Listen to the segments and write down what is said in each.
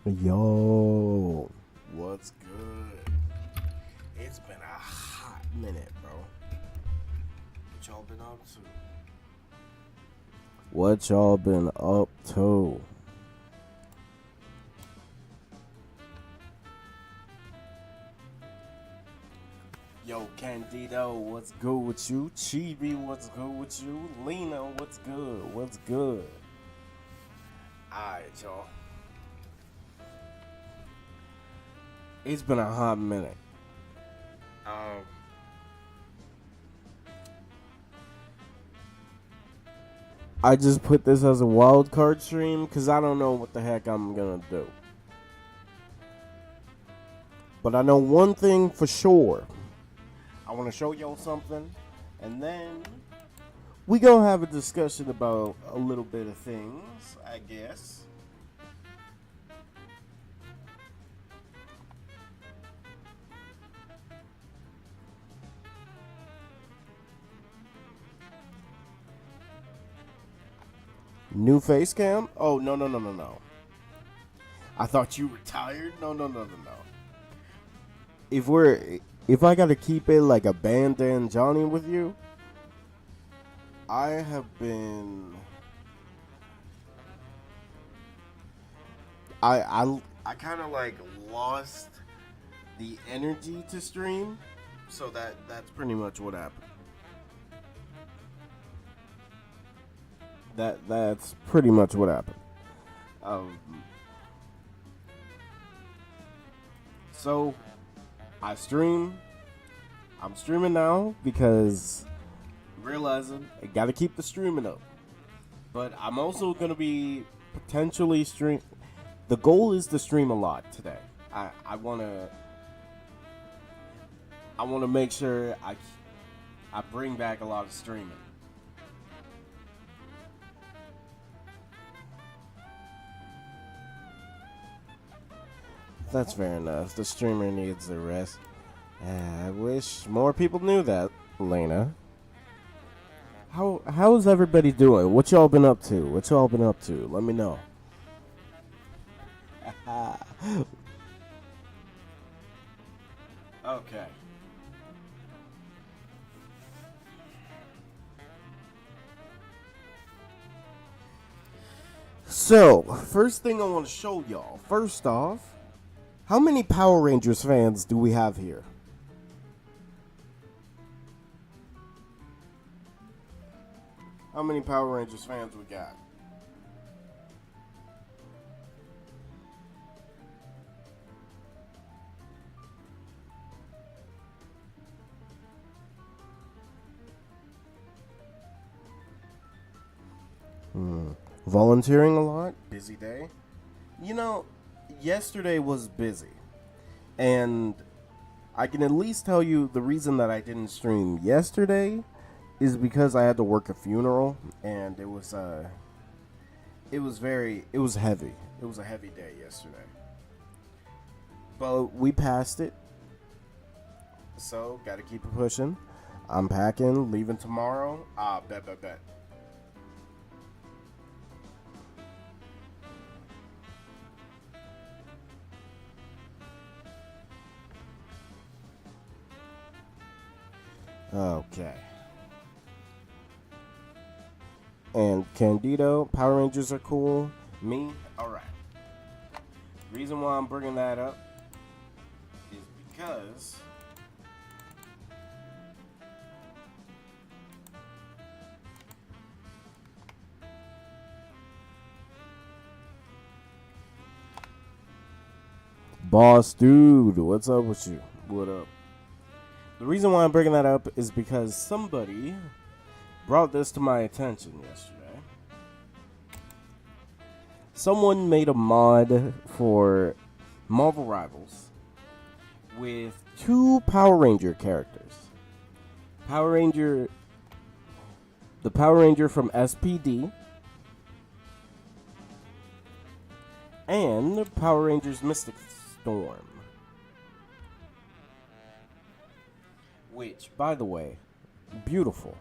Yo, what's good? It's been a hot minute, bro. What y'all been up to? What y'all been up to? Yo, Candido, what's good with you? Chibi, what's good with you? Lena, what's good? What's good? Alright, y'all. It's been a hot minute. Um, I just put this as a wild card stream because I don't know what the heck I'm gonna do. But I know one thing for sure. I want to show y'all something, and then we gonna have a discussion about a little bit of things, I guess. New face cam? Oh, no. I thought you retired. No. If if I gotta keep it like a Bandan Johnny with you, I have been. I kind of like lost the energy to stream, so that's pretty much what happened. That's pretty much what happened. Um, so I stream. I'm streaming now because realizing I gotta keep the streaming up. But I'm also gonna be potentially stream. The goal is to stream a lot today. I wanna make sure I bring back a lot of streaming. That's fair enough. The streamer needs a rest. I wish more people knew that, Lena. How's everybody doing? What y'all been up to? What y'all been up to? Let me know. Okay. So, first thing I want to show y'all. First off, how many Power Rangers fans do we have here? How many Power Rangers fans we got? Volunteering a lot? Busy day? You know, yesterday was busy. And I can at least tell you the reason that I didn't stream yesterday is because I had to work a funeral and it was heavy. It was a heavy day yesterday. But we passed it. So, got to keep it pushing. I'm packing, leaving tomorrow. Bet. Okay. And Candido, Power Rangers are cool. Me, alright. Reason why I'm bringing that up is because Boss Dude, what's up with you? What up? The reason why I'm bringing that up is because somebody brought this to my attention yesterday. Someone made a mod for Marvel Rivals with two Power Ranger characters. Power Ranger, the Power Ranger from SPD, and Power Rangers Mystic Storm. Which, by the way, beautiful.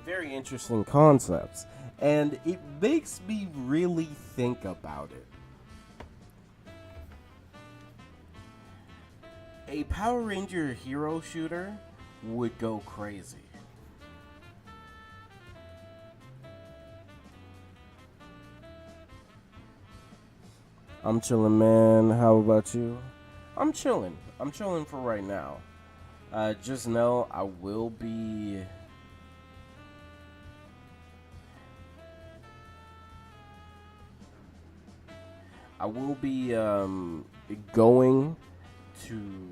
very interesting concepts, and it makes me really think about it. A Power Ranger hero shooter would go crazy. I'm chilling, man. How about you? I'm chilling. I'm chilling for right now. Just know I will be going to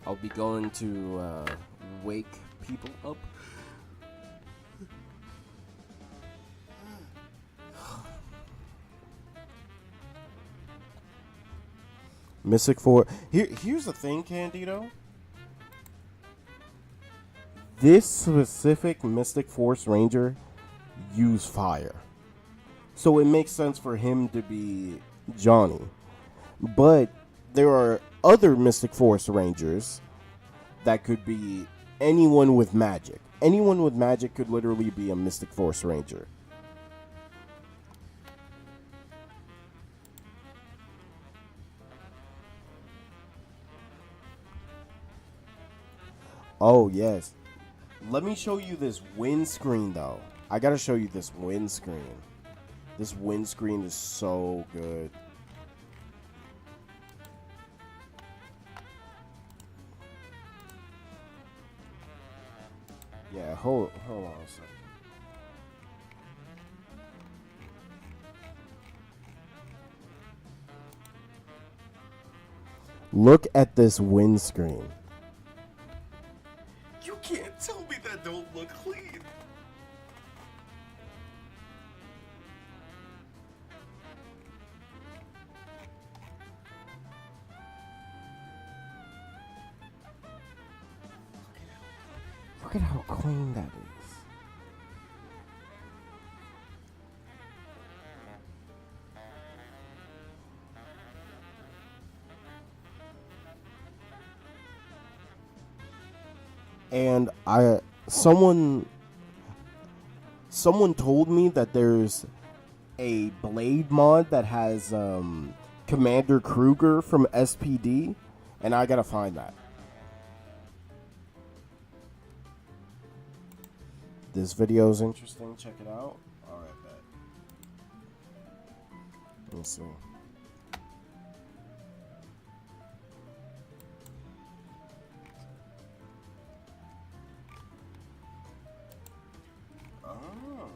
I'll be going to wake people up. Mystic Force. Here's the thing, Candido. This specific Mystic Force Ranger use fire, so it makes sense for him to be Johnny. But there are other Mystic Force Rangers that could be anyone with magic. Anyone with magic could literally be a Mystic Force Ranger. Oh, yes. Let me show you this windscreen, though. I gotta show you this windscreen. This windscreen is so good. Yeah, hold on a second. Look at this windscreen. You can't tell me that don't look clean. Look at how clean that is. And someone told me that there's a Blade mod that has Commander Kruger from SPD, and I gotta find that. This video is interesting. Check it out. All right, bet. Let's see. Oh, okay.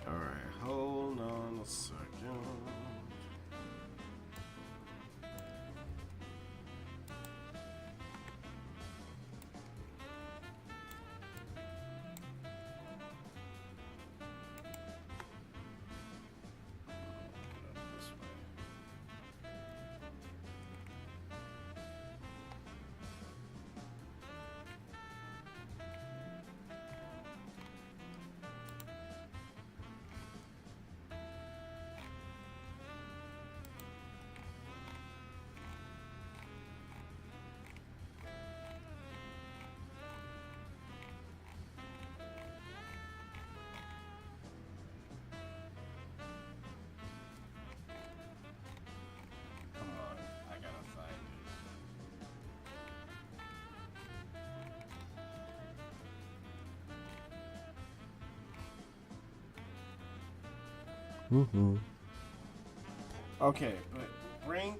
All right, hold on a second. This way. Come on, I gotta find it. Mm-hmm. Okay, but rank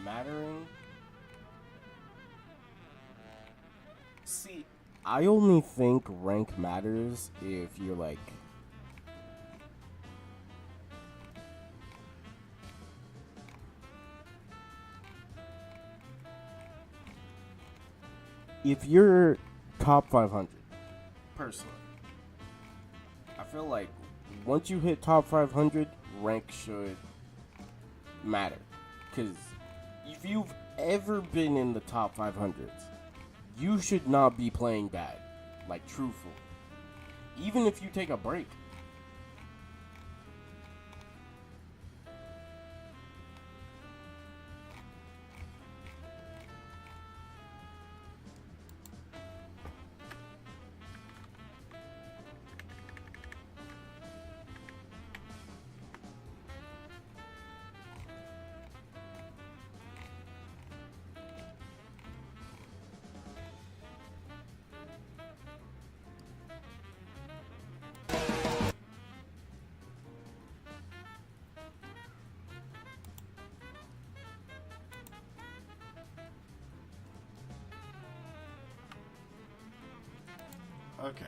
mattering. See, I only think rank matters if you're like if you're top 500, personally, I feel like once you hit top 500, rank should matter. Because if you've ever been in the top 500s, you should not be playing bad. Like, truthfully. Even if you take a break. Okay.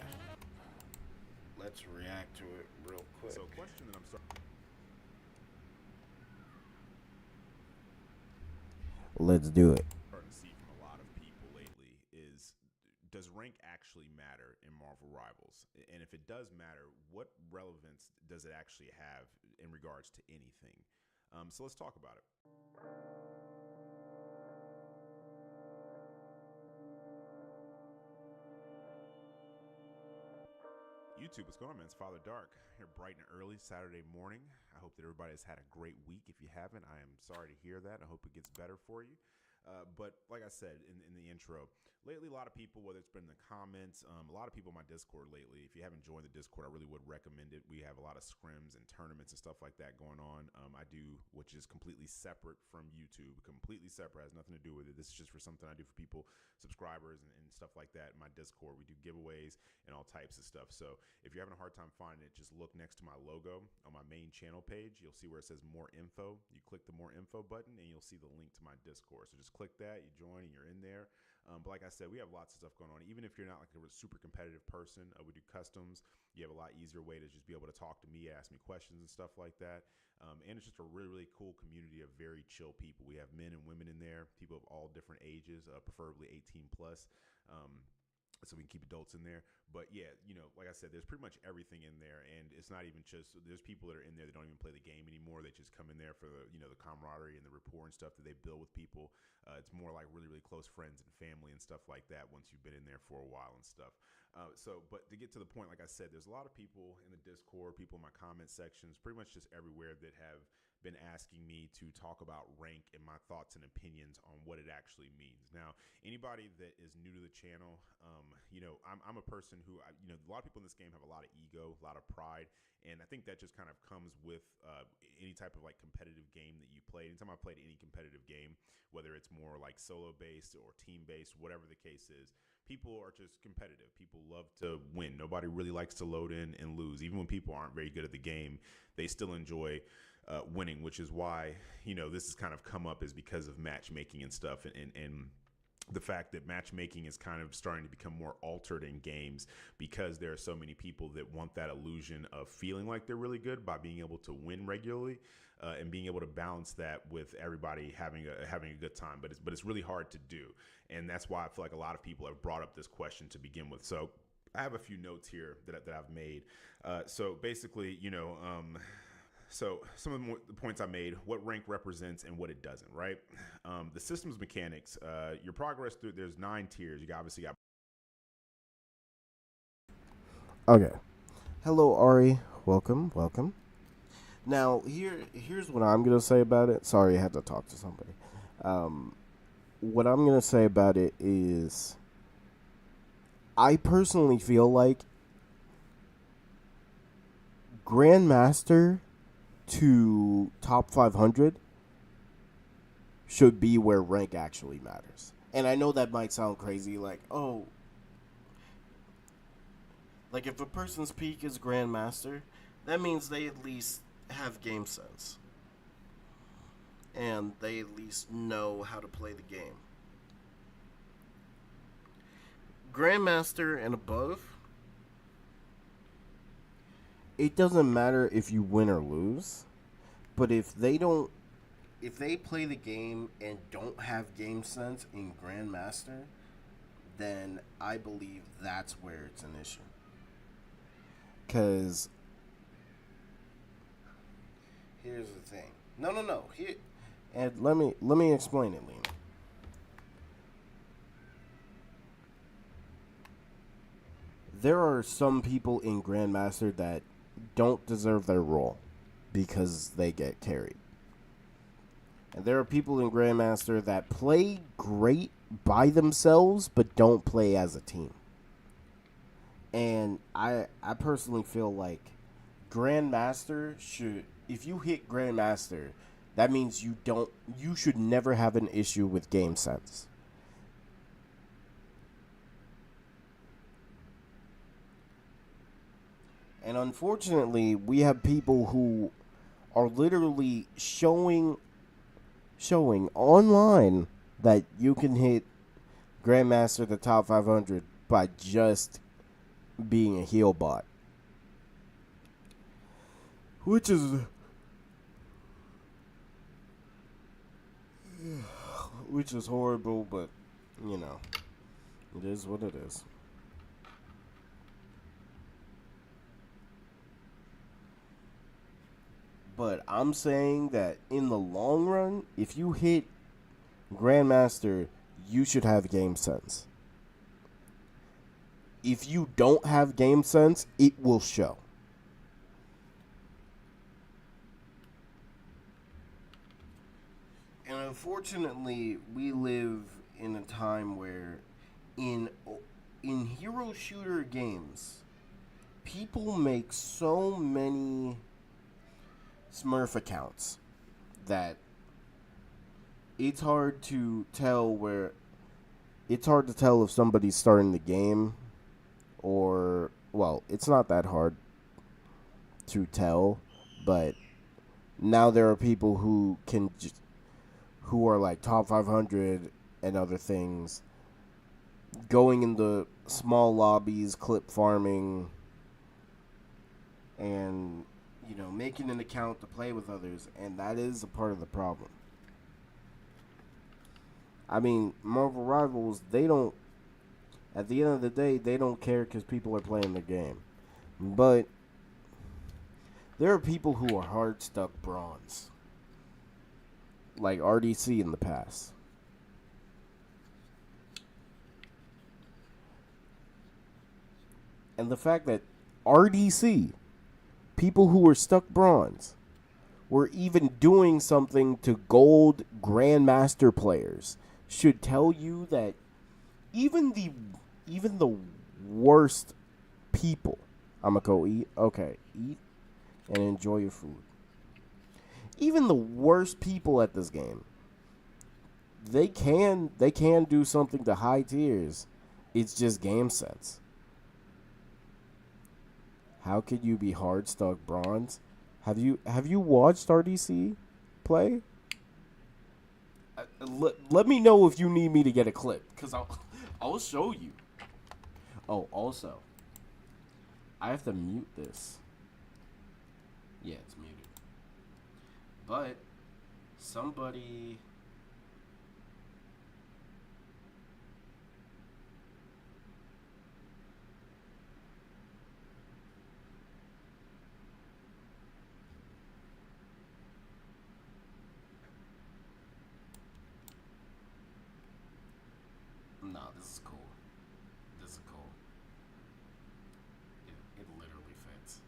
Let's react to it real quick. So, a question that I'm starting Let's do it. to see from a lot of people lately is, does rank actually matter in Marvel Rivals? And if it does matter, what relevance does it actually have in regards to anything? So let's talk about it. YouTube, what's going on, man? It's Father Dark here, bright and early Saturday morning. I hope that everybody has had a great week. If you haven't, I am sorry to hear that. I hope it gets better for you. But like I said in the intro, lately a lot of people, whether it's been in the comments, a lot of people in my Discord lately, if you haven't joined the Discord, I really would recommend it. We have a lot of scrims and tournaments and stuff like that going on. I do, which is completely separate from YouTube, completely separate, has nothing to do with it. This is just for something I do for people, subscribers and stuff like that. In my Discord, we do giveaways and all types of stuff. So if you're having a hard time finding it, just look next to my logo on my main channel page. You'll see where it says more info. You click the more info button and you'll see the link to my Discord. So just click that, you join, and you're in there. But like I said, we have lots of stuff going on. Even if you're not like a super competitive person, we do customs. You have a lot easier way to just be able to talk to me, ask me questions and stuff like that. And it's just a really, really cool community of very chill people. We have men and women in there, people of all different ages, preferably 18 plus. So we can keep adults in there. But yeah, like I said, there's pretty much everything in there. And it's not even just, there's people that are in there that don't even play the game anymore. They just come in there for the, the camaraderie and the rapport and stuff that they build with people. It's more like really, really close friends and family and stuff like that once you've been in there for a while and stuff. But to get to the point, like I said, there's a lot of people in the Discord, people in my comment sections, pretty much just everywhere that have been asking me to talk about rank and my thoughts and opinions on what it actually means. Now, anybody that is new to the channel, I'm a person who, a lot of people in this game have a lot of ego, a lot of pride, and I think that just kind of comes with any type of like competitive game that you play. Anytime I played any competitive game, whether it's more like solo based or team based, whatever the case is, people are just competitive. People love to win. Nobody really likes to load in and lose. Even when people aren't very good at the game, they still enjoy winning, which is why, this has kind of come up is because of matchmaking and stuff. And the fact that matchmaking is kind of starting to become more altered in games because there are so many people that want that illusion of feeling like they're really good by being able to win regularly, and being able to balance that with everybody having a good time. But it's really hard to do. And that's why I feel like a lot of people have brought up this question to begin with. So I have a few notes here that I've made. So basically, so some of the points I made, what rank represents and what it doesn't, right? The system's mechanics, your progress through, there's 9 tiers. You obviously got. Okay. Hello, Ari. Welcome. Now, here's what I'm going to say about it. Sorry, I had to talk to somebody. What I'm going to say about it is I personally feel like Grandmaster to top 500 should be where rank actually matters. And I know that might sound crazy, like, oh, like if a person's peak is Grandmaster, that means they at least have game sense. And they at least know how to play the game. Grandmaster and above, it doesn't matter if you win or lose, but if they play the game and don't have game sense in Grandmaster, then I believe that's where it's an issue. Because here's the thing. No. Here, and let me explain it, Lena. There are some people in Grandmaster that don't deserve their role because they get carried. And there are people in Grandmaster that play great by themselves but don't play as a team. And I personally feel like Grandmaster should, if you hit Grandmaster, that means you should never have an issue with game sense. And unfortunately, we have people who are literally showing online that you can hit Grandmaster the top 500 by just being a heal bot. Which is horrible, but you know, it is what it is. But I'm saying that in the long run, if you hit Grandmaster, you should have game sense. If you don't have game sense, it will show. And unfortunately, we live in a time where in hero shooter games, people make so many Smurf accounts that it's hard to tell if somebody's starting the game or, well, it's not that hard to tell, but now there are people who who are like top 500 and other things, going in the small lobbies, clip farming, and making an account to play with others, and that is a part of the problem. I mean, Marvel Rivals, at the end of the day, they don't care because people are playing the game. But there are people who are hard stuck bronze, like RDC in the past. And the fact that RDC, people who were stuck bronze, were even doing something to gold Grandmaster players should tell you that even the worst people, I'ma go eat. Okay, eat and enjoy your food. Even the worst people at this game, they can do something to high tiers. It's just game sense. How could you be hard stuck bronze? Have you watched RDC play? Let me know if you need me to get a clip, because I'll show you. Oh, also, I have to mute this. Yeah, it's muted. But somebody. No, this is cool. This is cool. It literally fits.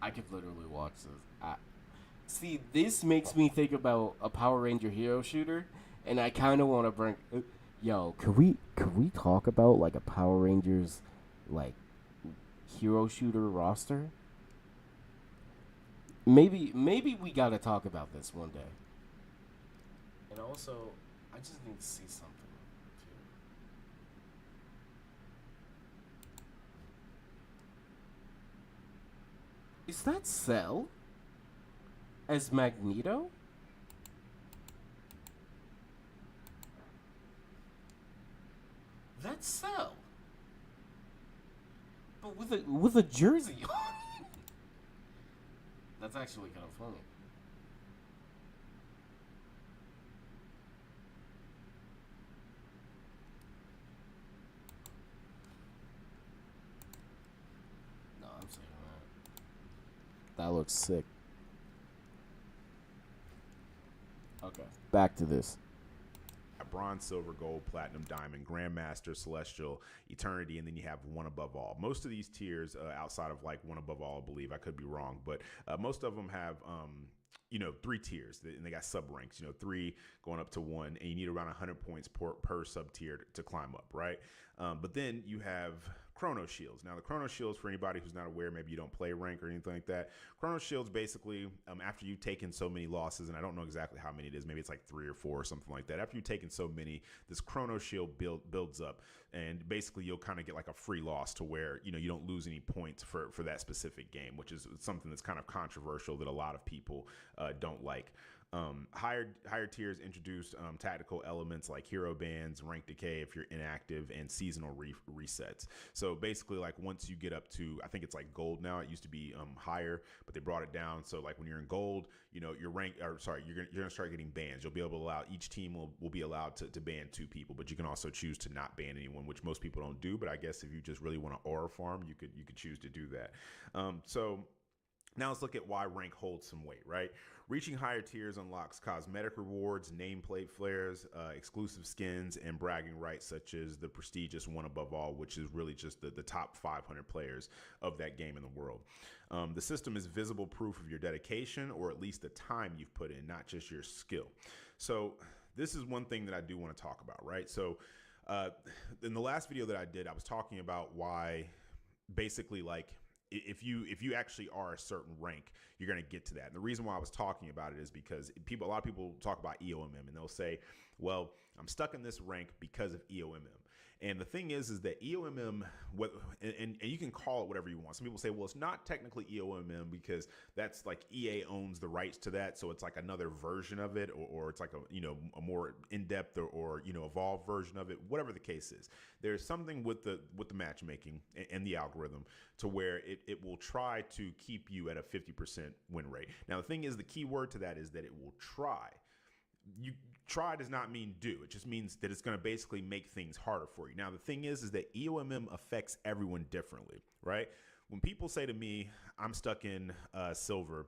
I could literally watch this. See, this makes me think about a Power Ranger hero shooter, and I kind of want to bring. Yo, could we talk about like a Power Rangers like hero shooter roster? Maybe we gotta talk about this one day. And also, I just need to see something too. Is that Cell as Magneto? with a jersey on. That's actually kind of funny. No, I'm saying that. That looks sick. Okay, back to this. Bronze, silver, gold, platinum, diamond, grandmaster, celestial, eternity, and then you have one above all. Most of these tiers, outside of like one above all, I believe, I could be wrong, but most of them have 3 tiers, and they got sub ranks, 3 going up to 1, and you need around 100 points per sub tier to climb up, right? But then you have Chrono Shields. Now, the Chrono Shields, for anybody who's not aware, maybe you don't play rank or anything like that, Chrono Shields basically, after you've taken so many losses, and I don't know exactly how many it is, maybe it's like 3 or 4 or something like that. After you've taken so many, this Chrono Shield builds up, and basically you'll kind of get like a free loss to where, you don't lose any points for that specific game, which is something that's kind of controversial that a lot of people don't like. Higher tiers introduce tactical elements like hero bans, rank decay if you're inactive, and seasonal resets. So basically, like once you get up to, I think it's like gold now. It used to be higher, but they brought it down. So like when you're in gold, your rank, you're gonna start getting bans. You'll be able to allow, each team will be allowed to ban 2 people, but you can also choose to not ban anyone, which most people don't do. But I guess if you just really want to aura farm, you could choose to do that. So now let's look at why rank holds some weight, right? Reaching higher tiers unlocks cosmetic rewards, nameplate flares, exclusive skins, and bragging rights such as the prestigious one above all, which is really just the top 500 players of that game in the world. The system is visible proof of your dedication, or at least the time you've put in, not just your skill. So this is one thing that I do want to talk about, right? So in the last video that I did, I was talking about why basically like if you actually are a certain rank, you're going to get to that. And the reason why I was talking about it is because a lot of people talk about EOMM and they'll say, well, I'm stuck in this rank because of EOMM. And the thing is that EOMM, and you can call it whatever you want. Some people say, well, it's not technically EOMM because that's like EA owns the rights to that. So it's like another version of it, or it's like a more in-depth or evolved version of it, whatever the case is. There's something with the matchmaking and the algorithm to where it will try to keep you at a 50% win rate. Now, the thing is, the key word to that is that it will try. Try does not mean do. It just means that it's going to basically make things harder for you. Now, the thing is that EOMM affects everyone differently, right? When people say to me, I'm stuck in silver,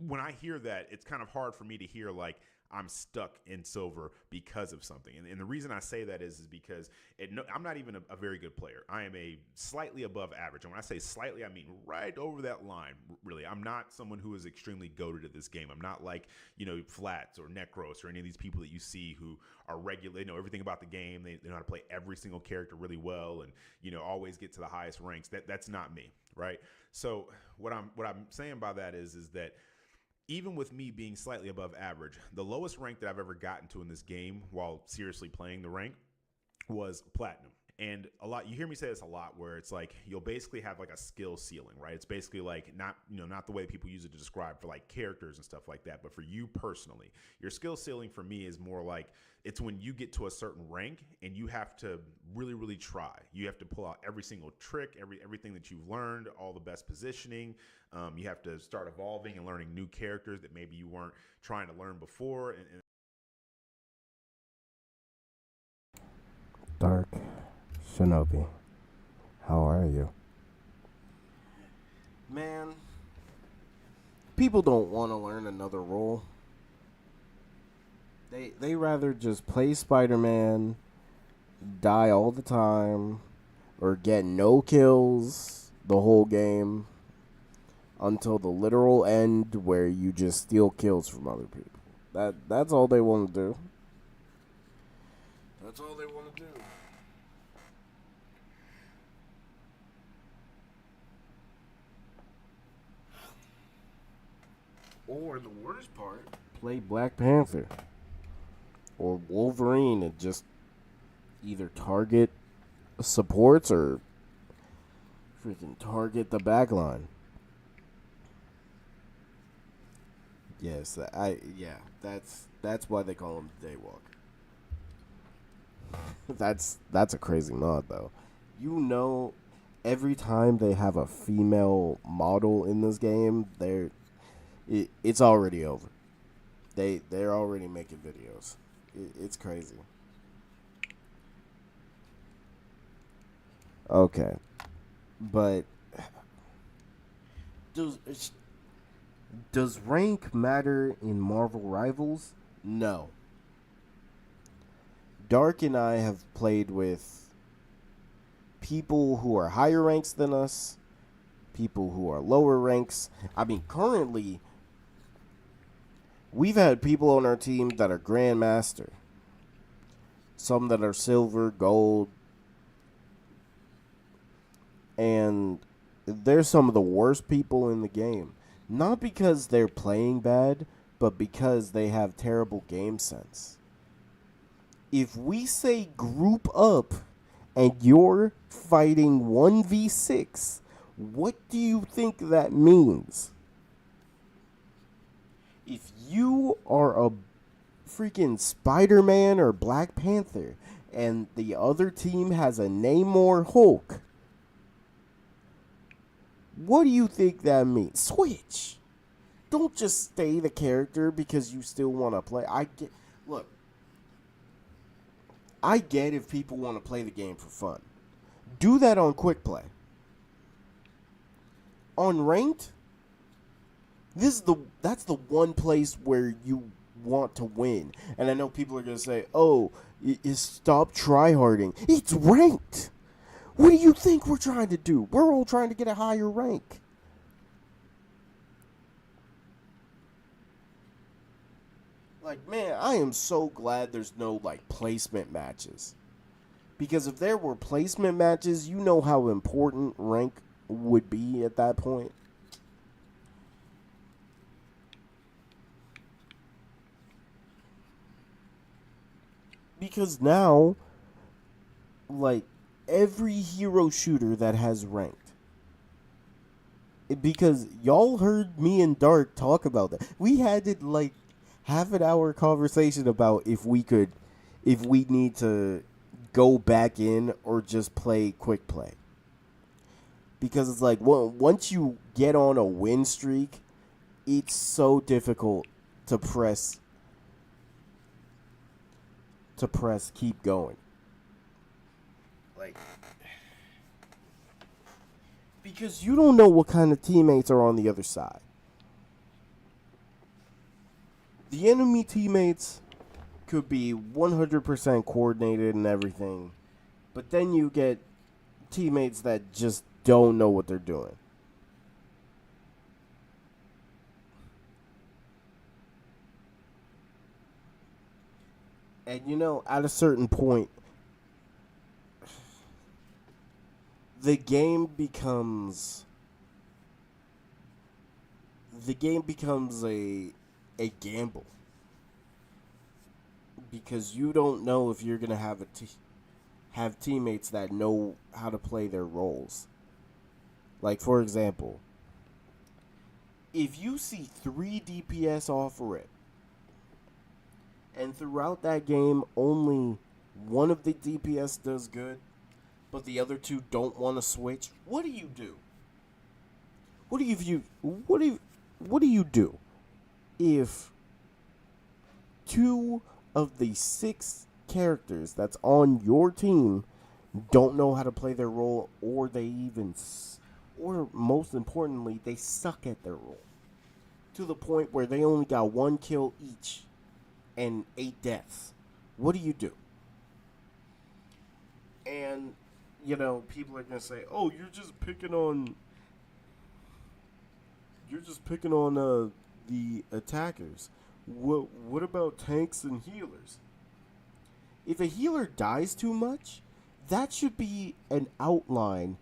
when I hear that, it's kind of hard for me to hear like I'm stuck in silver because of something. And the reason I say that is because I'm not even a very good player. I am a slightly above average. And when I say slightly, I mean right over that line, really. I'm not someone who is extremely goated at this game. I'm not like, Flats or Necros or any of these people that you see who are regular, know everything about the game. They know how to play every single character really well and, always get to the highest ranks. That's not me, right? So what I'm saying by that is that even with me being slightly above average, the lowest rank that I've ever gotten to in this game while seriously playing the rank was platinum. And you hear me say this a lot, where it's like you'll basically have like a skill ceiling, right? It's basically like not the way people use it to describe for like characters and stuff like that, but for you personally, your skill ceiling for me is more like it's when you get to a certain rank and you have to really, really try. You have to pull out every single trick, everything that you've learned, all the best positioning. You have to start evolving and learning new characters that maybe you weren't trying to learn before. Dark Shinobi, how are you? Man, people don't want to learn another role. They rather just play Spider-Man, die all the time, or get no kills the whole game until the literal end where you just steal kills from other people. That's all they want to do. That's all they want to do. Or the worst part, play Black Panther or Wolverine and just either target supports or freaking target the backline. Yes, that's why they call him Daywalker. That's a crazy mod though. every time they have a female model in this game, it's already over. They're already making videos. It's crazy. Okay, but does rank matter in Marvel Rivals? No. Dark and I have played with people who are higher ranks than us, people who are lower ranks. I mean, currently, we've had people on our team that are Grandmaster, some that are silver, gold, and they're some of the worst people in the game. Not because they're playing bad, but because they have terrible game sense. If we say group up and you're fighting 1v6, what do you think that means? If you are a freaking Spider-Man or Black Panther and the other team has a Namor Hulk, what do you think that means? Switch. Don't just stay the character because you still want to play. I get if people want to play the game for fun. Do that on quick play. On ranked, that's the one place where you want to win. And I know people are going to say, "Oh, stop tryharding." It's ranked. What do you think we're trying to do? We're all trying to get a higher rank. Like, man, I am so glad there's no, placement matches. Because if there were placement matches, you know how important rank would be at that point. Because now, every hero shooter that has ranked. Because y'all heard me and Dark talk about that. We had it half an hour conversation about if we need to go back in or just play quick play. Because it's once you get on a win streak, it's so difficult to press keep going. Because you don't know what kind of teammates are on the other side. The enemy teammates could be 100% coordinated and everything, but then you get teammates that just don't know what they're doing. And at a certain point, the game becomes a gamble, because you don't know if you're gonna have teammates that know how to play their roles. Like, for example, if you see 3 DPS off rip, and throughout that game only one of the DPS does good, but the other 2 don't want to switch, what do you do? What do you do if 2 of the 6 characters that's on your team don't know how to play their role, or most importantly, they suck at their role to the point where they only got 1 kill each and 8 deaths? What do you do? And people are gonna say, "Oh, you're just picking on the attackers. What about tanks and healers?" If a healer dies too much, that should be an outline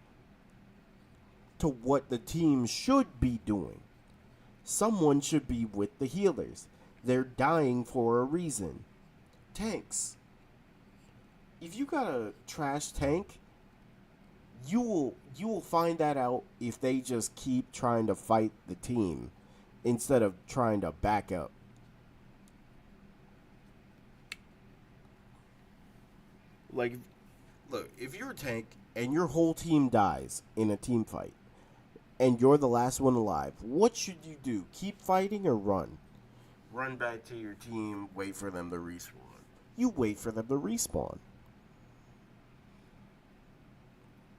to what the team should be doing. Someone should be with the healers. They're dying for a reason. Tanks. If you got a trash tank, you will find that out if they just keep trying to fight the team instead of trying to back up. Look, if you're a tank and your whole team dies in a team fight, and you're the last one alive, what should you do? Keep fighting or run? Run back to your team, wait for them to respawn. You wait for them to respawn.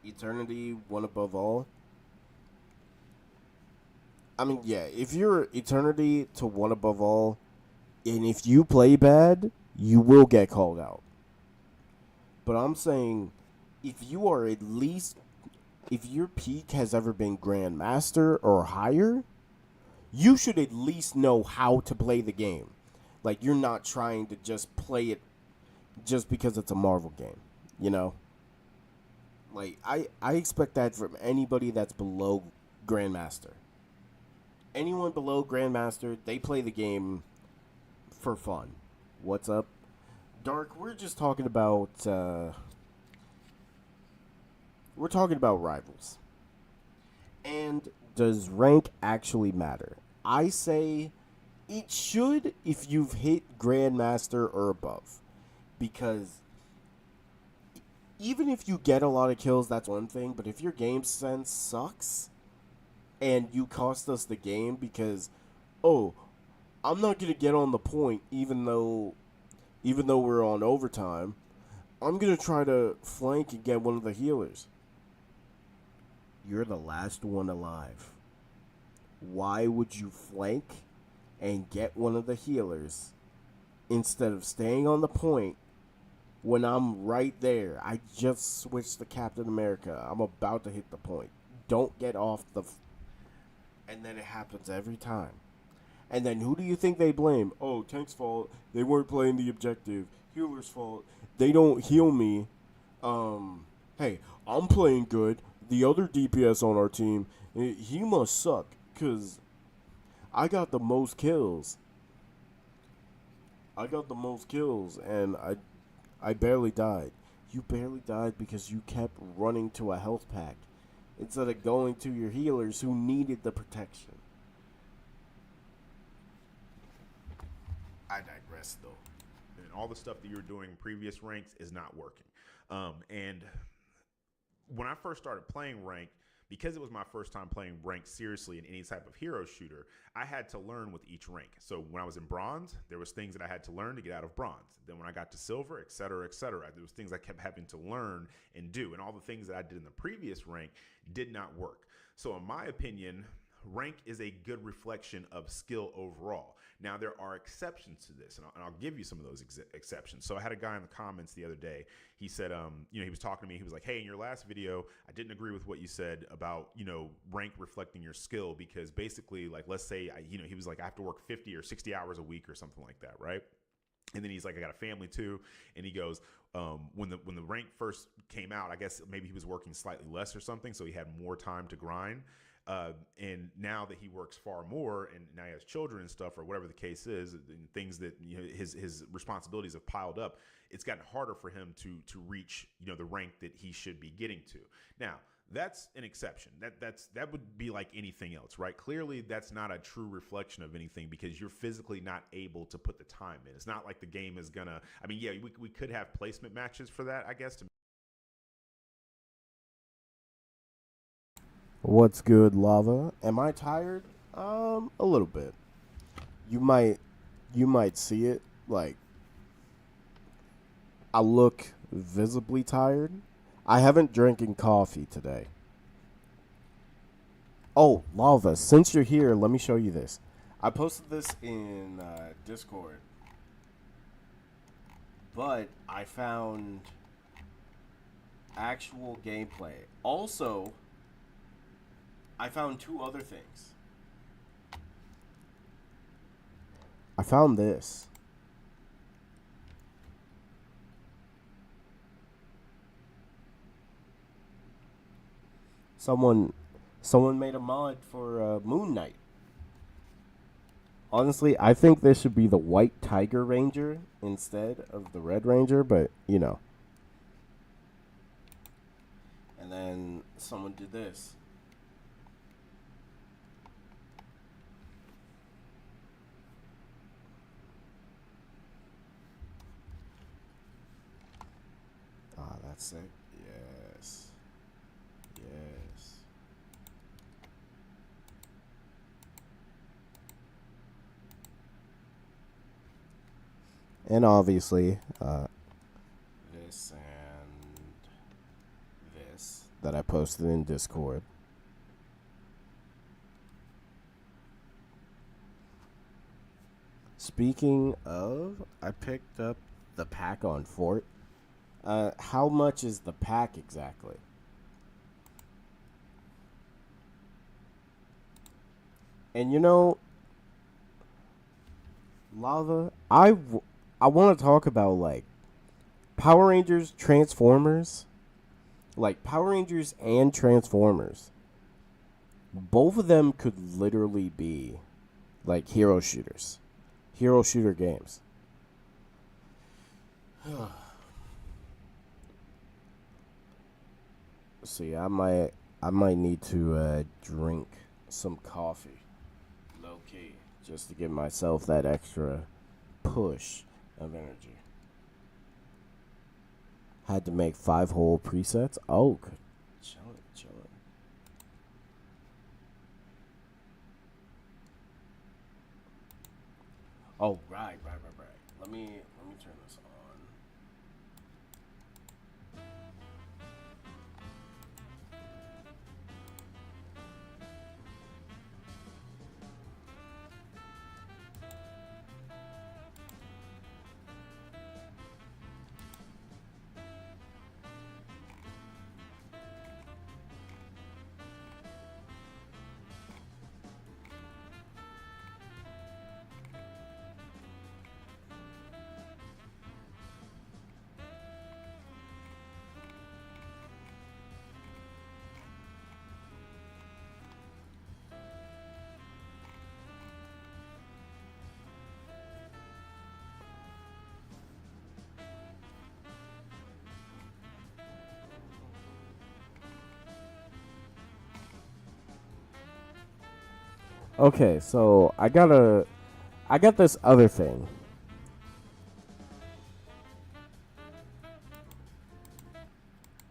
Eternity, one above all. I mean, yeah, if you're Eternity to one above all, and if you play bad, you will get called out. But I'm saying, if you are at least, if your peak has ever been Grandmaster or higher, you should at least know how to play the game. Like, you're not trying to just play it just because it's a Marvel game, you know? Like, I expect that from anybody that's below Grandmaster. Anyone below Grandmaster, they play the game for fun. What's up? Dark, we're just talking about, we're talking about rivals. And does rank actually matter? I say it should if you've hit Grandmaster or above. Because even if you get a lot of kills, that's one thing. But if your game sense sucks and you cost us the game because, oh, I'm not going to get on the point even though we're on overtime, I'm going to try to flank and get one of the healers. You're the last one alive. Why would you flank and get one of the healers instead of staying on the point when I'm right there? I just switched to Captain America. I'm about to hit the point. Don't get off the... And then it happens every time. And then who do you think they blame? Oh, Tank's fault. They weren't playing the objective. Healer's fault. They don't heal me. Hey, I'm playing good. The other DPS on our team, he must suck because I got the most kills. And I barely died. You barely died because you kept running to a health pack instead of going to your healers who needed the protection. I digress, though. And all the stuff that you were doing in previous ranks is not working. And when I first started playing rank, because it was my first time playing rank seriously in any type of hero shooter, I had to learn with each rank. So when I was in bronze, there was things that I had to learn to get out of bronze. Then when I got to silver, et cetera, there was things I kept having to learn and do. And all the things that I did in the previous rank did not work. So in my opinion, rank is a good reflection of skill overall. Now, there are exceptions to this, and I'll give you some of those exceptions. So I had a guy in the comments the other day. He said, he was talking to me. He was like, hey, in your last video, I didn't agree with what you said about, rank reflecting your skill because basically, like, let's say, he was like, I have to work 50 or 60 hours a week or something like that, right? And then he's like, I got a family too. And he goes, when the rank first came out, I guess maybe he was working slightly less or something, so he had more time to grind. And now that he works far more and now he has children and stuff or whatever the case is, and things that his responsibilities have piled up, it's gotten harder for him to reach the rank that he should be getting to. Now, that's an exception. That would be like anything else, right? Clearly, that's not a true reflection of anything because you're physically not able to put the time in. It's not like the game is gonna. I mean, yeah, we could have placement matches for that, I guess. What's good, Lava? Am I tired? A little bit. You might see it. Like, I look visibly tired. I haven't drinking coffee today. Oh, Lava, since you're here, let me show you this. I posted this in Discord. But I found actual gameplay. Also, I found two other things. I found this. Someone made a mod for Moon Knight. Honestly, I think this should be the White Tiger Ranger instead of the Red Ranger, but And then someone did this. Ah, that's it. Yes. and obviously this and this that I posted in Discord. Speaking of, I picked up the pack on Fort. How much is the pack exactly? And you know, Lava, I want to talk about like Power Rangers, Transformers, like Power Rangers and Transformers. Both of them could literally be like hero shooter games. See, I might need to drink some coffee, low key, just to give myself that extra push of energy. Had to make 5 whole presets. Oh, good. Chillin'. Oh, right. Let me turn this on. Okay, so I got this other thing.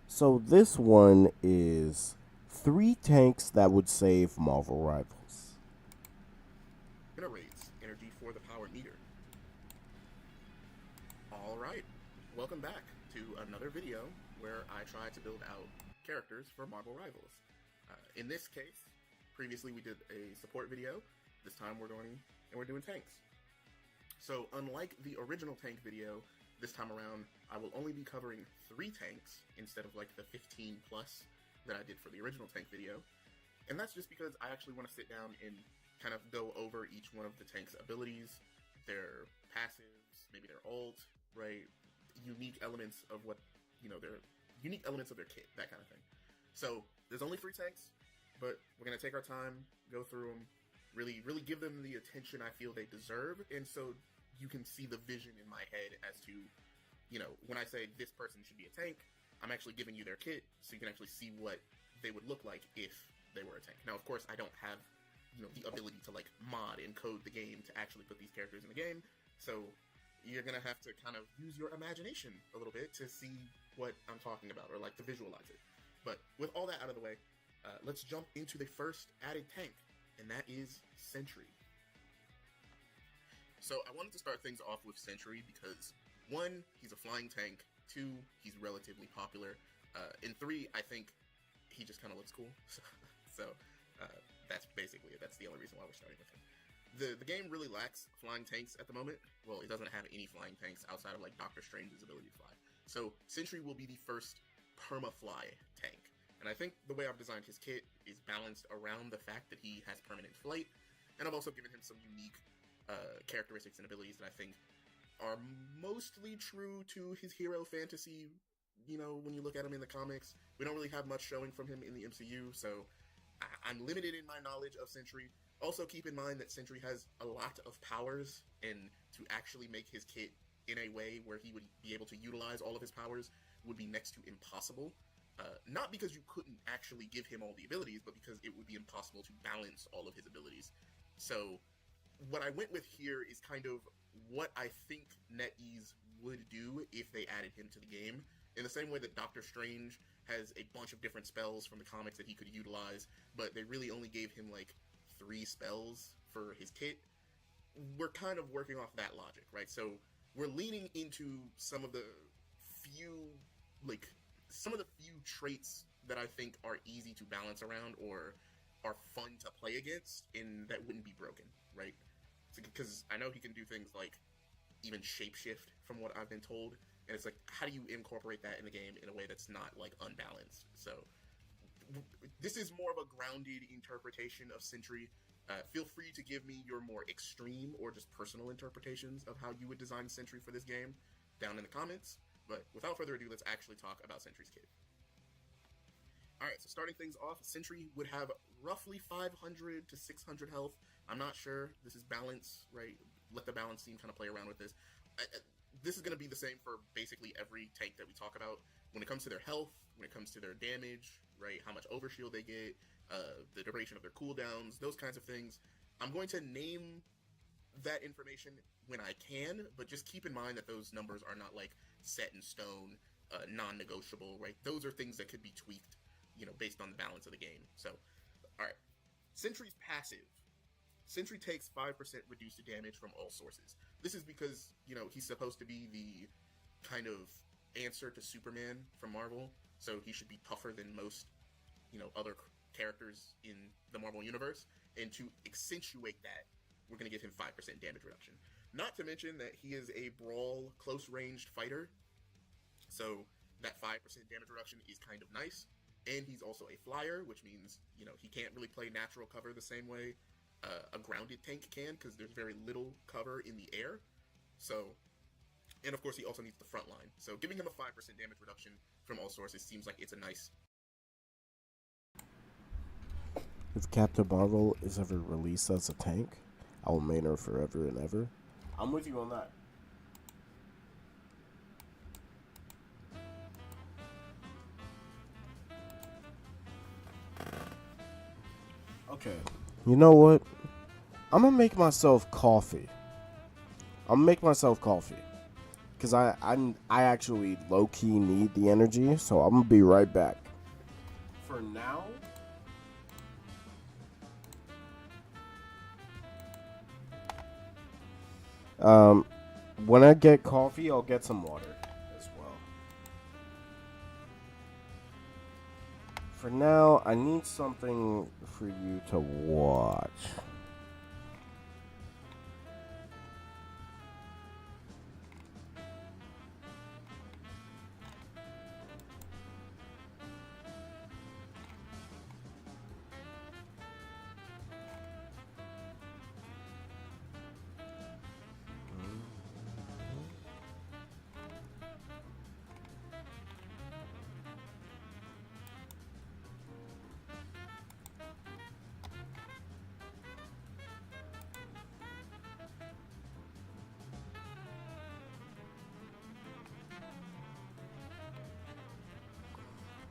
So this one is 3 tanks that would save Marvel Rivals. Generates energy for the power meter. Alright, welcome back to another video where I try to build out characters for Marvel Rivals. In this case, previously we did a support video. This time we're doing tanks. So unlike the original tank video, this time around I will only be covering 3 tanks instead of like the 15 plus that I did for the original tank video. And that's just because I actually want to sit down and kind of go over each one of the tank's abilities, their passives, maybe their ult, right? Unique elements of what, their unique elements of their kit, that kind of thing. So there's only 3 tanks, but we're going to take our time, go through them, really give them the attention I feel they deserve, and so you can see the vision in my head as to, when I say this person should be a tank, I'm actually giving you their kit, so you can actually see what they would look like if they were a tank. Now, of course, I don't have, the ability to, like, mod and code the game to actually put these characters in the game, so you're gonna have to kind of use your imagination a little bit to see what I'm talking about, or, like, to visualize it. But with all that out of the way, let's jump into the first added tank, and that is Sentry. So I wanted to start things off with Sentry because, 1, he's a flying tank, 2, he's relatively popular, and 3, I think he just kind of looks cool. So that's basically it. That's the only reason why we're starting with him. The game really lacks flying tanks at the moment. Well, it doesn't have any flying tanks outside of like Doctor Strange's ability to fly. So Sentry will be the first perma-fly tank. And I think the way I've designed his kit is balanced around the fact that he has permanent flight, and I've also given him some unique characteristics and abilities that I think are mostly true to his hero fantasy. When you look at him in the comics, we don't really have much showing from him in the MCU, so I'm limited in my knowledge of Sentry. Also, keep in mind that Sentry has a lot of powers, and to actually make his kit in a way where he would be able to utilize all of his powers would be next to impossible. Not because you couldn't actually give him all the abilities, but because it would be impossible to balance all of his abilities. So, what I went with here is kind of what I think NetEase would do if they added him to the game. In the same way that Doctor Strange has a bunch of different spells from the comics that he could utilize, but they really only gave him like 3 spells for his kit. We're kind of working off that logic, right? So we're leaning into some of the few traits that I think are easy to balance around or are fun to play against, and that wouldn't be broken, right? Because I know he can do things like even shapeshift, from what I've been told, and it's like, how do you incorporate that in the game in a way that's not like unbalanced? So this is more of a grounded interpretation of Sentry. Feel free to give me your more extreme or just personal interpretations of how you would design Sentry for this game down in the comments. But without further ado, let's actually talk about Sentry's kit. Alright, so starting things off, Sentry would have roughly 500 to 600 health. I'm not sure. This is balance, right? Let the balance team kind of play around with this. This is going to be the same for basically every tank that we talk about. When it comes to their health, when it comes to their damage, right? How much overshield they get, the duration of their cooldowns, those kinds of things. I'm going to name that information when I can, but just keep in mind that those numbers are not like set in stone, non-negotiable, right? Those are things that could be tweaked, based on the balance of the game. So, alright. Sentry's passive. Sentry takes 5% reduced damage from all sources. This is because, he's supposed to be the kind of answer to Superman from Marvel, so he should be tougher than most, other characters in the Marvel Universe. And to accentuate that, we're going to give him 5% damage reduction. Not to mention that he is a brawl, close-ranged fighter, so that 5% damage reduction is kind of nice. And he's also a flyer, which means, he can't really play natural cover the same way a grounded tank can, because there's very little cover in the air. So, and of course he also needs the front line. So giving him a 5% damage reduction from all sources seems like it's a nice... If Captain Marvel is ever released as a tank, I will main her forever and ever. I'm with you on that. Okay, you know what? I'm gonna make myself coffee. Because I actually low-key need the energy, so I'm gonna be right back. For now, when I get coffee, I'll get some water as well. For now, I need something for you to watch.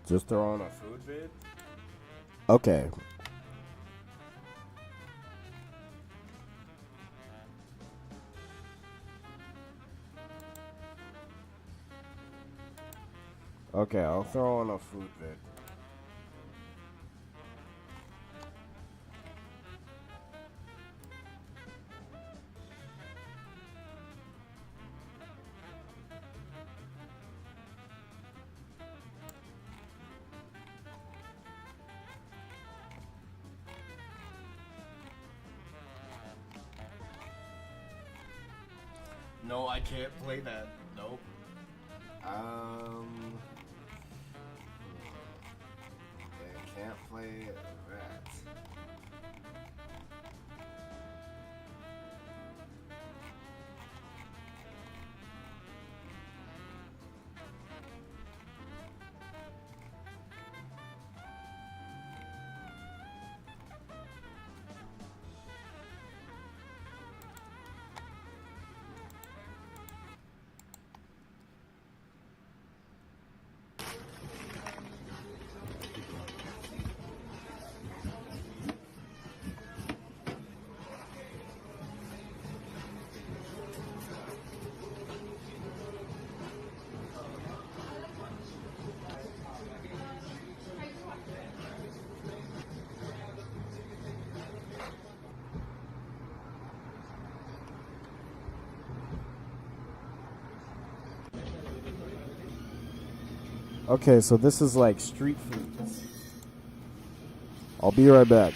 Just throw on a food vid? Okay. Okay, I'll throw on a food vid. No, I can't play that. Nope. I can't play that. Okay, so this is like street foods. I'll be right back.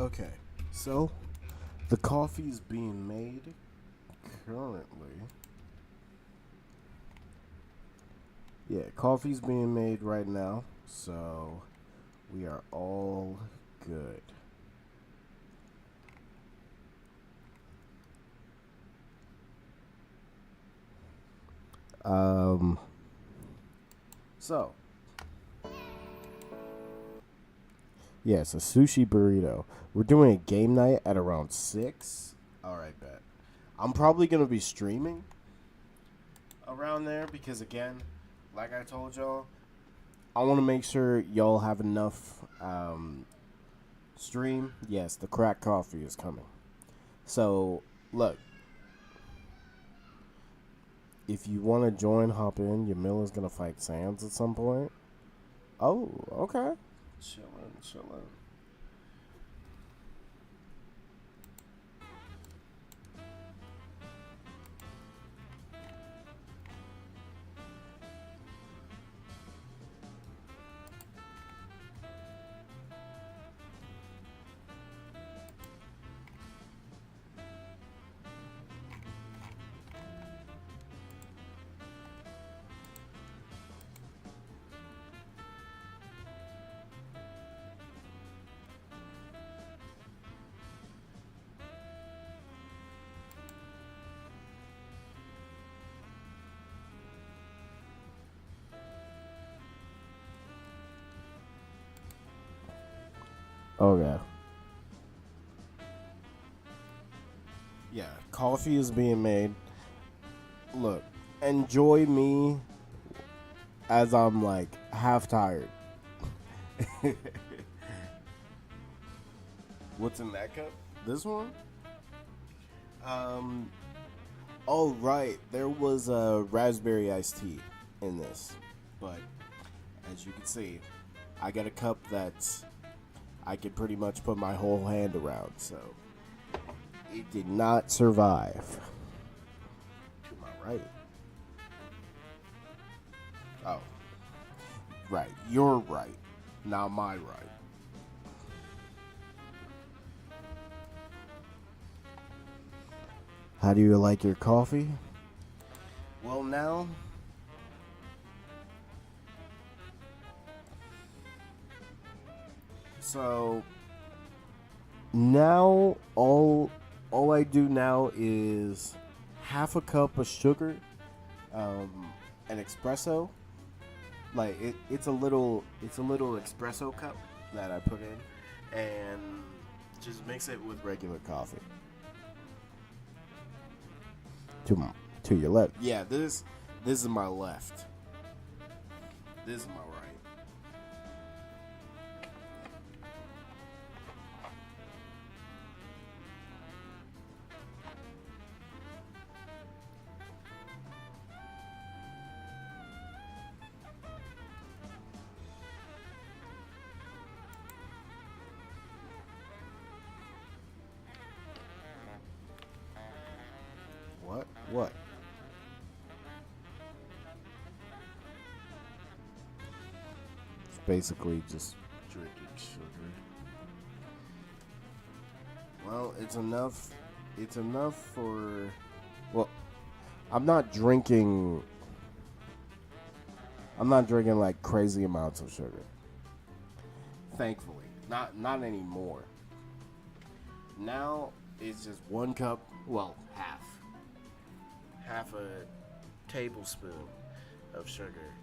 Okay, so the coffee's being made currently. Yeah, coffee's being made right now, so we are all good. Um, so Yes, a sushi burrito. We're doing a game night at around 6. All right, bet. I'm probably going to be streaming around there because, again, like I told y'all, I want to make sure y'all have enough stream. Yes, the crack coffee is coming. So, look. If you want to join, hop in. Yamila's going to fight Sands at some point. Oh, okay. Chillin'. Okay. Yeah, coffee is being made. Look, enjoy me as I'm like half tired. What's in that cup? This one? Oh right, there was a raspberry iced tea in this, but as you can see, I got a cup that's I could pretty much put my whole hand around, so it did not survive. To my right. Oh. Right. You're right. Not my right. How do you like your coffee? Well, now so now all I do now is half a cup of sugar, an espresso. Like it's a little espresso cup that I put in, and just mix it with regular coffee. To your left, yeah. This is my left. This is my right. What? It's basically just drinking sugar. Well, it's enough. It's enough for. Well, I'm not drinking. I'm not drinking like crazy amounts of sugar. Thankfully, not anymore. Now it's just 1 cup. Well, half a tablespoon of sugar.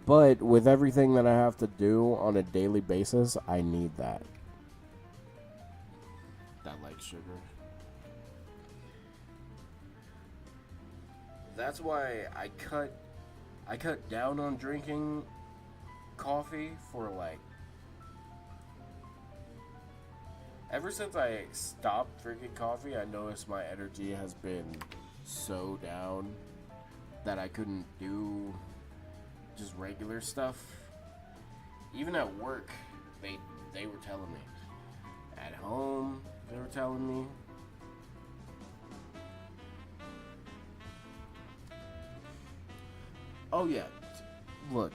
But with everything that I have to do on a daily basis, I need that. That like sugar. That's why I cut down on drinking coffee for like ever since I stopped drinking coffee. I noticed my energy has been so down that I couldn't do just regular stuff. Even at work, they were telling me. At home, they were telling me. Oh yeah, look.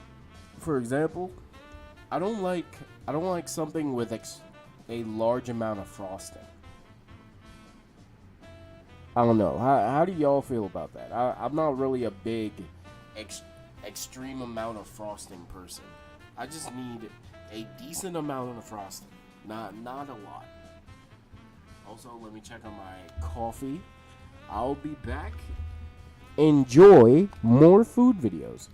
For example, I don't like something with a large amount of frosting. I don't know. How do y'all feel about that? I'm not really a big extreme amount of frosting person. I just need a decent amount of frosting, not a lot. Also, let me check on my coffee. I'll be back. Enjoy more food videos.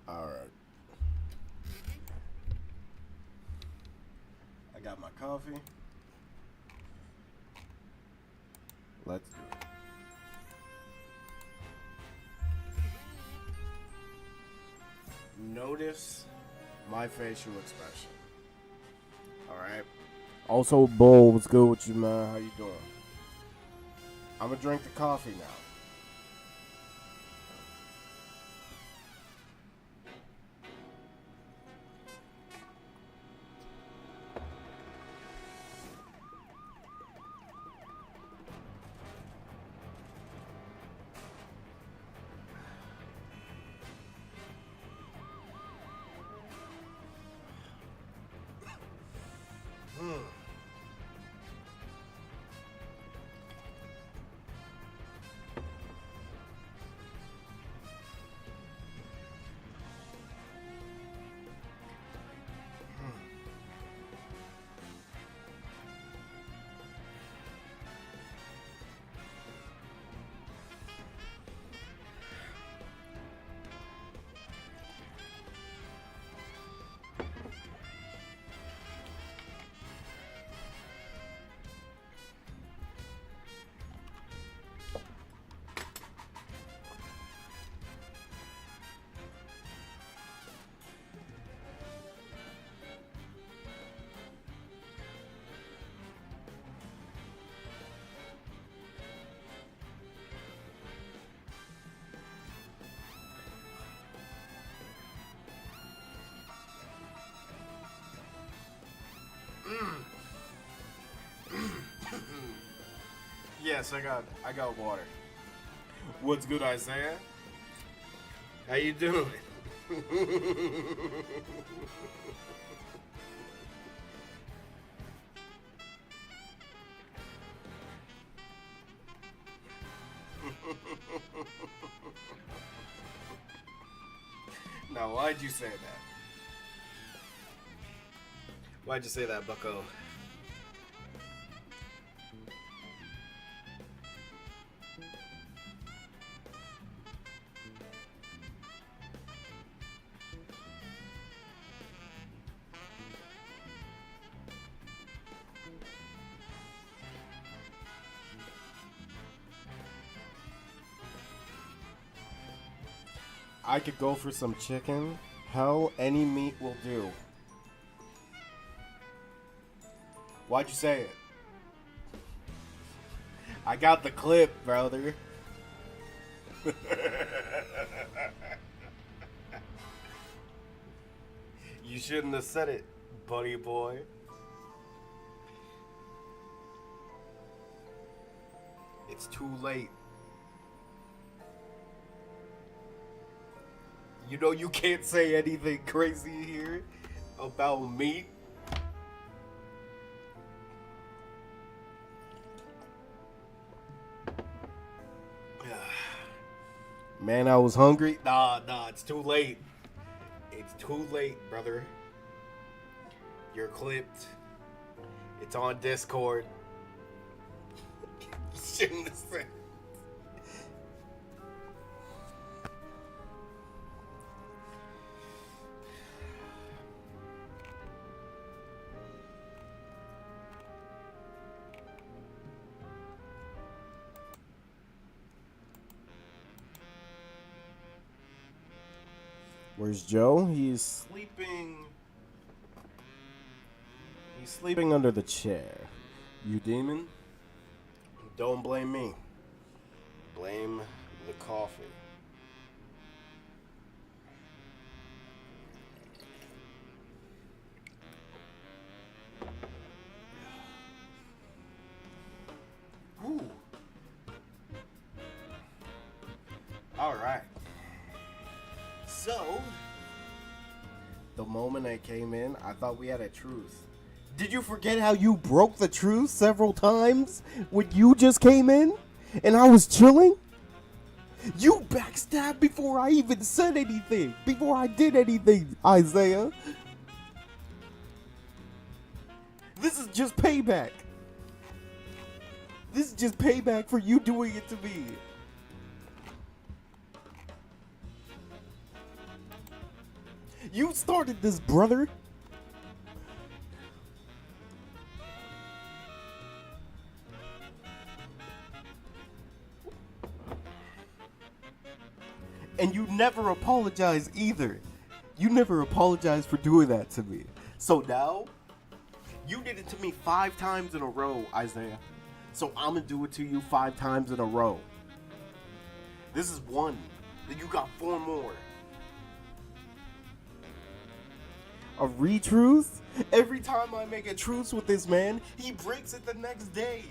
All right. I got my coffee. Let's do it. Notice my facial expression. All right. Also, Bull, what's good with you, man? How you doing? I'm gonna drink the coffee now. Yes, I got water. What's good, Isaiah? How you doing? Now, why'd you say that? Why'd you say that, bucko? I could go for some chicken. Hell, any meat will do. Why'd you say it? I got the clip, brother. You shouldn't have said it, buddy boy. It's too late. You know you can't say anything crazy here about meat. Man, I was hungry. Nah, it's too late. It's too late, brother. You're clipped. It's on Discord. You shouldn't have said. Where's Joe? He's sleeping. He's sleeping under the chair. You demon? Don't blame me. Blame the coffee. Ooh. All right. So, the moment I came in, I thought we had a truce. Did you forget how you broke the truce several times when you just came in and I was chilling? You backstabbed before I even said anything, before I did anything, Isaiah. This is just payback. This is just payback for you doing it to me. You started this, brother. And you never apologize either. You never apologized for doing that to me. So now, you did it to me 5 times in a row, Isaiah. So I'm gonna do it to you 5 times in a row. This is 1. Then you got 4 more. A retruth? Every time I make a truce with this man, he breaks it the next day.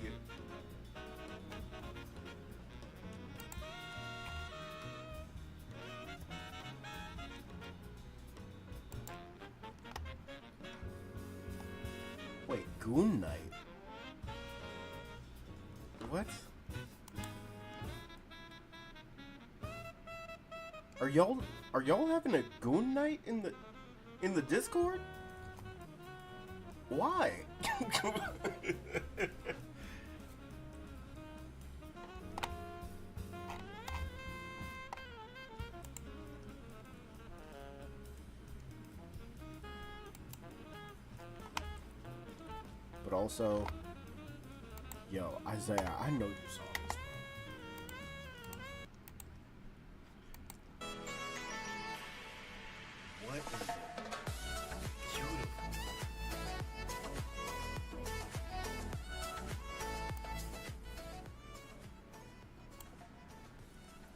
Wait, Goon Night? What? Are y'all having a Goon Night in the Discord? Why? But also, yo, Isaiah, I know you saw this, bro. What is it? Beautiful.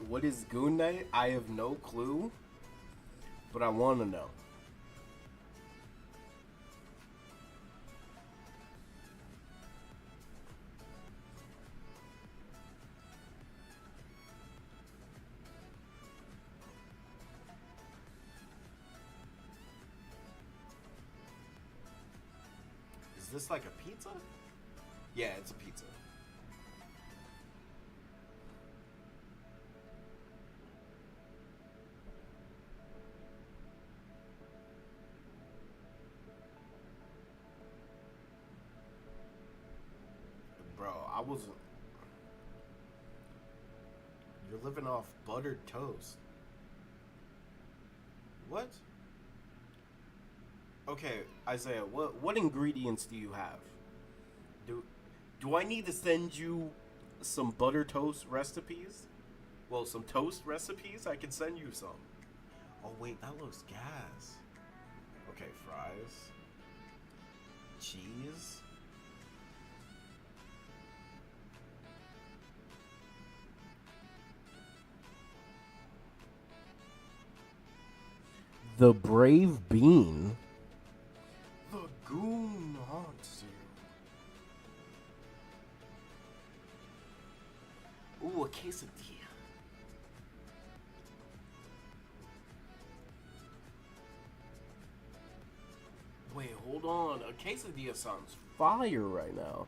What is Goon Night? I have no clue, but I want to know. Is this like a pizza? Yeah, it's a pizza. Bro, I wasn't. You're living off buttered toast. What? Okay, Isaiah, what ingredients do you have? Do I need to send you some butter toast recipes? Well, some toast recipes? I can send you some. Oh wait, that looks gas. Okay, fries. Cheese. The brave bean. The goon haunts you. Ooh, a quesadilla. Wait, hold on. A quesadilla sounds fire right now.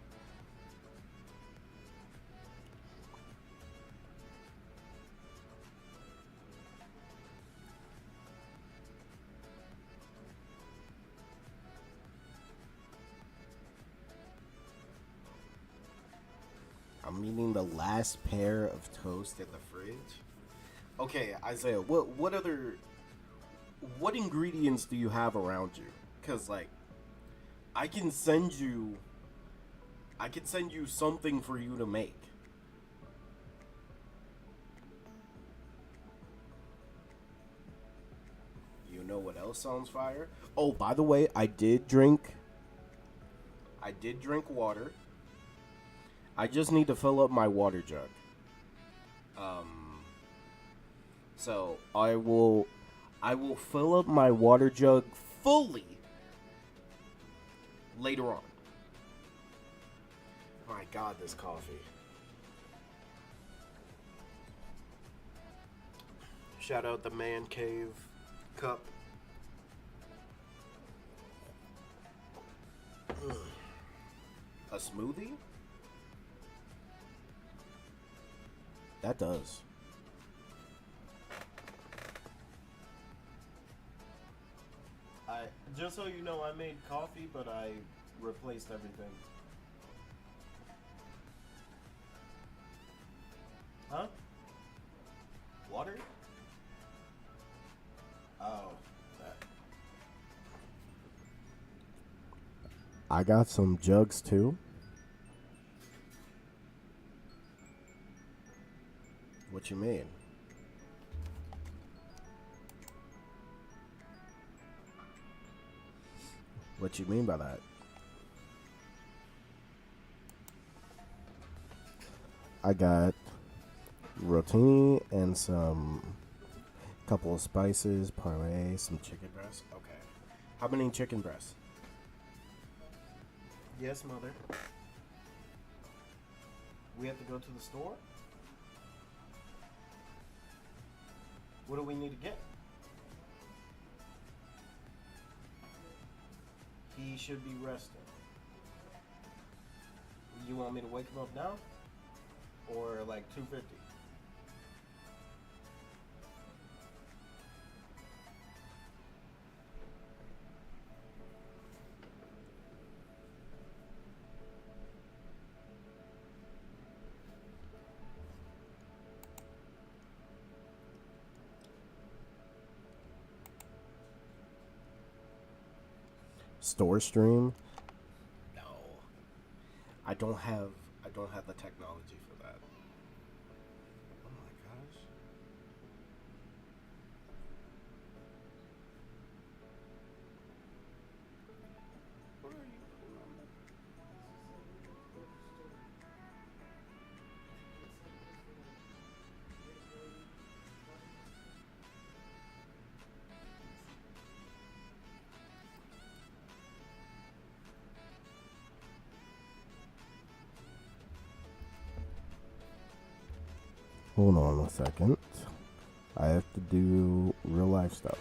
I'm eating the last pair of toast in the fridge. Okay, Isaiah, what ingredients do you have around you? Cause like, I can send you something for you to make. You know what else sounds fire? Oh, by the way, I did drink water. I just need to fill up my water jug. So I will fill up my water jug fully later on. My God, this coffee. Shout out the Man Cave cup. A smoothie? That does. Just so you know, I made coffee, but I replaced everything. Huh? Water? Oh, that. I got some jugs too. What you mean? What you mean by that? I got rotini and some couple of spices, parmesan, some chicken breasts. Okay. How many chicken breasts? Yes, mother. We have to go to the store? What do we need to get? He should be resting. You want me to wake him up now? Or like 2:50? Store stream? No. I don't have the technology for that. Oh my gosh. Where are you from? Hold on a second. I have to do real life stuff.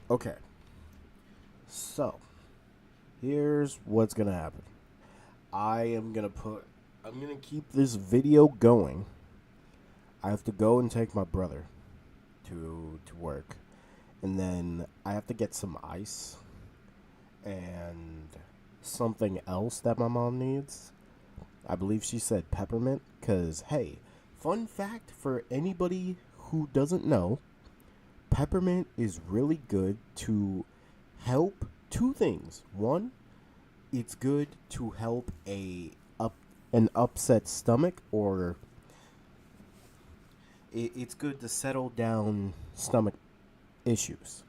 Okay. So, here's what's gonna happen. I'm gonna keep this video going. I have to go and take my brother to work. And then I have to get some ice and something else that my mom needs. I believe she said peppermint, because, hey, fun fact for anybody who doesn't know, peppermint is really good to help two things. One, it's good to help an upset stomach, or it's good to settle down stomach issues.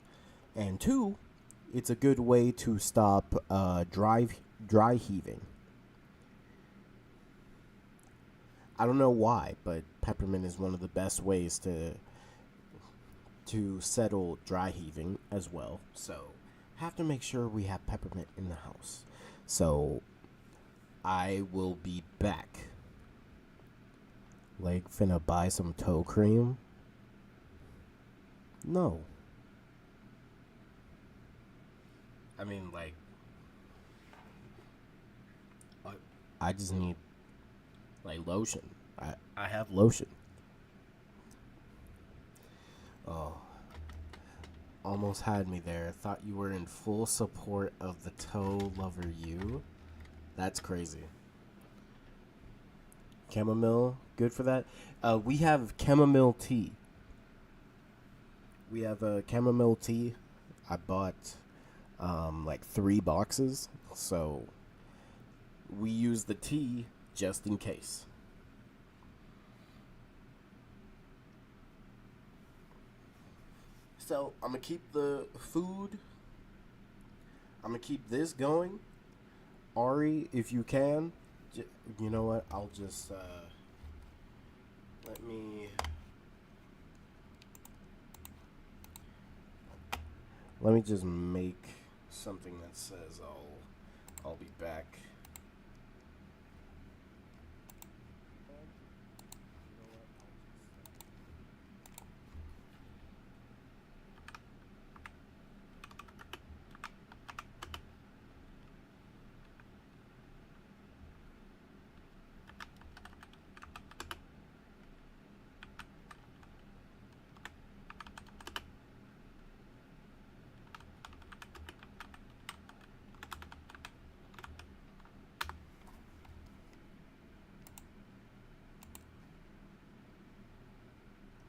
And two, it's a good way to stop dry heaving. I don't know why, but peppermint is one of the best ways to settle dry heaving as well. So, have to make sure we have peppermint in the house. So, I will be back. Like, finna buy some toe cream? No. I mean, like, I just need, like, lotion. I have lotion. Oh, almost had me there. Thought you were in full support of the toe lover you. That's crazy. Chamomile, good for that. We have chamomile tea. We have a chamomile tea. I bought like 3 boxes, so we use the tea just in case. So I'm gonna keep the food. I'm gonna keep this going. Ari, if you can, you know what? I'll just let me just make something that says I'll be back.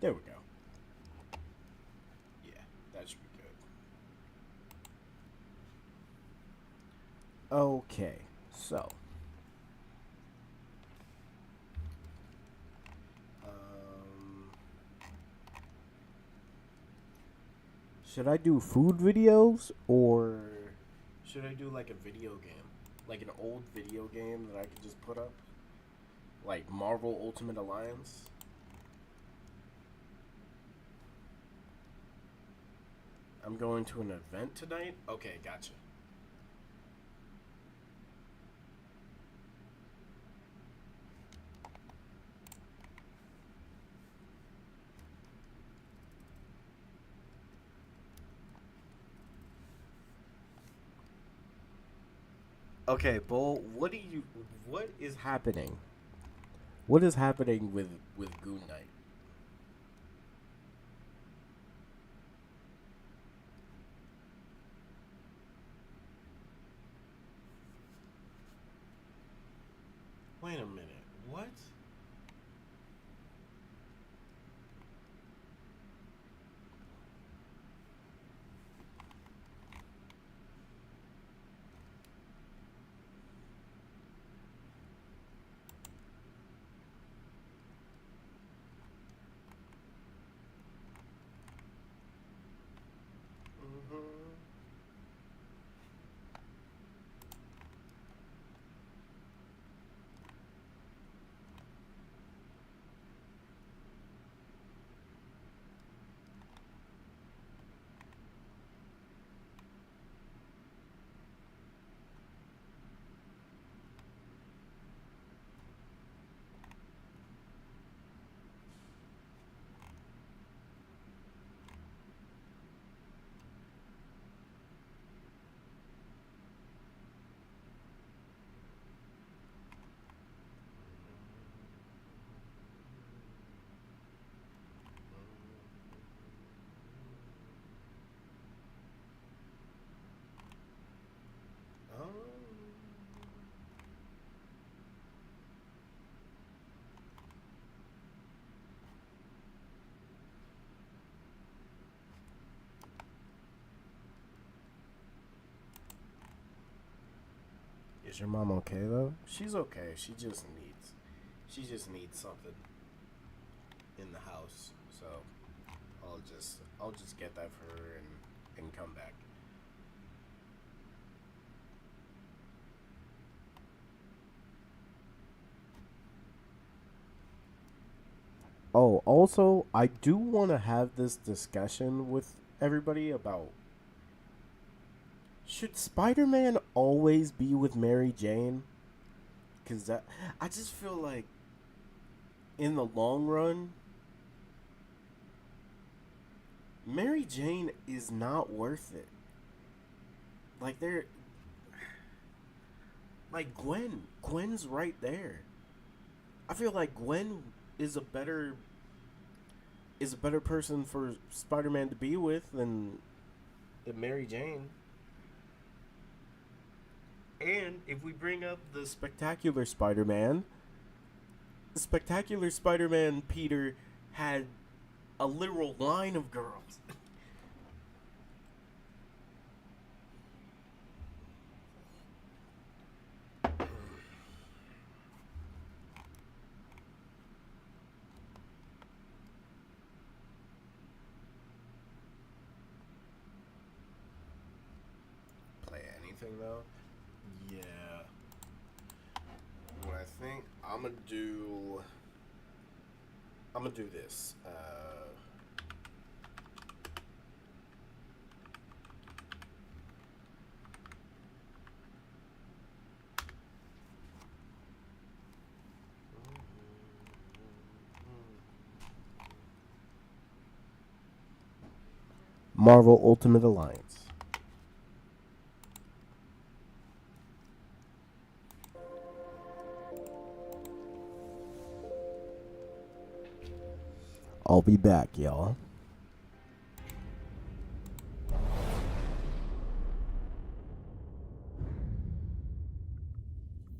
There we go. Yeah, that should be good. Okay, so should I do food videos, or should I do like a video game? Like an old video game that I could just put up? Like Marvel Ultimate Alliance? I'm going to an event tonight? Okay, gotcha. Okay, Bull, what is happening? What is happening with Goon Knight? Wait a minute. What? Is your mom okay though? She's okay. She just needs something in the house. So I'll just get that for her and come back. Oh, also, I do want to have this discussion with everybody about, should Spider-Man always be with Mary Jane? Because I just feel like in the long run, Mary Jane is not worth it. Like Gwen's right there. I feel like Gwen is a better person for Spider-Man to be with than Mary Jane. And if we bring up the Spectacular Spider-Man Peter had a literal line of girls. Play anything though? Yeah. What I think I'm gonna do this. Marvel Ultimate Alliance. I'll be back, y'all.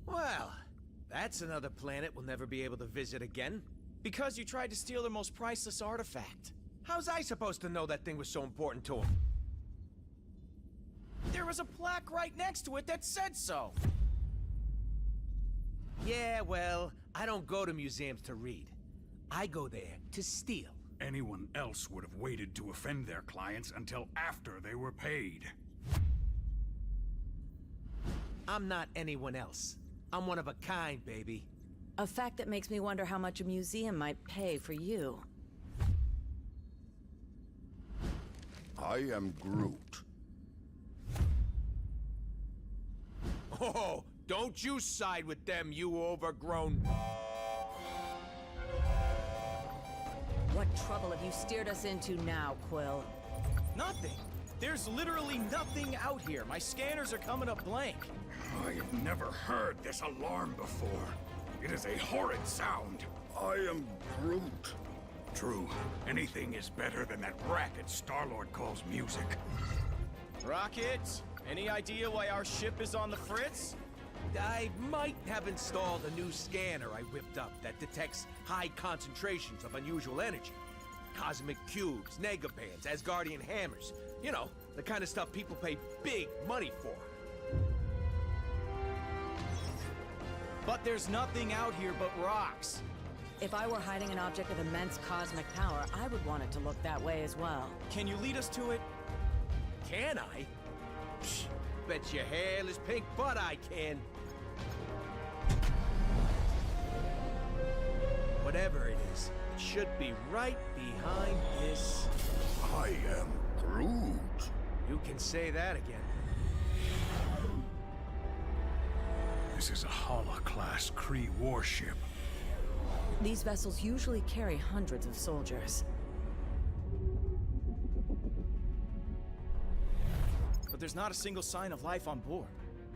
Well, that's another planet we'll never be able to visit again. Because you tried to steal their most priceless artifact. How's I supposed to know that thing was so important to him? There was a plaque right next to it that said so. Yeah, well, I don't go to museums to read. I go there to steal. Anyone else would have waited to offend their clients until after they were paid. I'm not anyone else. I'm one of a kind, baby. A fact that makes me wonder how much a museum might pay for you. I am Groot. Oh, don't you side with them, you overgrown... What trouble have you steered us into now, Quill? Nothing. There's literally nothing out here. My scanners are coming up blank. I have never heard this alarm before. It is a horrid sound. I am Groot. True, anything is better than that racket Star-Lord calls music. Rocket, any idea why our ship is on the fritz? I might have installed a new scanner I whipped up that detects high concentrations of unusual energy. Cosmic cubes, negabands, Asgardian hammers. You know, the kind of stuff people pay big money for. But there's nothing out here but rocks. If I were hiding an object of immense cosmic power, I would want it to look that way as well. Can you lead us to it? Can I? Psh, bet your hairless pink butt I can. Whatever it is, it should be right behind this. I am Groot. You can say that again. This is a Hala-class Kree warship. These vessels usually carry hundreds of soldiers. But there's not a single sign of life on board.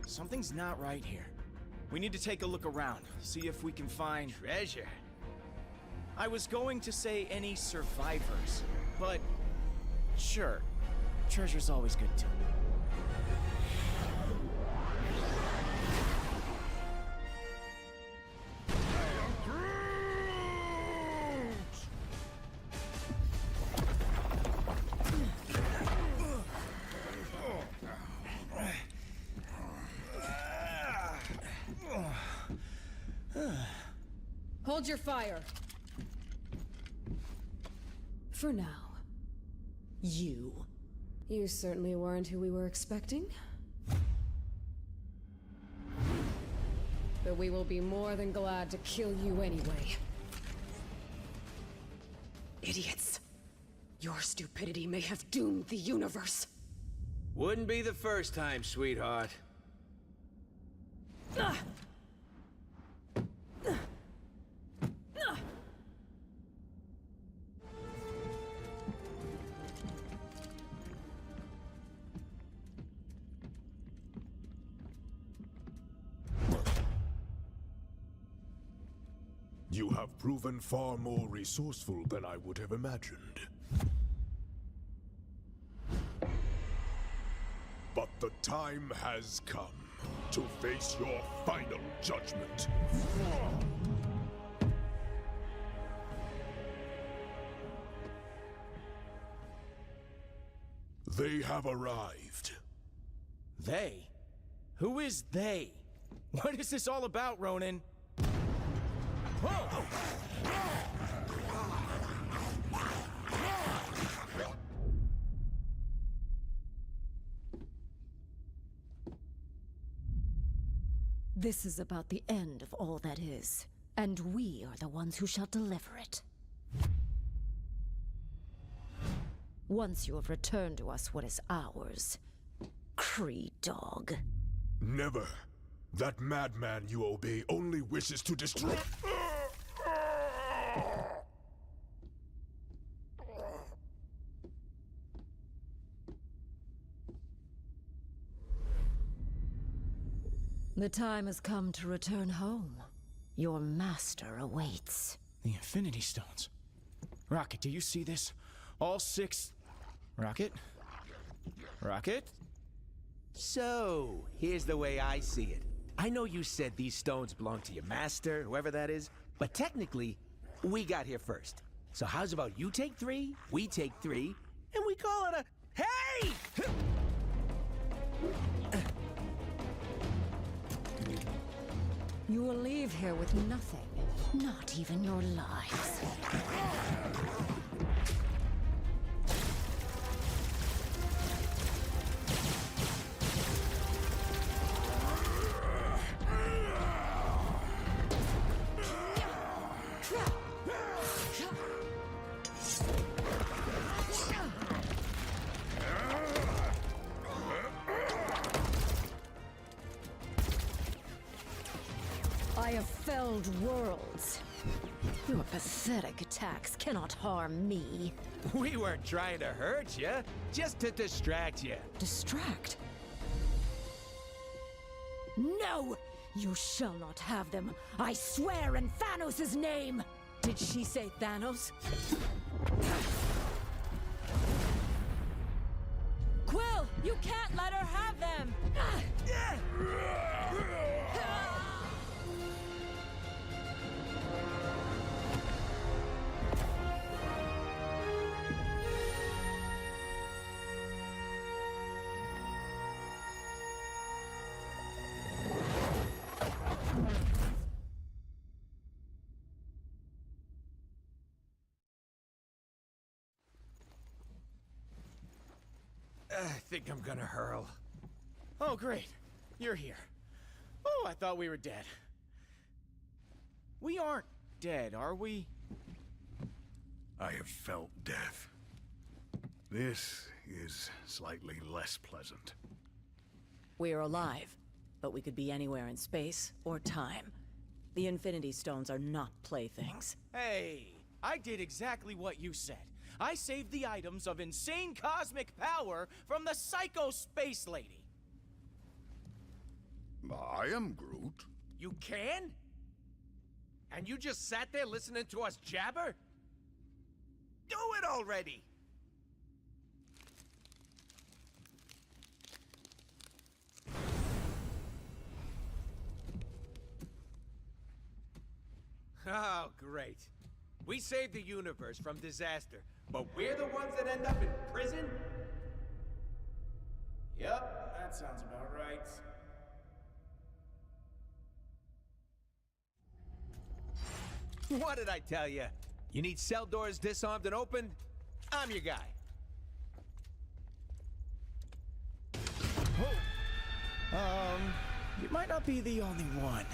Something's not right here. We need to take a look around, see if we can find... Treasure. I was going to say any survivors, but... Sure. Treasure's always good too. Hold your fire. For now. You. You certainly weren't who we were expecting. But we will be more than glad to kill you anyway. Idiots. Your stupidity may have doomed the universe. Wouldn't be the first time, sweetheart. You have proven far more resourceful than I would have imagined. But the time has come to face your final judgment. They have arrived. They? Who is they? What is this all about, Ronan? Whoa! This is about the end of all that is, and we are the ones who shall deliver it. Once you have returned to us what is ours, Kree dog. Never. That madman you obey only wishes to destroy. The time has come to return home. Your master awaits. The Infinity Stones. Rocket, do you see this? All 6... Rocket? Rocket? So, here's the way I see it. I know you said these stones belong to your master, whoever that is, but technically, we got here first. So how's about you take 3, we take 3, and we call it a... Hey! You will leave here with nothing, not even your lives. I have felled worlds. Your pathetic attacks cannot harm me. We weren't trying to hurt you, just to distract you. Distract? No! You shall not have them. I swear in Thanos' name! Did she say Thanos? Quill, you can't let her have them! I think I'm gonna hurl. Oh, great. You're here. Oh, I thought we were dead. We aren't dead, are we? I have felt death. This is slightly less pleasant. We are alive, but we could be anywhere in space or time. The Infinity Stones are not playthings. Hey, I did exactly what you said. I saved the items of insane cosmic power from the Psycho Space Lady. I am Groot. You can? And you just sat there listening to us jabber? Do it already! Oh, great. We saved the universe from disaster, but we're the ones that end up in prison? Yep, that sounds about right. What did I tell you? You need cell doors disarmed and opened? I'm your guy. You might not be the only one.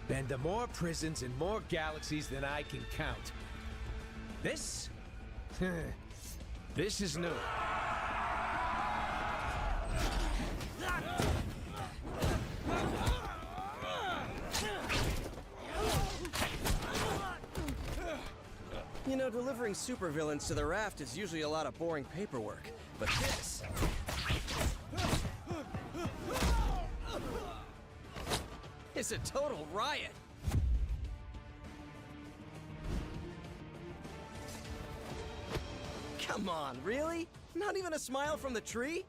Been to more prisons in more galaxies than I can count. This? This is new. You know, delivering supervillains to the raft is usually a lot of boring paperwork. But this... is a total riot. Come on, really? Not even a smile from the tree?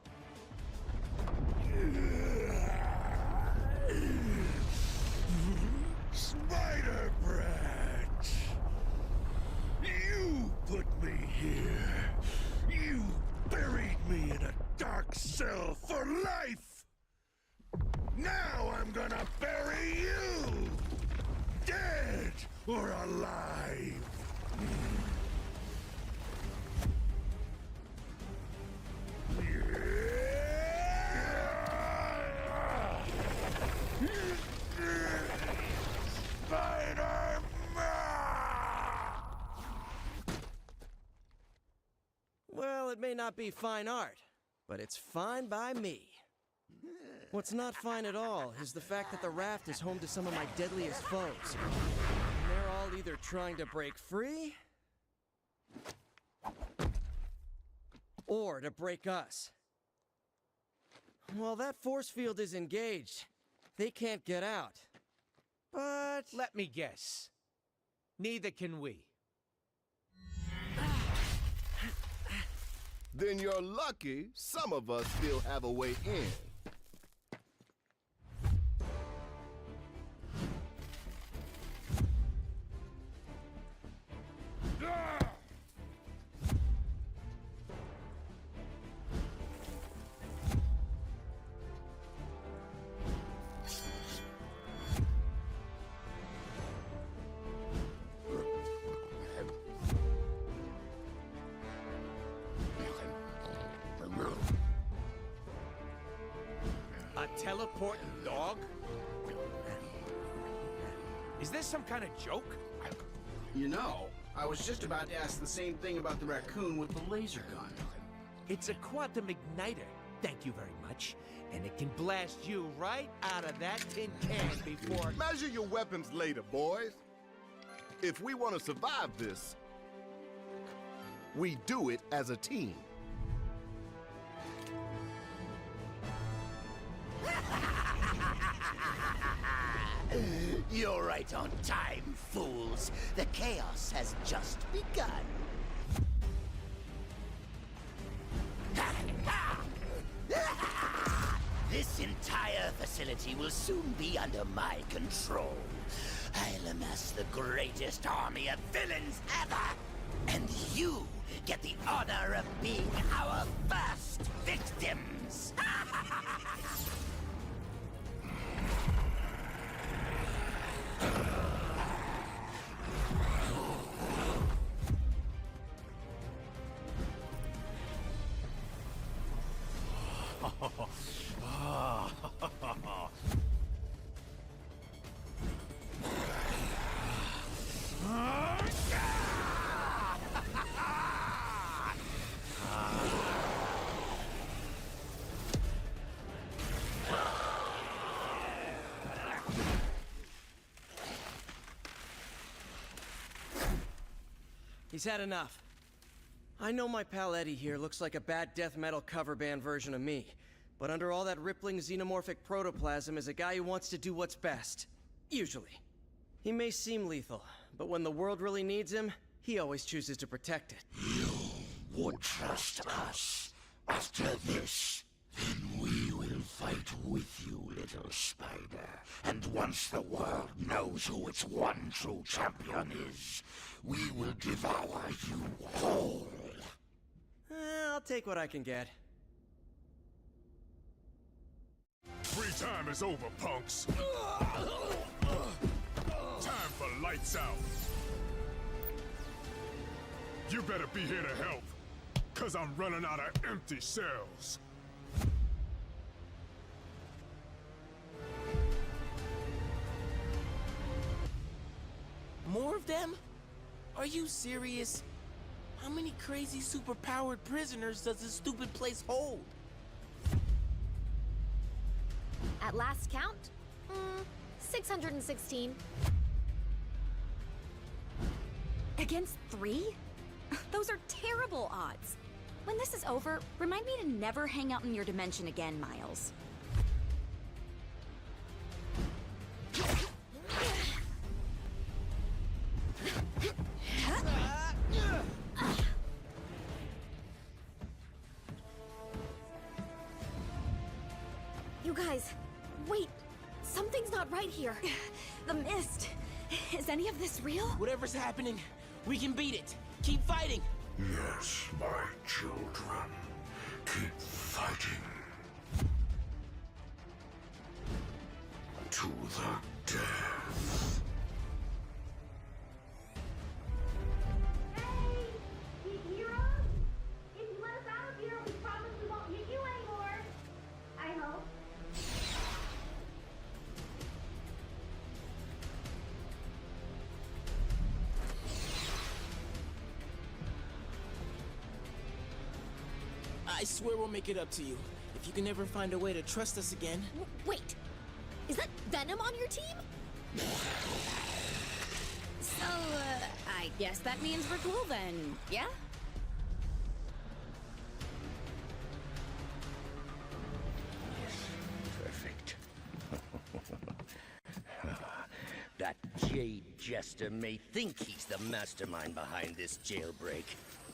Spider Brat! You put me here. You buried me in a dark cell for life. Now I'm gonna bury you! Dead or alive! Well, it may not be fine art, but it's fine by me. What's not fine at all is the fact that the raft is home to some of my deadliest foes. And they're all either trying to break free, or to break us. While that force field is engaged, they can't get out. But... Let me guess. Neither can we. Then you're lucky some of us still have a way in. A teleporting dog? Is this some kind of joke? You know, I was just about to ask the same thing about the raccoon with the laser gun. It's a quantum igniter. Thank you very much. And it can blast you right out of that tin can before... Measure your weapons later, boys. If we want to survive this, we do it as a team. You're right on time, fools. The chaos has just begun. This entire facility will soon be under my control. I'll amass the greatest army of villains ever. And you get the honor of being our first victims. He's had enough. I know my pal Eddie here looks like a bad death metal cover band version of me, but under all that rippling xenomorphic protoplasm is a guy who wants to do what's best. Usually. He may seem lethal, but when the world really needs him, he always chooses to protect it. You would trust us. After this, then we will fight with you, little spider. And once the world knows who its one true champion is, we will devour you whole. I'll take what I can get. free time is over, punks. Time for lights out. You better be here to help, 'cause I'm running out of empty cells. More of them? Are you serious? How many crazy superpowered prisoners does this stupid place hold? At last count, 616. Against 3? Those are terrible odds. When this is over, remind me to never hang out in your dimension again, Miles. You guys, wait. Something's not right here. The mist. Is any of this real? Whatever's happening, we can beat it. Keep fighting. Yes, my children. Keep fighting. To the death. Hey! You hear us? If you let us out of here, we promise we won't hit you anymore. I hope. I swear we'll make it up to you. If you can ever find a way to trust us again. Wait! Is that Venom on your team? So, I guess that means we're cool then, yeah? Perfect. That Jade Jester may think he's the mastermind behind this jailbreak,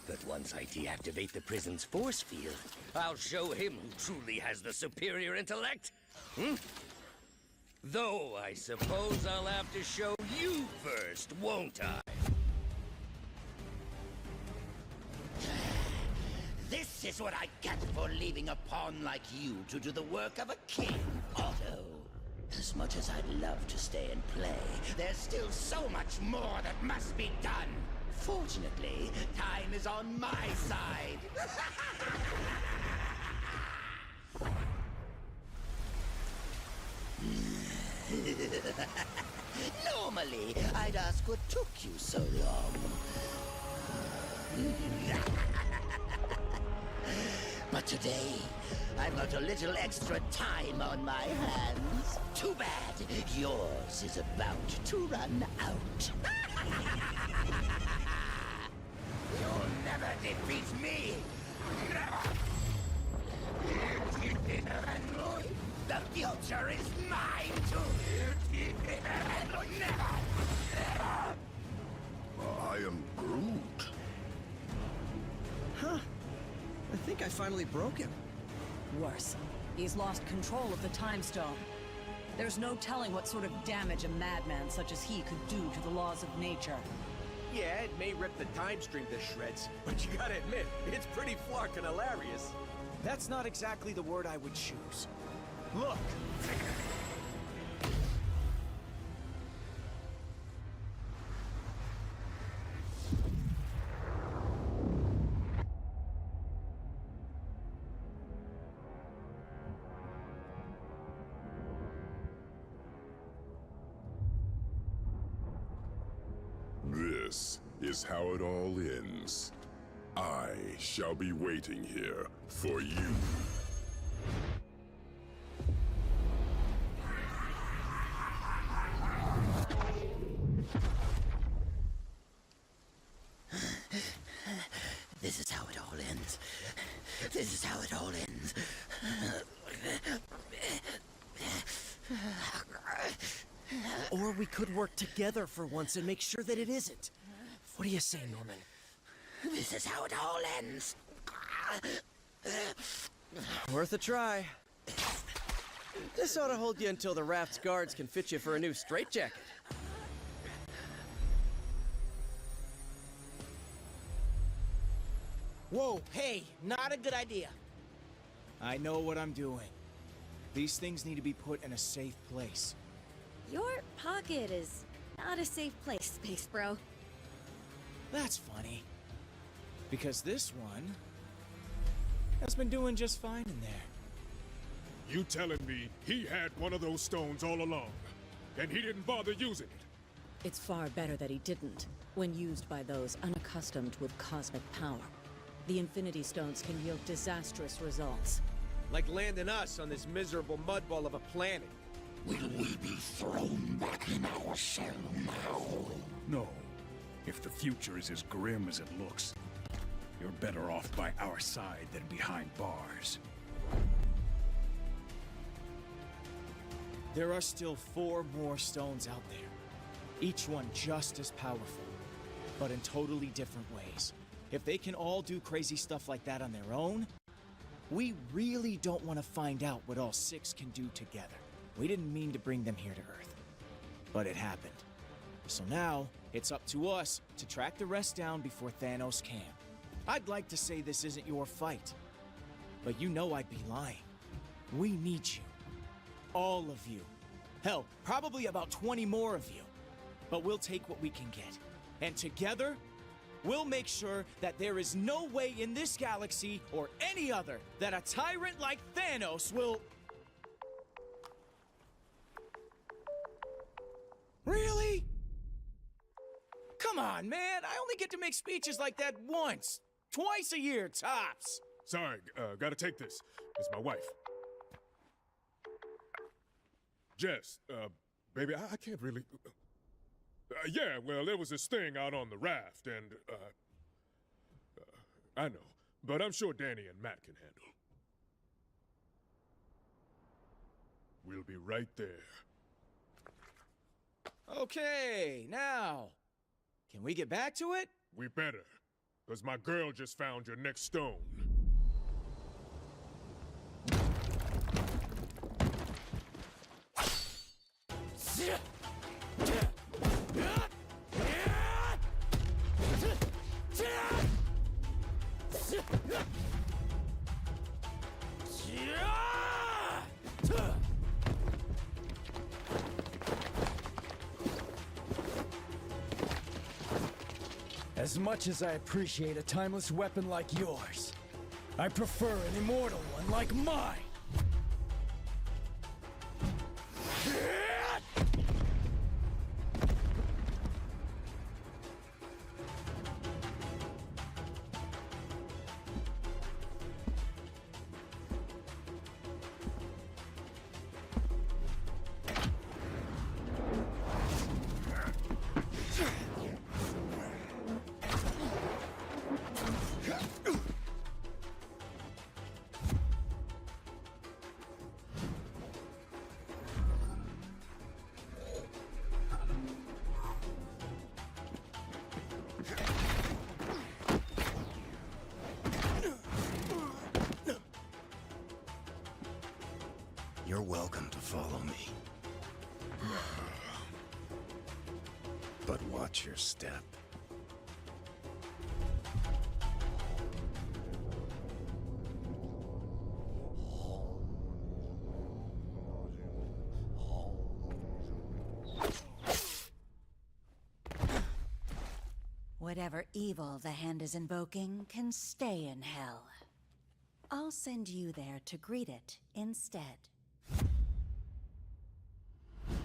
but once I deactivate the prison's force field, I'll show him who truly has the superior intellect. Though I suppose I'll have to show you first, won't I? This is what I get for leaving a pawn like you to do the work of a king, Otto. As much as I'd love to stay and play, there's still so much more that must be done. Fortunately, time is on my side. Normally, I'd ask what took you so long. But today, I've got a little extra time on my hands. Too bad. Yours is about to run out. You'll never defeat me. Never. The future is mine to never. I am Groot. Huh. I think I finally broke him. Worse, he's lost control of the Time Stone. There's no telling what sort of damage a madman such as he could do to the laws of nature. Yeah, it may rip the time stream to shreds, but you gotta admit, it's pretty flarkin' hilarious. That's not exactly the word I would choose. Look! This is how it all ends. I shall be waiting here for you. This is how it all ends. This is how it all ends. Or we could work together for once and make sure that it isn't. What do you say, Norman? This is how it all ends. Worth a try. This ought to hold you until the raft's guards can fit you for a new straitjacket. Whoa, hey, not a good idea. I know what I'm doing. These things need to be put in a safe place. Your pocket is not a safe place, Space Bro. That's funny. Because this one has been doing just fine in there. You telling me he had one of those stones all along, and he didn't bother using it? It's far better that he didn't, when used by those unaccustomed with cosmic power. The Infinity Stones can yield disastrous results. Like landing us on this miserable mudball of a planet. Will we be thrown back in our cell now? No. If the future is as grim as it looks, you're better off by our side than behind bars. There are still 4 more stones out there. Each one just as powerful, but in totally different ways. If they can all do crazy stuff like that on their own, we really don't want to find out what all 6 can do together. We didn't mean to bring them here to Earth, but it happened. So now, it's up to us to track the rest down before Thanos can. I'd like to say this isn't your fight, but you know I'd be lying. We need you. All of you. Hell, probably about 20 more of you. But we'll take what we can get. And together, we'll make sure that there is no way in this galaxy or any other that a tyrant like Thanos will... Really? Come on, man. I only get to make speeches like that once. Twice a year, tops. Sorry, gotta take this. It's my wife. Jess, baby, I can't really... yeah, well, there was this thing out on the raft, and, I know, but I'm sure Danny and Matt can handle. We'll be right there. Okay, now, can we get back to it? We better, because my girl just found your next stone. As much as I appreciate a timeless weapon like yours, I prefer an immortal one like mine! You're welcome to follow me. But watch your step. Whatever evil the hand is invoking can stay in hell. I'll send you there to greet it instead.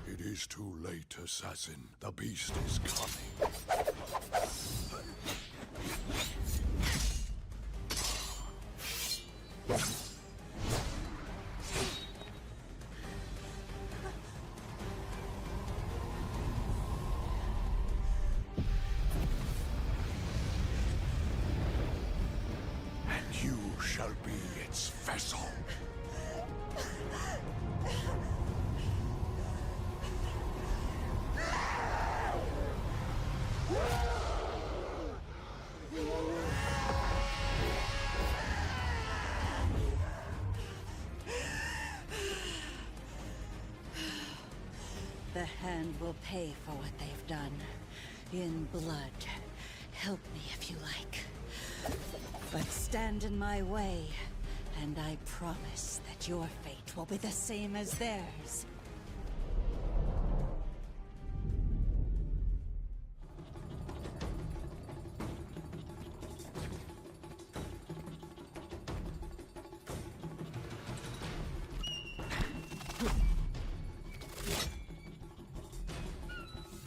It is too late, assassin. The beast is coming. And you shall be its vessel. The hand will pay for what they've done. In blood. Help me if you like. But stand in my way, And I promise that your fate will be the same as theirs.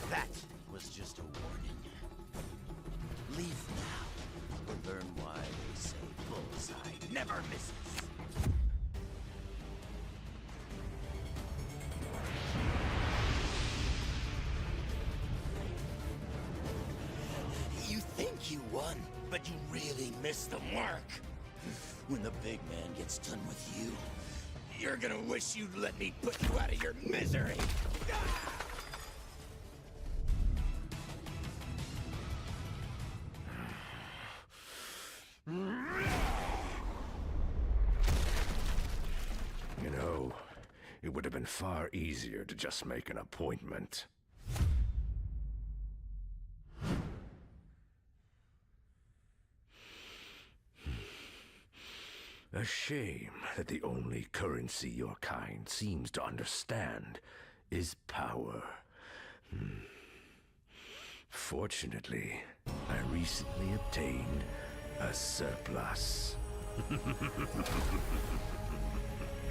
That was just a warning. Leave now. We'll learn why they say bullseye never misses. You think you won, but you really missed the mark. When the big man gets done with you, you're gonna wish you'd let me put you out of your misery. You know, it would have been far easier to just make an appointment. A shame that the only currency your kind seems to understand is power. Fortunately, I recently obtained a surplus.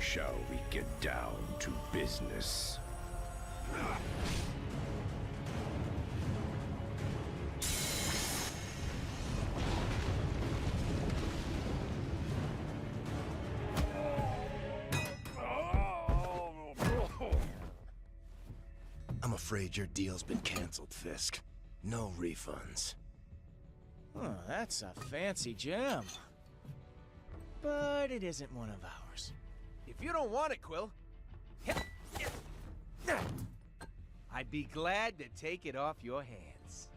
Shall we get down to business? I'm afraid your deal's been canceled, Fisk. No refunds. Oh, that's a fancy gem. But it isn't one of ours. If you don't want it, Quill, I'd be glad to take it off your hands.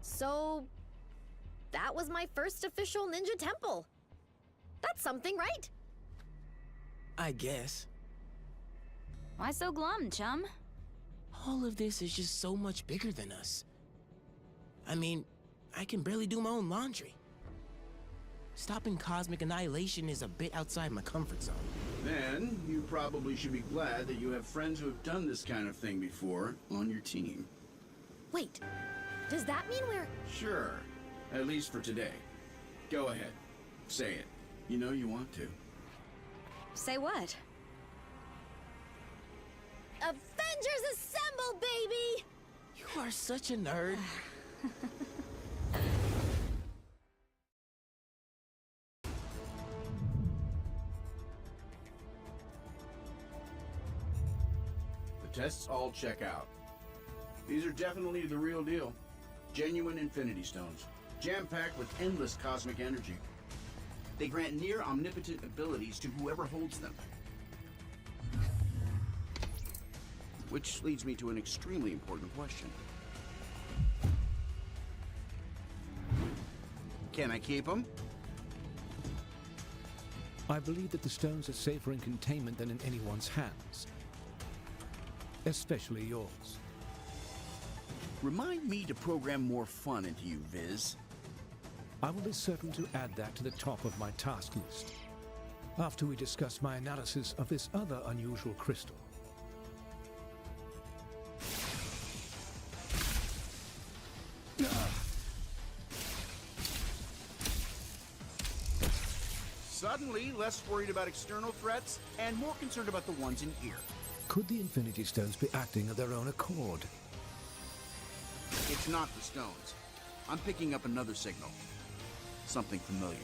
So, that was my first official ninja temple. That's something, right? I guess. Why so glum, chum? All of this is just so much bigger than us. I mean, I can barely do my own laundry. Stopping cosmic annihilation is a bit outside my comfort zone. Then, you probably should be glad that you have friends who have done this kind of thing before on your team. Wait, does that mean we're... Sure, at least for today. Go ahead, say it. You know you want to. Say what? Avengers Assemble, baby! You are such a nerd. The tests all check out. These are definitely the real deal. Genuine Infinity Stones, jam-packed with endless cosmic energy. They grant near omnipotent abilities to whoever holds them. Which leads me to an extremely important question. Can I keep them? I believe that the stones are safer in containment than in anyone's hands. Especially yours. Remind me to program more fun into you, Viz. I will be certain to add that to the top of my task list, after we discuss my analysis of this other unusual crystal. Suddenly, less worried about external threats and more concerned about the ones in here. Could the Infinity Stones be acting of their own accord? It's not the stones. I'm picking up another signal. Something familiar.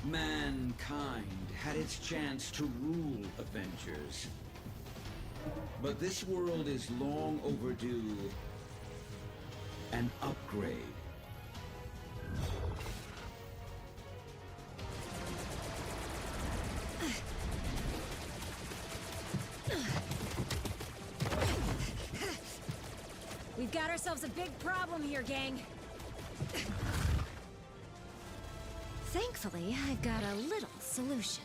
Mankind had its chance to rule Avengers. But this world is long overdue an upgrade. We We've got ourselves a big problem here, gang. Thankfully, I've got a little solution.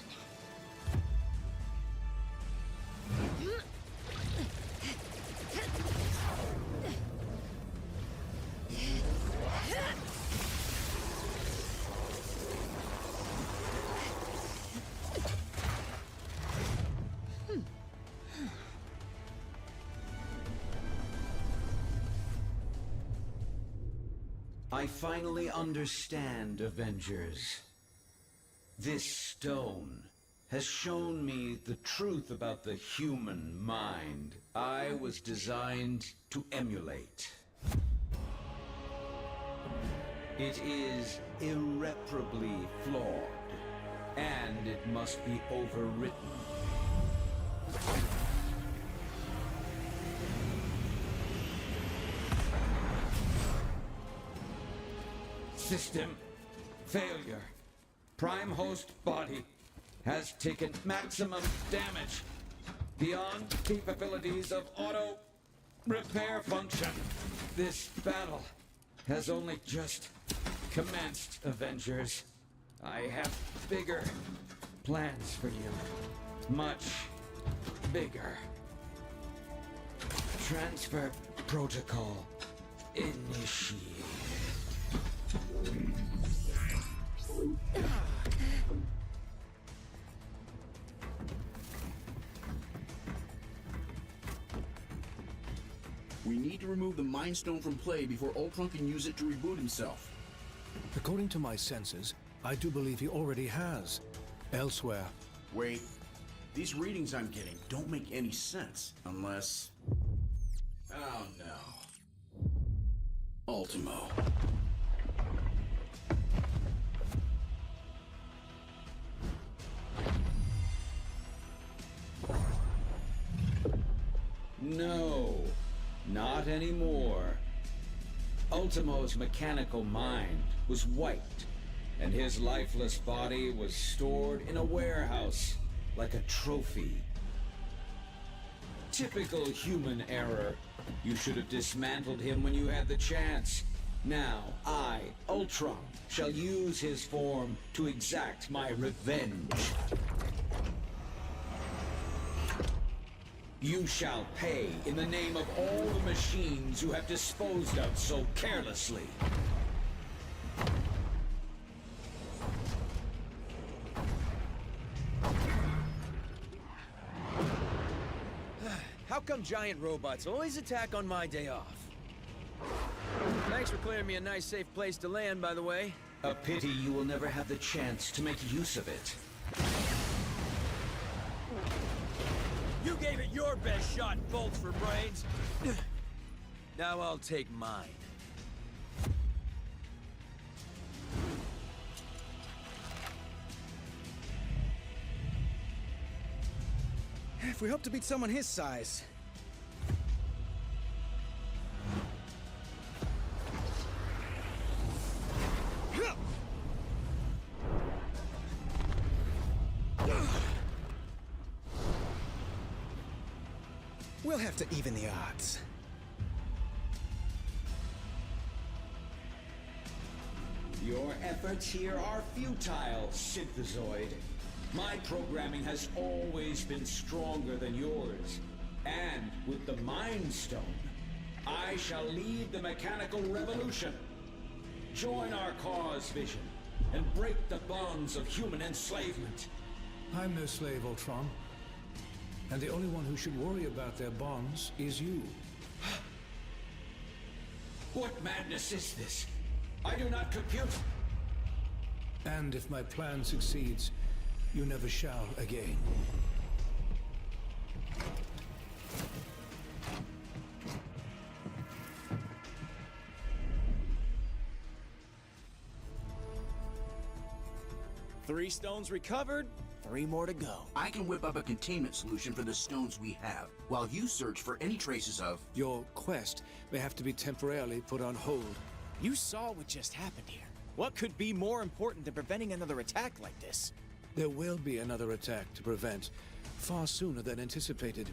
I finally understand, Avengers. This stone has shown me the truth about the human mind I was designed to emulate. It is irreparably flawed, and it must be overwritten. System failure. Prime host body has taken maximum damage beyond capabilities of auto repair function. This battle has only just commenced, Avengers. I have bigger plans for you. Much bigger. Transfer protocol initiated. We need to remove the Mind Stone from play before Ultron can use it to reboot himself. According to my senses, I do believe he already has. Elsewhere. Wait. These readings I'm getting don't make any sense unless... Oh no. Ultimo. No, not anymore. Ultimo's mechanical mind was wiped, and his lifeless body was stored in a warehouse like a trophy. Typical human error. You should have dismantled him when you had the chance. Now, I, Ultron, shall use his form to exact my revenge. You shall pay in the name of all the machines you have disposed of so carelessly. How come giant robots always attack on my day off? Thanks for clearing me a nice, safe place to land, by the way. A pity you will never have the chance to make use of it. You gave it your best shot, bolts for brains. Now I'll take mine. If we hope to beat someone his size. We'll have to even the odds. Your efforts here are futile, Synthezoid. My programming has always been stronger than yours. And with the Mind Stone, I shall lead the mechanical revolution. Join our cause, Vision, and break the bonds of human enslavement. I'm no slave, Ultron. And the only one who should worry about their bonds is you. What madness is this? I do not compute. And if my plan succeeds, you never shall again. Three stones recovered, 3 more to go. I can whip up a containment solution for the stones we have, while you search for any traces of... Your quest may have to be temporarily put on hold. You saw what just happened here. What could be more important than preventing another attack like this? There will be another attack to prevent, far sooner than anticipated.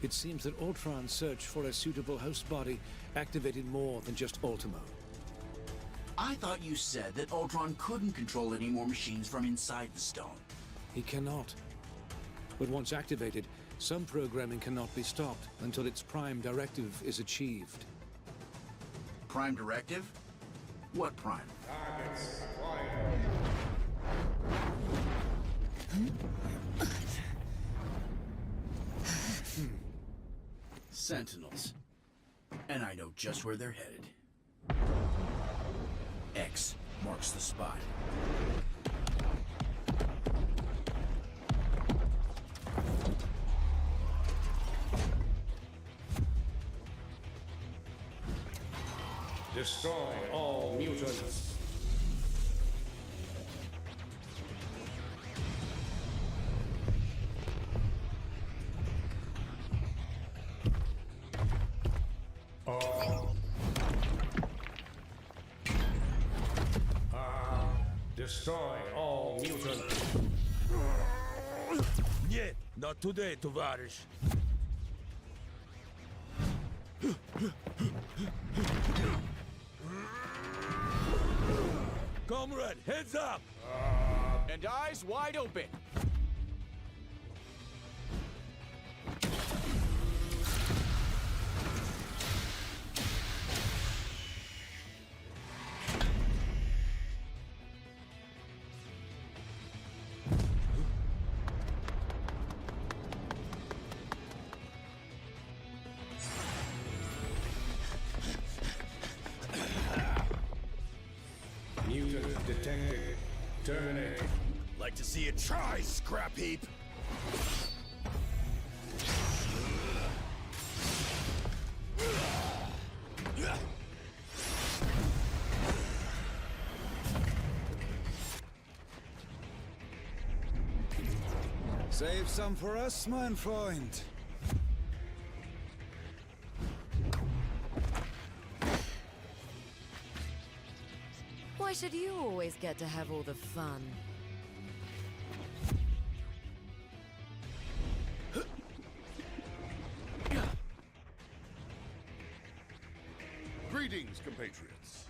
It seems that Ultron's search for a suitable host body activated more than just Ultimo. I thought you said that Ultron couldn't control any more machines from inside the stone. He cannot. But once activated, some programming cannot be stopped until its prime directive is achieved. Prime directive? What prime? Targets Sentinels. And I know just where they're headed. X marks the spot. Destroy all mutants. Destroy all mutants. Нет, not today, товарищ. Comrade, heads up! And eyes wide open. Mutant detected. Terminate. Like to see it try, scrap heap. Save some for us, mein Freund. Why should you always get to have all the fun? Greetings, compatriots.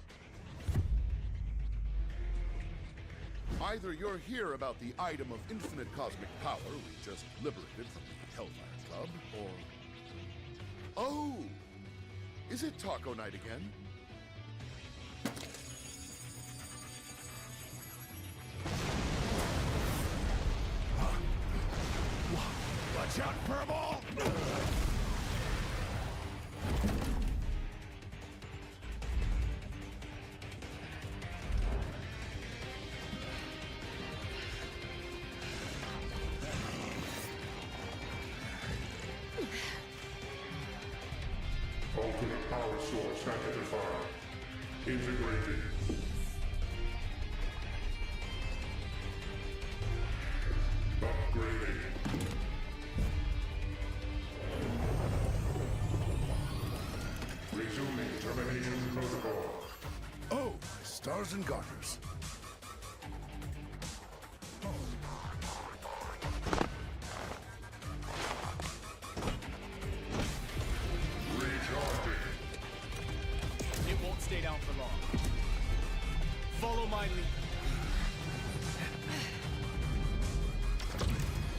Either you're here about the item of infinite cosmic power we just liberated from the Hellfire Club, or... Oh! Is it Taco Night again? Watch out, Furball! Ultimate power source identified. Integrated. Upgrading. Resuming termination protocol. Oh, my stars and garters. It won't stay down for long. Follow my lead.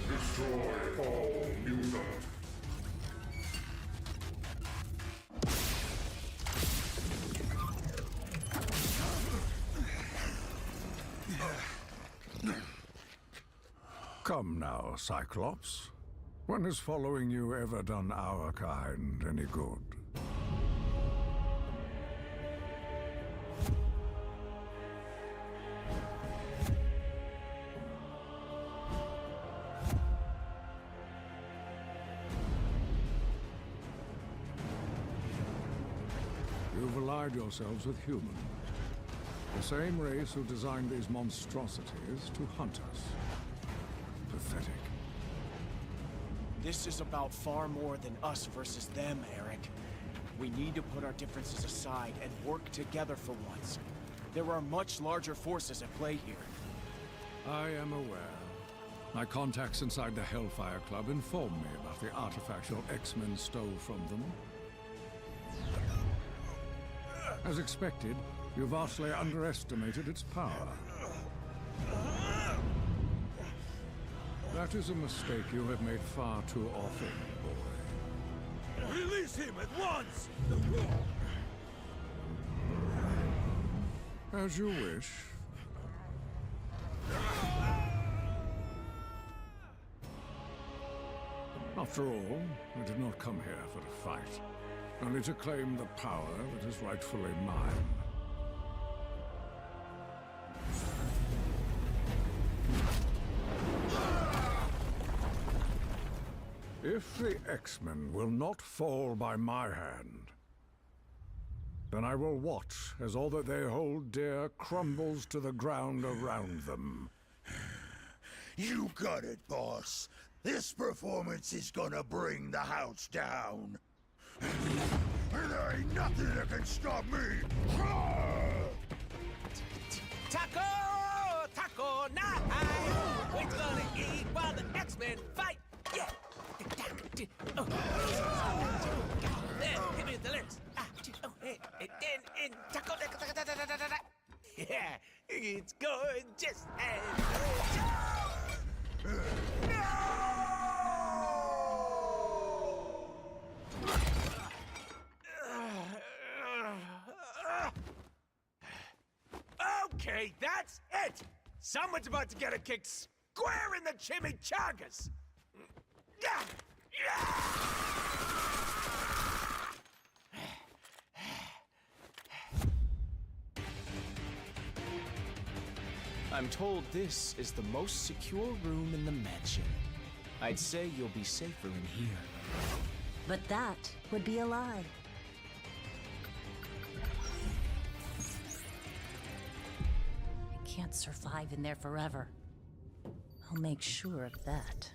Destroy all mutants. Come now, Cyclops. When has following you ever done our kind any good? You've allied yourselves with humans. The same race who designed these monstrosities to hunt us. Pathetic. This is about far more than us versus them, Eric. We need to put our differences aside and work together for once. There are much larger forces at play here. I am aware. My contacts inside the Hellfire Club informed me about the artifact your X-Men stole from them. As expected, you vastly underestimated its power. That is a mistake you have made far too often, boy. Release him at once! As you wish. After all, I did not come here for a fight, only to claim the power that is rightfully mine. If the X-Men will not fall by my hand, then I will watch as all that they hold dear crumbles to the ground around them. You got it, boss. This performance is gonna bring the house down. And there ain't nothing that can stop me. Taco! Taco night! We're gonna eat while the X-Men fight! Yeah! Oh. There, give me the lyrics. And taco, yeah, it's gorgeous and Okay, that's it! Someone's about to get a kick square in the chimichangas! I'm told this is the most secure room in the mansion. I'd say you'll be safer in here. But that would be a lie. I can't survive in there forever. I'll make sure of that.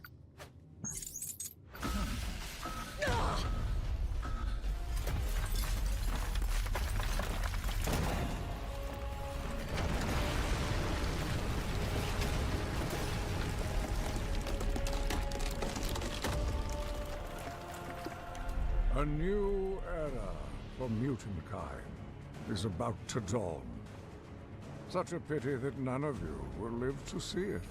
A new era for mutant kind is about to dawn. Such a pity that none of you will live to see it.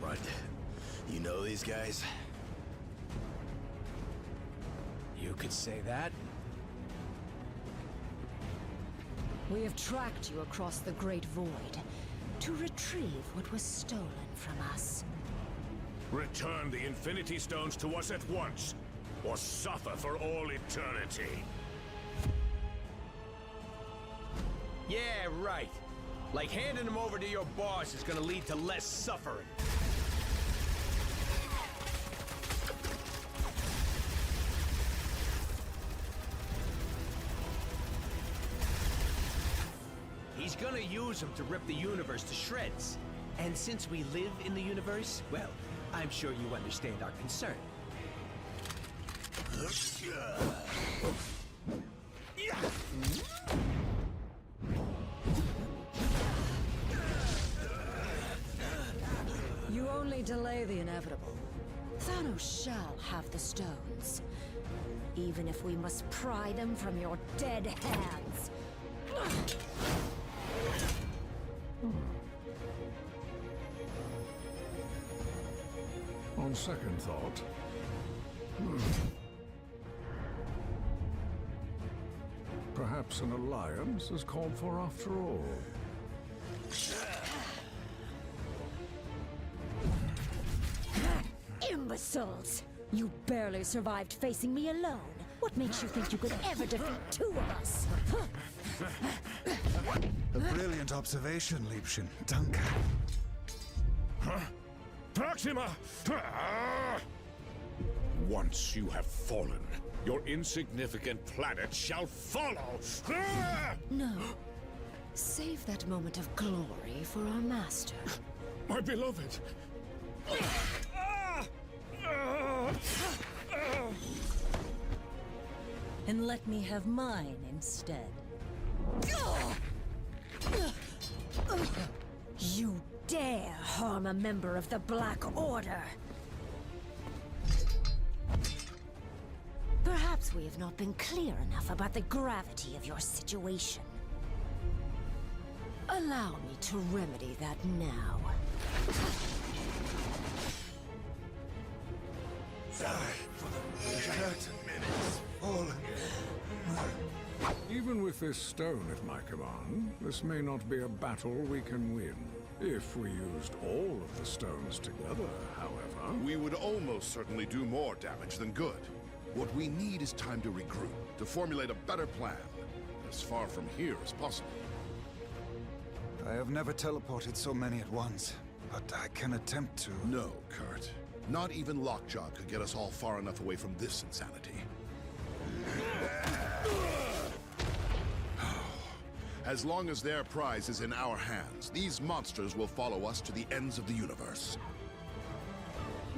What? You know these guys? You could say that. We have tracked you across the Great Void to retrieve what was stolen from us. Return the Infinity Stones to us at once, or suffer for all eternity. Yeah, right. Like handing them over to your boss is gonna lead to less suffering. He's gonna use them to rip the universe to shreds. And since we live in the universe, well, I'm sure you understand our concern. You only delay the inevitable. Thanos shall have the stones. Even if we must pry them from your dead hands. On second thought, perhaps an alliance is called for after all. Imbeciles! You barely survived facing me alone. What makes you think you could ever defeat two of us? A brilliant observation, Liebchen. Danke. Huh? Proxima! Once you have fallen, your insignificant planet shall follow! No. Save that moment of glory for our master. My beloved! And let me have mine instead. You dare harm a member of the Black Order! Perhaps we have not been clear enough about the gravity of your situation. Allow me to remedy that now. Die for the curtain minutes fallen. Even with this stone at my command, this may not be a battle we can win. If we used all of the stones together, however... We would almost certainly do more damage than good. What we need is time to regroup, to formulate a better plan, as far from here as possible. I have never teleported so many at once, but I can attempt to... No, Kurt. Not even Lockjaw could get us all far enough away from this insanity. As long as their prize is in our hands, these monsters will follow us to the ends of the universe.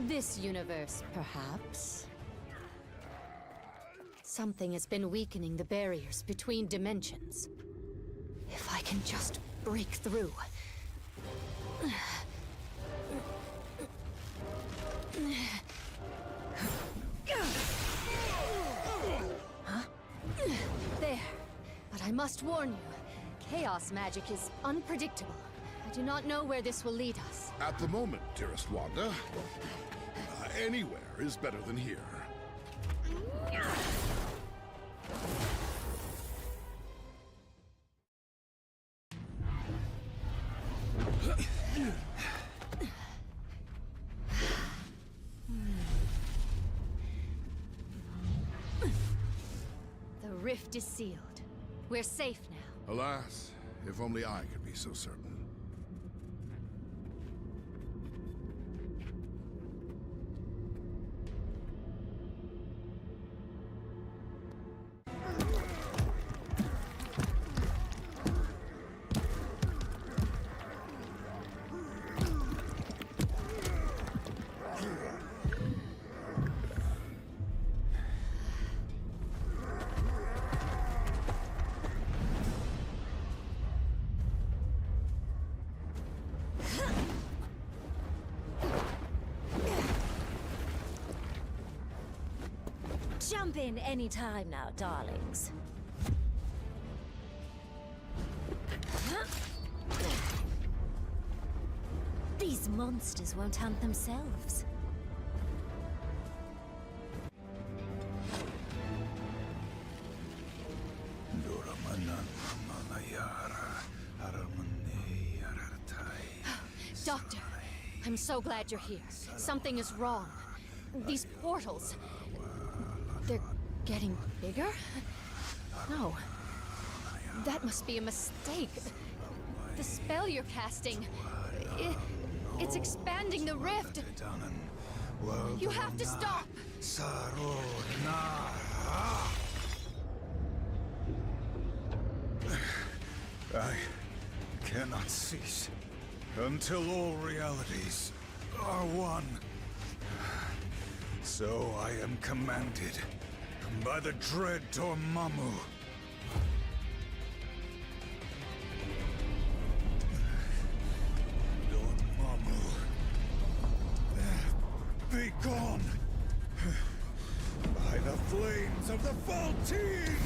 This universe, perhaps? Something has been weakening the barriers between dimensions. If I can just break through. Huh? There. But I must warn you, chaos magic is unpredictable. I do not know where this will lead us. At the moment, dearest Wanda, anywhere is better than here. The rift is sealed. We're safe now. Alas, if only I could be so certain. Jump in any time now, darlings. These monsters won't hunt themselves. Doctor, I'm so glad you're here. Something is wrong. These portals... they're getting bigger? No. That must be a mistake. The spell you're casting... it's expanding the rift. You have to stop! I cannot cease until all realities are one. So I am commanded by the dread Dormammu. Dormammu, be gone by the flames of the Faltine!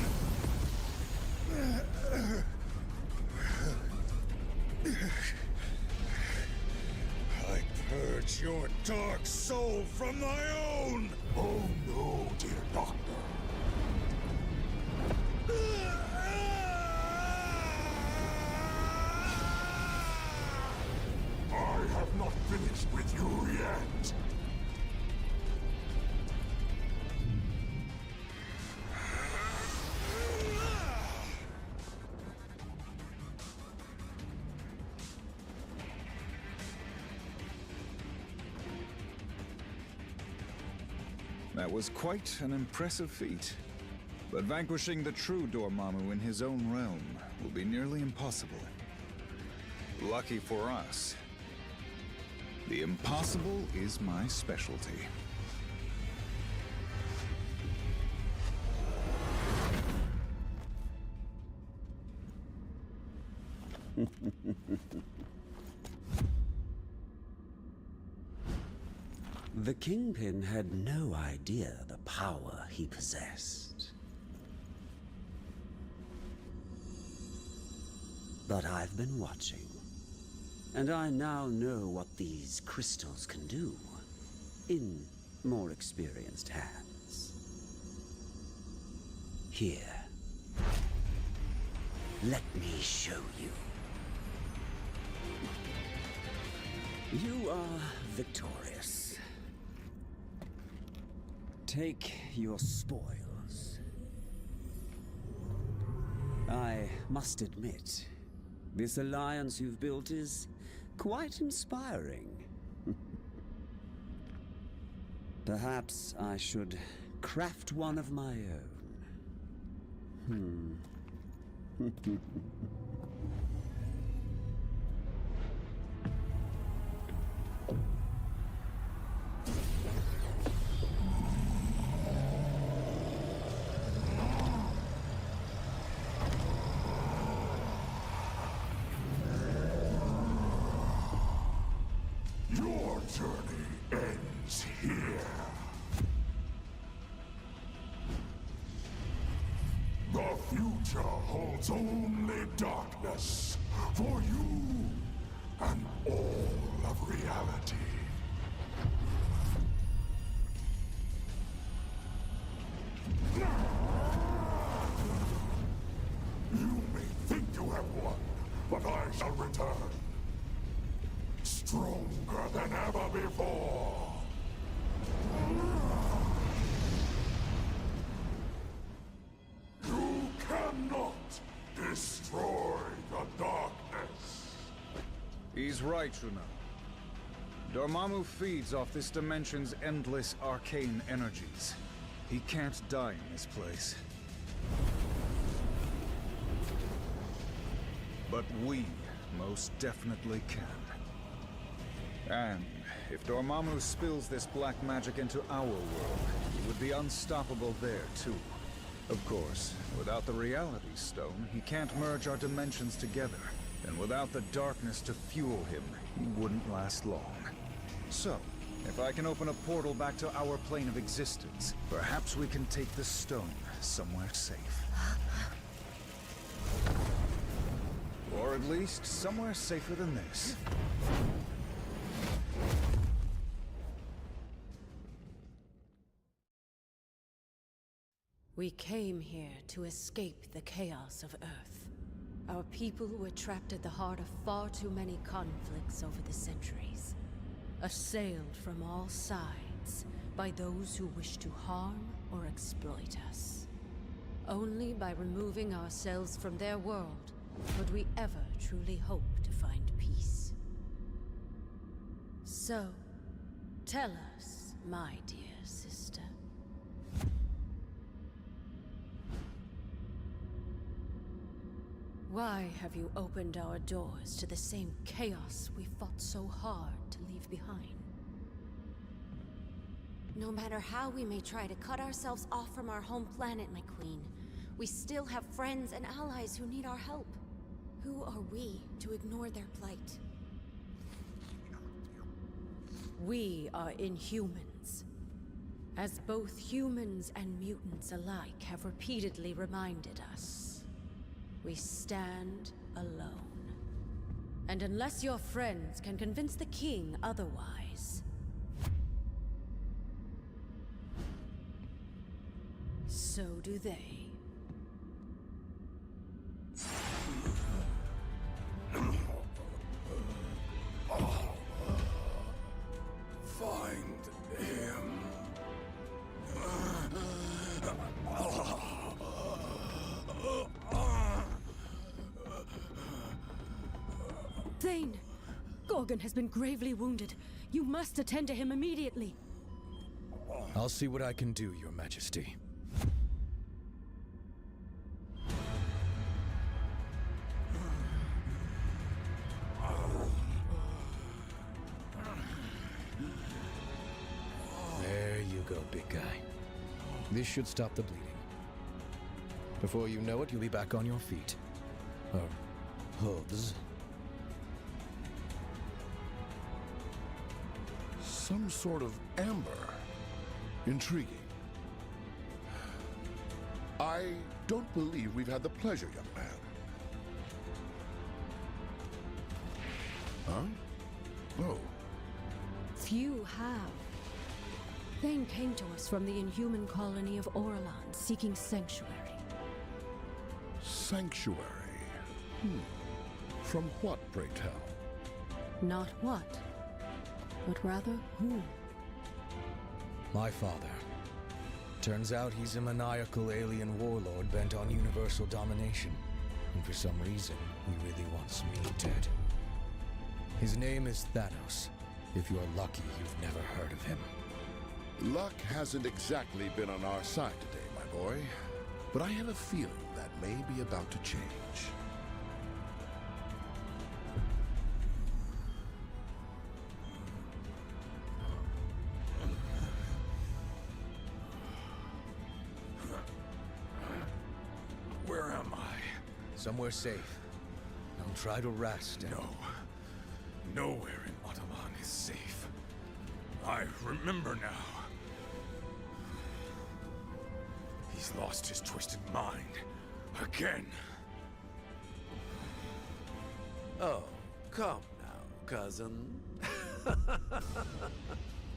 I purge your dark soul from my own! Oh no, dear doctor. I have not finished with you yet. That was quite an impressive feat. But vanquishing the true Dormammu in his own realm will be nearly impossible. Lucky for us, the impossible is my specialty. The Kingpin had no idea the power he possessed. But I've been watching, and I now know what these crystals can do in more experienced hands. Here, let me show you. You are victorious. Take your spoils. I must admit, this alliance you've built is quite inspiring. Perhaps I should craft one of my own. Your journey ends here. The future holds only darkness for you and all of reality. You may think you have won, but I shall return. Stronger than ever before. You cannot destroy the darkness. He's right, Juno. Dormammu feeds off this dimension's endless arcane energies. He can't die in this place. But we most definitely can. And if Dormammu spills this black magic into our world, he would be unstoppable there, too. Of course, without the Reality Stone, he can't merge our dimensions together. And without the darkness to fuel him, he wouldn't last long. So, if I can open a portal back to our plane of existence, perhaps we can take the stone somewhere safe. Or at least somewhere safer than this. We came here to escape the chaos of Earth. Our people were trapped at the heart of far too many conflicts over the centuries. Assailed from all sides by those who wish to harm or exploit us. Only by removing ourselves from their world would we ever truly hope to find peace. So, tell us, my dear sister. Why have you opened our doors to the same chaos we fought so hard to leave behind? No matter how we may try to cut ourselves off from our home planet, my queen, we still have friends and allies who need our help. Who are we to ignore their plight? We are Inhumans. As both humans and mutants alike have repeatedly reminded us. We stand alone. And unless your friends can convince the king otherwise, so do they. Find him. Thane! Gorgon has been gravely wounded. You must attend to him immediately. I'll see what I can do, Your Majesty. There you go, big guy. This should stop the bleeding. Before you know it, you'll be back on your feet. Or hooves. Some sort of amber. Intriguing. I don't believe we've had the pleasure, young man. Huh? Oh. Few have. Thane came to us from the inhuman colony of Orlan, seeking sanctuary. Sanctuary? From what, pray tell? Not what, but rather who. My father. Turns out he's a maniacal alien warlord bent on universal domination. And for some reason, he really wants me dead. His name is Thanos. If you're lucky, you've never heard of him. Luck hasn't exactly been on our side today, my boy. But I have a feeling that may be about to change. Where am I? Somewhere safe. Don't try to rest. No. Nowhere in Atalan is safe. I remember now. He's lost his twisted mind. Again. Oh, come now, cousin.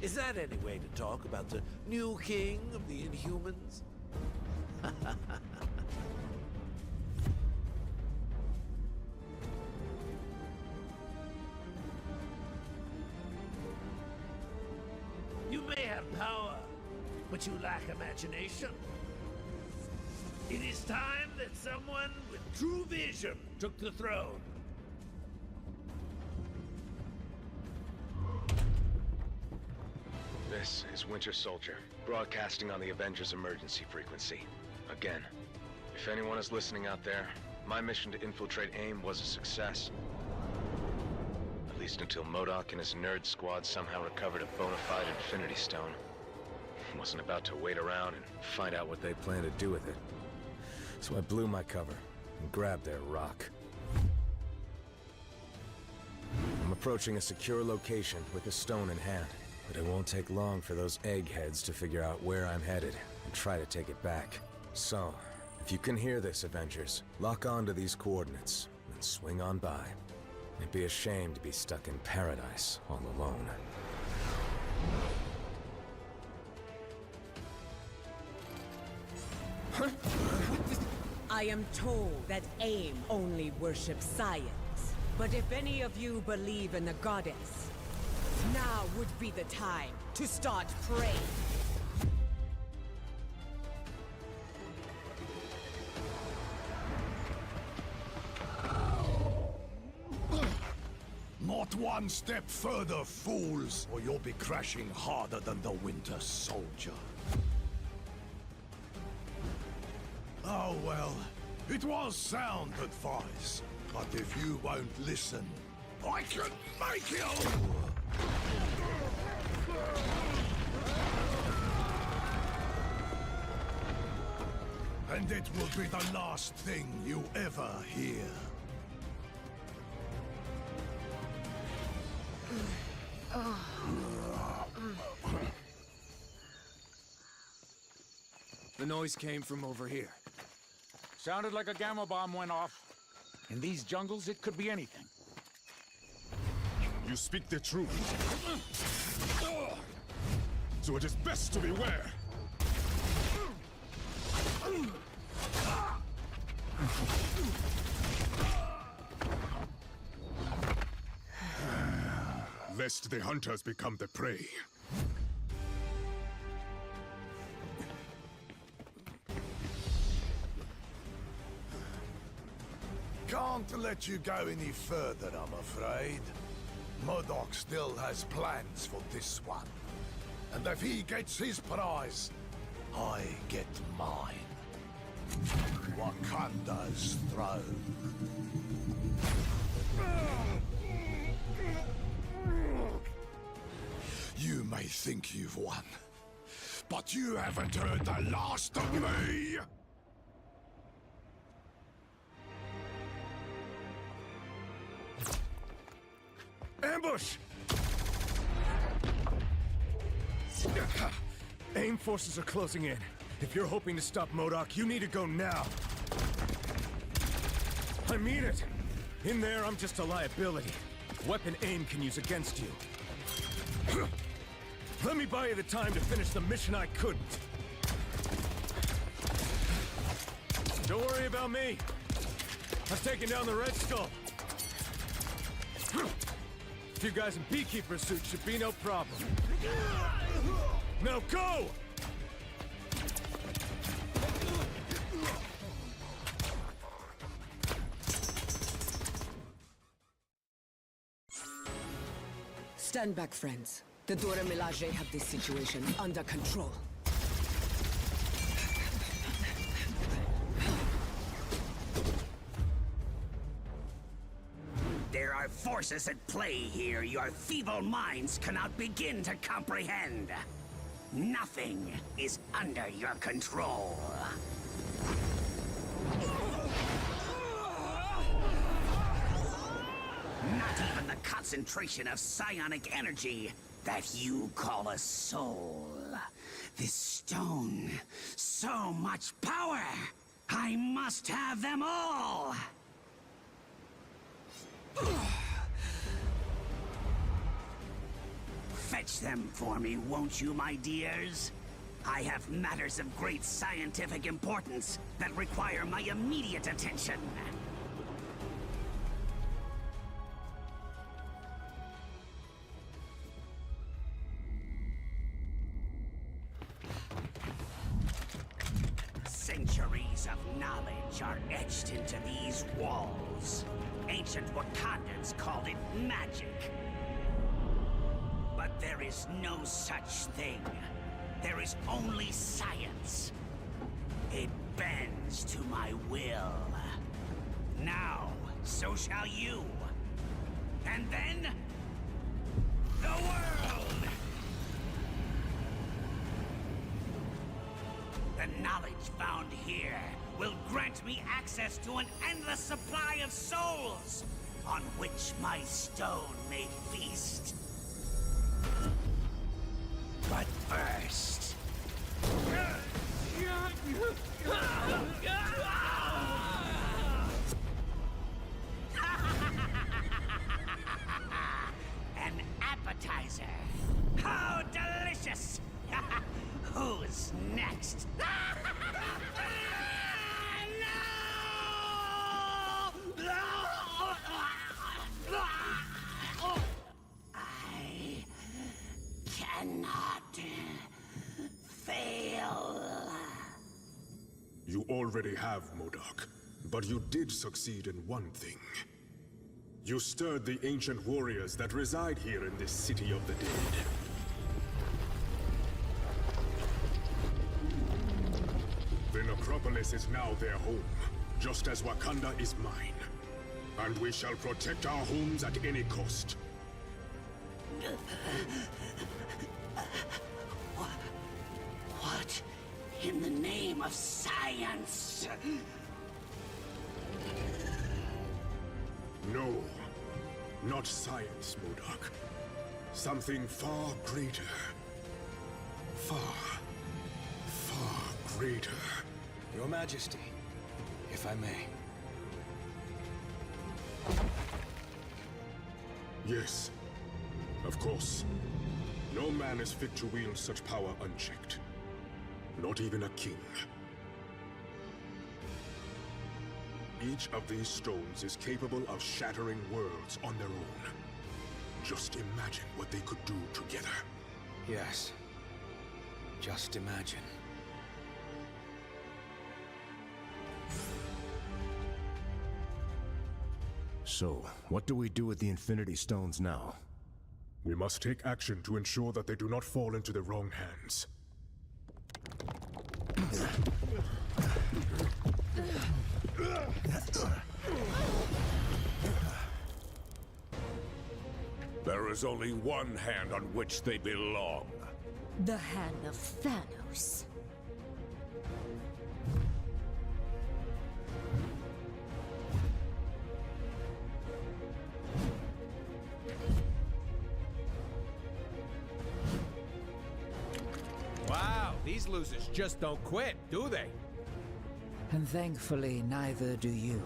Is that any way to talk about the new king of the Inhumans? You may have power, but you lack imagination. It is time that someone with true vision took the throne. This is Winter Soldier, broadcasting on the Avengers emergency frequency. Again, if anyone is listening out there, my mission to infiltrate AIM was a success. At least until MODOK and his nerd squad somehow recovered a bona fide Infinity Stone. Wasn't about to wait around and find out what they plan to do with it. So I blew my cover and grabbed their rock. I'm approaching a secure location with the stone in hand, but it won't take long for those eggheads to figure out where I'm headed and try to take it back. So, if you can hear this, Avengers, lock on to these coordinates and swing on by. It'd be a shame to be stuck in paradise all alone. I am told that AIM only worships science. But if any of you believe in the goddess, now would be the time to start praying. Not one step further, fools, or you'll be crashing harder than the Winter Soldier. Oh well, it was sound advice, but if you won't listen, I can make you! And it will be the last thing you ever hear. The noise came from over here. Sounded like a gamma bomb went off. In these jungles, it could be anything. You speak the truth. So it is best to beware. Lest the hunters become the prey. Can't let you go any further, I'm afraid. MODOK still has plans for this one. And if he gets his prize, I get mine. Wakanda's throne. You may think you've won, but you haven't heard the last of me! Ambush! AIM forces are closing in. If you're hoping to stop MODOK, you need to go now. I mean it! In there, I'm just a liability. Weapon AIM can use against you. Let me buy you the time to finish the mission I couldn't. Don't worry about me. I've taken down the Red Skull. A few guys in Beekeeper suits should be no problem. Now go! Stand back, friends. The Dora Milaje have this situation under control. There are forces at play here your feeble minds cannot begin to comprehend. Nothing is under your control. Not even the concentration of psionic energy that you call a soul. This stone, so much power! I must have them all! Fetch them for me, won't you, my dears? I have matters of great scientific importance that require my immediate attention. Centuries of knowledge are etched into these walls. Ancient Wakandans called it magic. But there is no such thing. There is only science. It bends to my will. Now, so shall you. And then, the world! The knowledge found here will grant me access to an endless supply of souls, on which my stone may feast. But first... An appetizer! How delicious! Who's next? I cannot fail. You already have, MODOK, but you did succeed in one thing. You stirred the ancient warriors that reside here in this city of the dead. The Necropolis is now their home, just as Wakanda is mine. And we shall protect our homes at any cost. What in the name of science? No, not science, MODOK. Something far greater. Far greater. Your Majesty, if I may. Yes, of course. No man is fit to wield such power unchecked. Not even a king. Each of these stones is capable of shattering worlds on their own. Just imagine what they could do together. Yes. Just imagine. So, what do we do with the Infinity Stones now? We must take action to ensure that they do not fall into the wrong hands. There is only one hand on which they belong. The hand of Thanos. Wow, these losers just don't quit, do they? And thankfully, neither do you.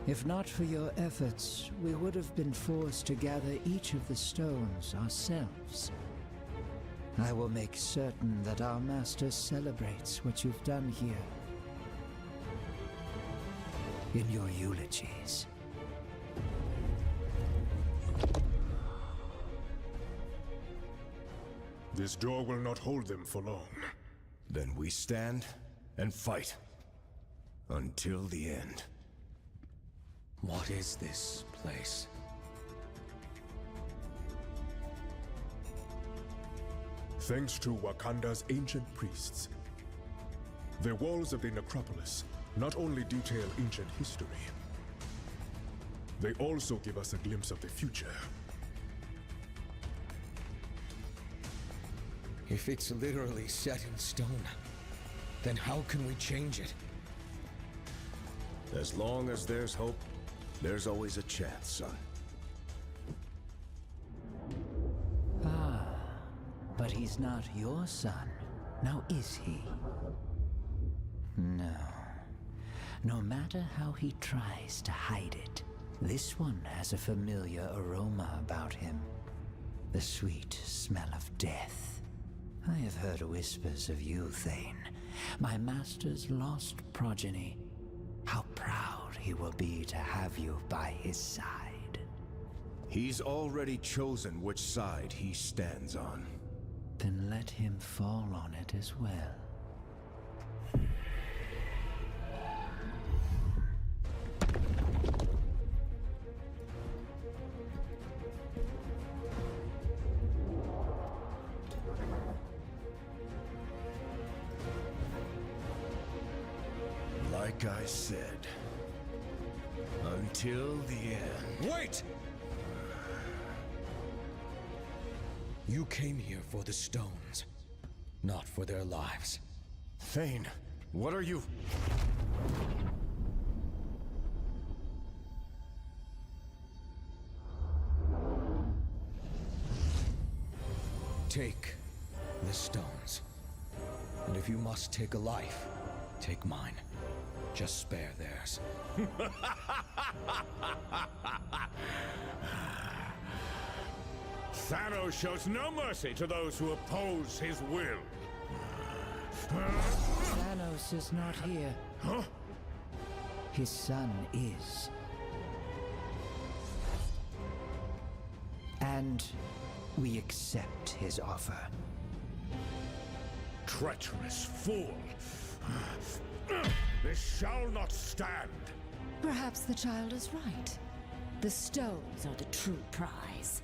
If not for your efforts, we would have been forced to gather each of the stones ourselves. I will make certain that our master celebrates what you've done here. In your eulogies. This door will not hold them for long. Then we stand and fight. Until the end. What is this place? Thanks to Wakanda's ancient priests. The walls of the necropolis not only detail ancient history, they also give us a glimpse of the future. If it's literally set in stone, then how can we change it? As long as there's hope, there's always a chance, son. Ah, but he's not your son, now is he? No. No matter how he tries to hide it, this one has a familiar aroma about him. The sweet smell of death. I have heard whispers of you, Thane, my master's lost progeny. How proud he will be to have you by his side. He's already chosen which side he stands on. Then let him fall on it as well. Like I said, until the end. Wait! You came here for the stones, not for their lives. Thane, what are you? Take the stones. And if you must take a life, take mine. Just spare theirs. Thanos shows no mercy to those who oppose his will. Thanos is not here. Huh? His son is. And we accept his offer. Treacherous fool! This shall not stand! Perhaps the child is right. The stones are the true prize.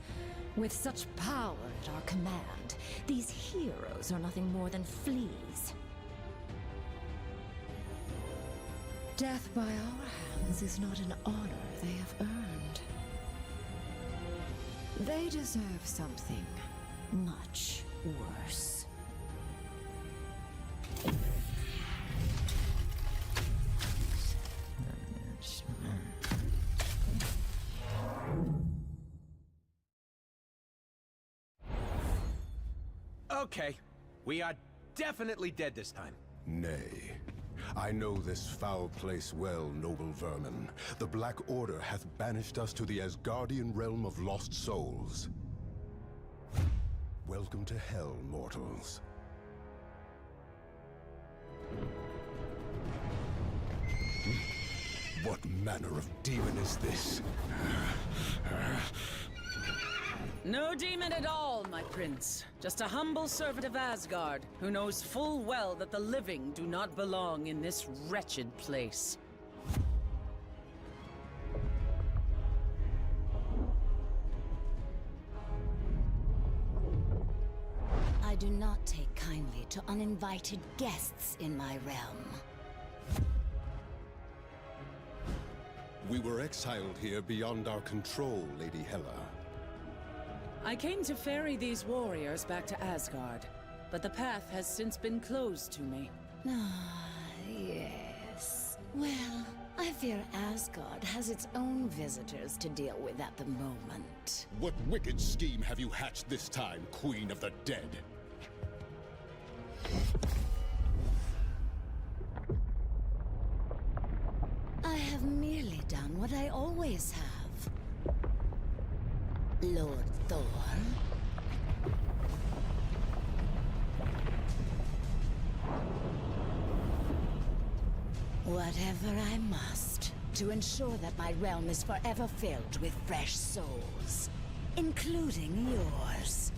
With such power at our command, these heroes are nothing more than fleas. Death by our hands is not an honor they have earned. They deserve something much worse. Okay, we are definitely dead this time. Nay. I know this foul place well, noble vermin. The Black Order hath banished us to the Asgardian realm of lost souls. Welcome to hell, mortals. What manner of demon is this? No demon at all, my prince. Just a humble servant of Asgard, who knows full well that the living do not belong in this wretched place. do not take kindly to uninvited guests in my realm. We were exiled here beyond our control, Lady Hela. I came to ferry these warriors back to Asgard, but the path has since been closed to me. Ah, yes. Well, I fear Asgard has its own visitors to deal with at the moment. What wicked scheme have you hatched this time, Queen of the Dead? I have merely done what I always have. Lord Thor. Whatever I must, to ensure that my realm is forever filled with fresh souls, including yours.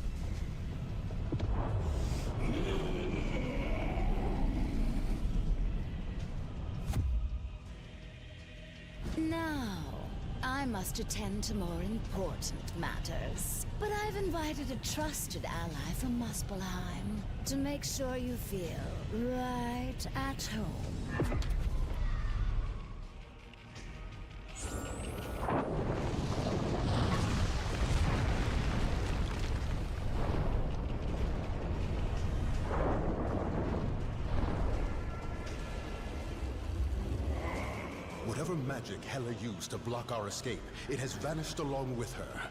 Now, I must attend to more important matters. But I've invited a trusted ally from Muspelheim to make sure you feel right at home. Whatever magic Hela used to block our escape, it has vanished along with her.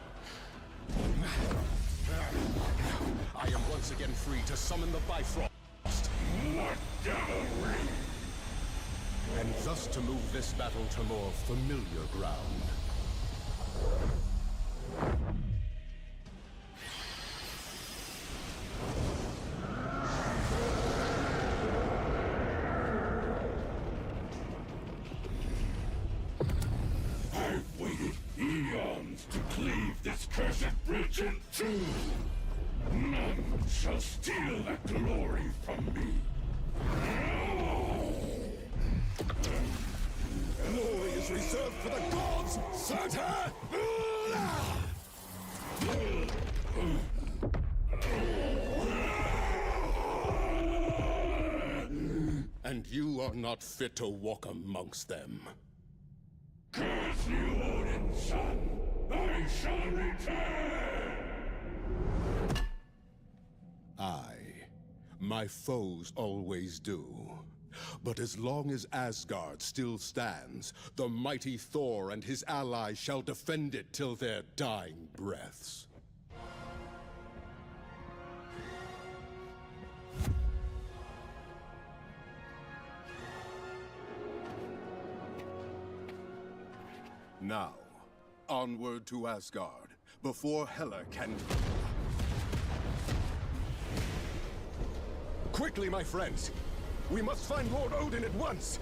I am once again free to summon the Bifrost. What devilry! And thus to move this battle to more familiar ground. I've waited eons to cleave this cursed bridge in two. None shall steal that glory from me. Glory is reserved for the gods, Surtur! And you are not fit to walk amongst them. Curse you, Odin's son! I shall return! Aye, my foes always do. But as long as Asgard still stands, the mighty Thor and his allies shall defend it till their dying breaths. Now, onward to Asgard, before Hela can... Quickly, my friends! We must find Lord Odin at once!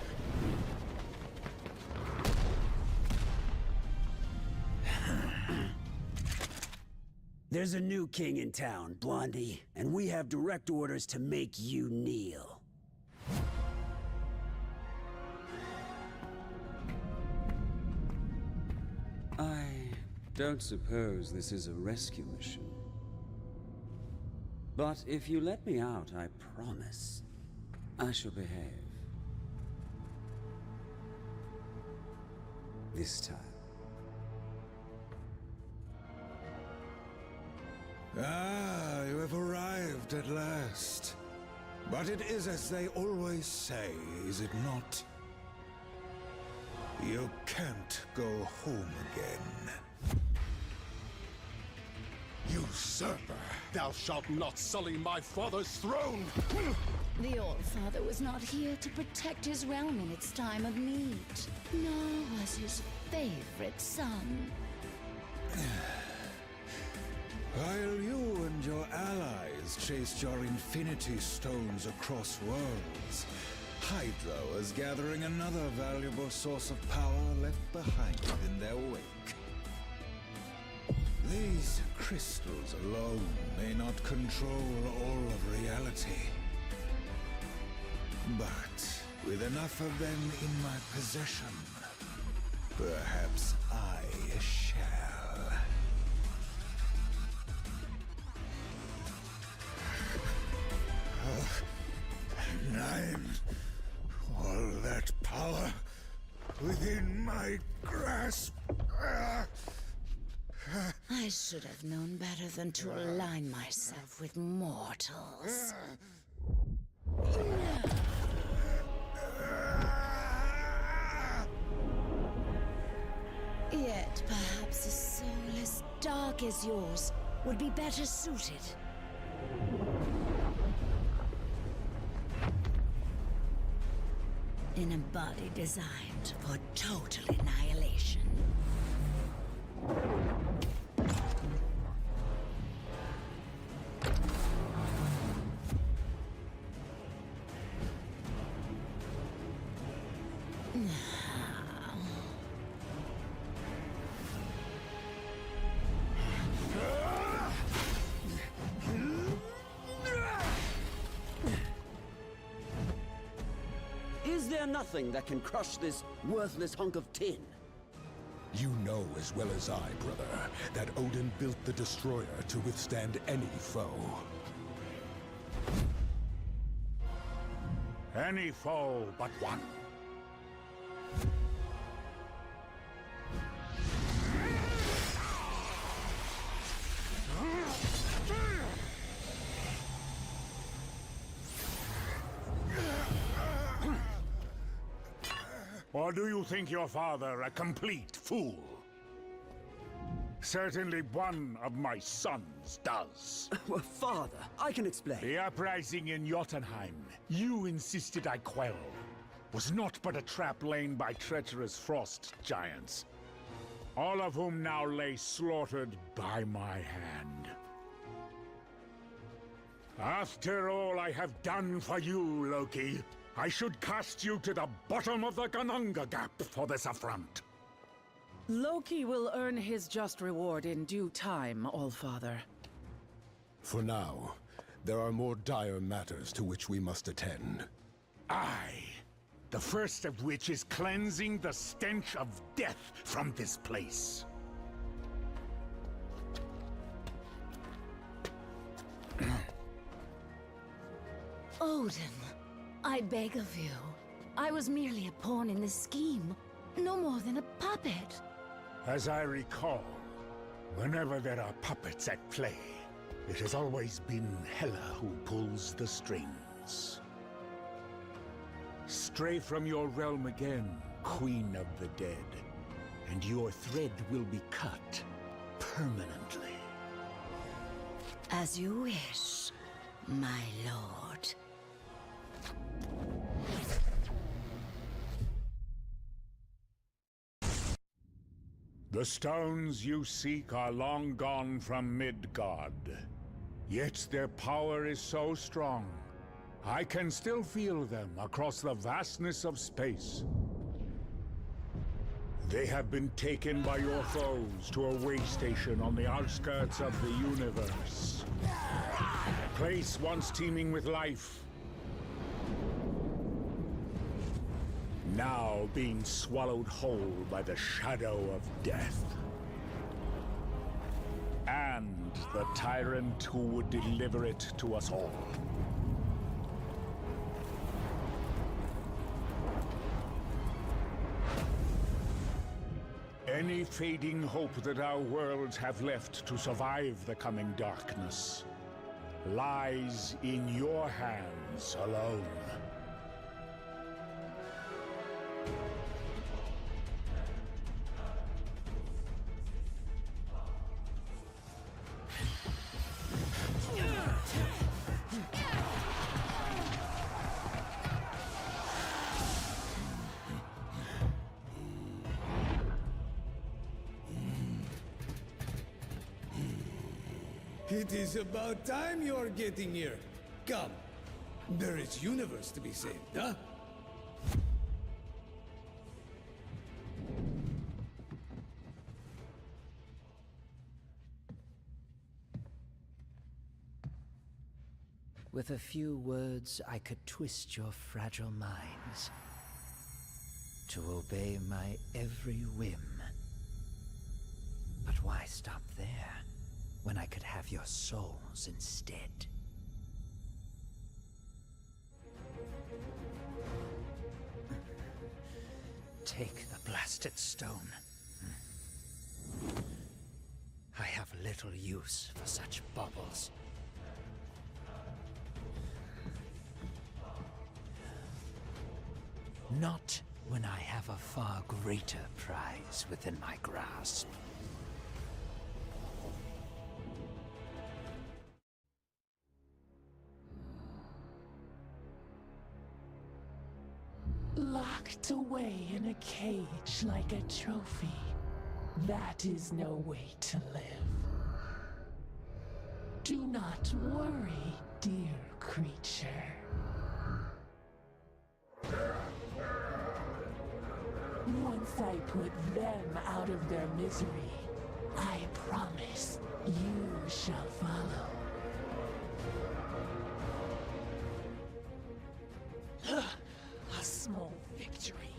There's a new king in town, Blondie, and we have direct orders to make you kneel. I don't suppose this is a rescue mission. But if you let me out, I promise I shall behave. This time. Ah, you have arrived at last. But it is as they always say, is it not? You can't go home again. Usurper! Thou shalt not sully my father's throne! The All-Father was not here to protect his realm in its time of need, nor was his favorite son. While you and your allies chased your Infinity Stones across worlds, Hydra was gathering another valuable source of power left behind in their wake. These crystals alone may not control all of reality. But with enough of them in my possession, perhaps I shall. 9. All that power within my grasp. I should have known better than to align myself with mortals. Yet perhaps a soul as dark as yours would be better suited. In a body designed for total annihilation. Is there nothing that can crush this worthless hunk of tin? You know as well as I, brother, that Odin built the Destroyer to withstand any foe. Any foe but one. Or do you think your father a complete fool? Certainly one of my sons does. Well, father, I can explain. The uprising in Jotunheim, you insisted I quell, was not but a trap laid by treacherous frost giants, all of whom now lay slaughtered by my hand. After all I have done for you, Loki, I should cast you to the bottom of the Gananga Gap for this affront. Loki will earn his just reward in due time, Allfather. For now, there are more dire matters to which we must attend. Aye, the first of which is cleansing the stench of death from this place. Odin, I beg of you. I was merely a pawn in this scheme, no more than a puppet. As I recall, whenever there are puppets at play, it has always been Hela who pulls the strings. Stray from your realm again, Queen of the Dead, and your thread will be cut permanently. As you wish, my lord. The stones you seek are long gone from Midgard. Yet their power is so strong, I can still feel them across the vastness of space. They have been taken by your foes to a way station on the outskirts of the universe. A place once teeming with life, now being swallowed whole by the shadow of death. And the tyrant who would deliver it to us all. Any fading hope that our worlds have left to survive the coming darkness lies in your hands alone. It is about time you're getting here. Come. There is universe to be saved, huh? With a few words, I could twist your fragile minds to obey my every whim. But why stop there, when I could have your souls instead? take the blasted stone. I have little use for such baubles. Not when I have a far greater prize within my grasp. Locked away in a cage like a trophy. That is no way to live. Do not worry, dear creature. Once I put them out of their misery, I promise you shall follow. A small victory,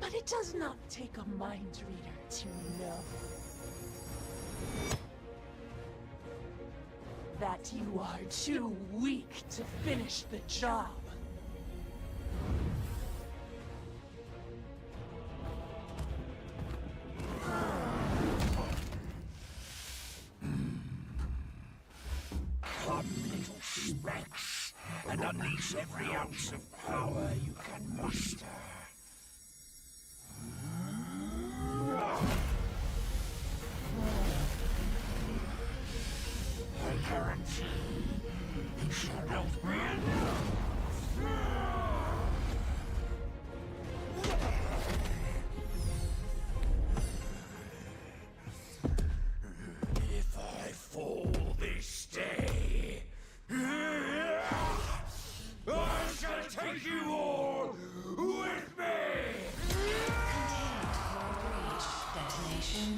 but it does not take a mind reader to know that you are too weak to finish the job. Come, little specks, and unleash every ounce of power you can muster. I guarantee you shall not be enough. If I fall this day, I shall take you all with me! Detonation.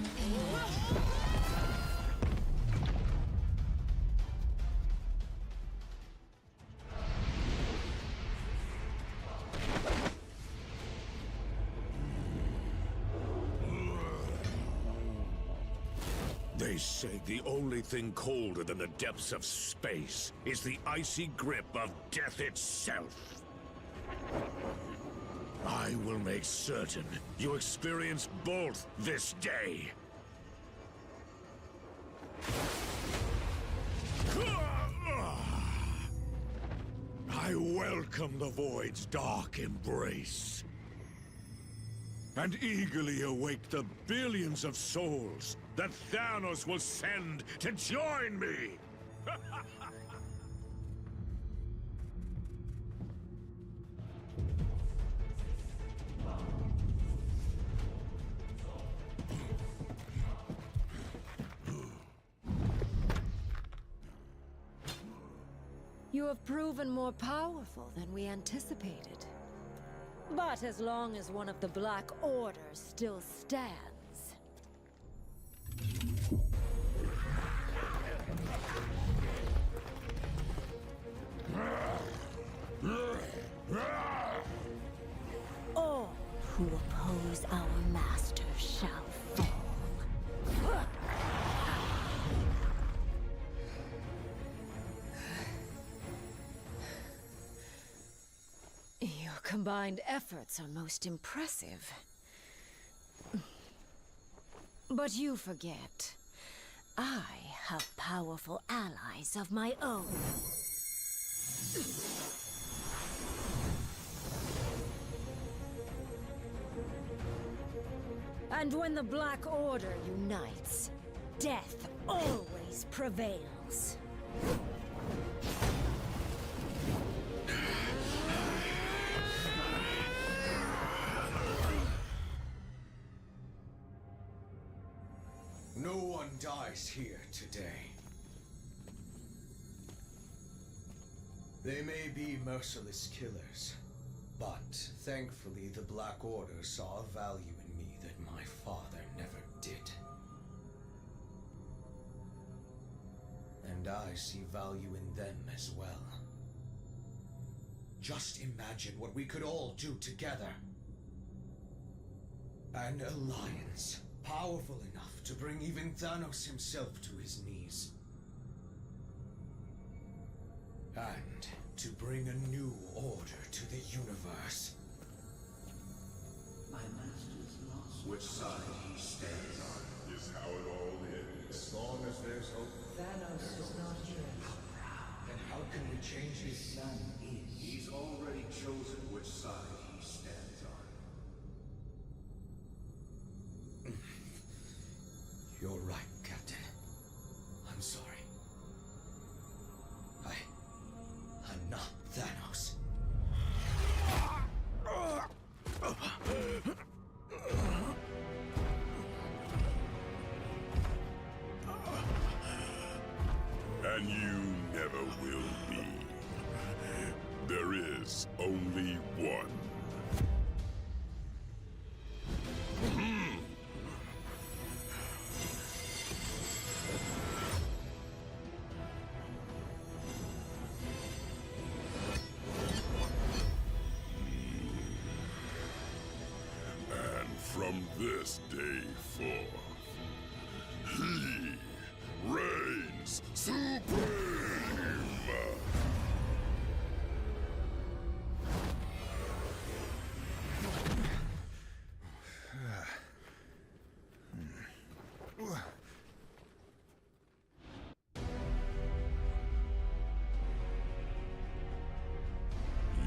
They say the only thing colder than the depths of space is the icy grip of death itself. I will make certain you experience both this day. I welcome the Void's dark embrace, and eagerly await the billions of souls that Thanos will send to join me! You have proven more powerful than we anticipated. But as long as one of the Black Order still stands... all who oppose our master shall fall. Your combined efforts are most impressive. But you forget, I have powerful allies of my own. And when the Black Order unites, death always prevails. No one dies here today. They may be merciless killers, but thankfully the Black Order saw a value in me that my father never did. And I see value in them as well. Just imagine what we could all do together. An alliance, powerful enough to bring even Thanos himself to his knees. And to bring a new order to the universe. My master. which side he stands on. Is how it all ends. As long as there's hope. Thanos is not here. Then how can we change his son is? He's already chosen which side he stands on. You're right, Captain. I'm sorry. I'm not Thanos. And you never will be. There is only one. And from this day forth, he reigns supreme!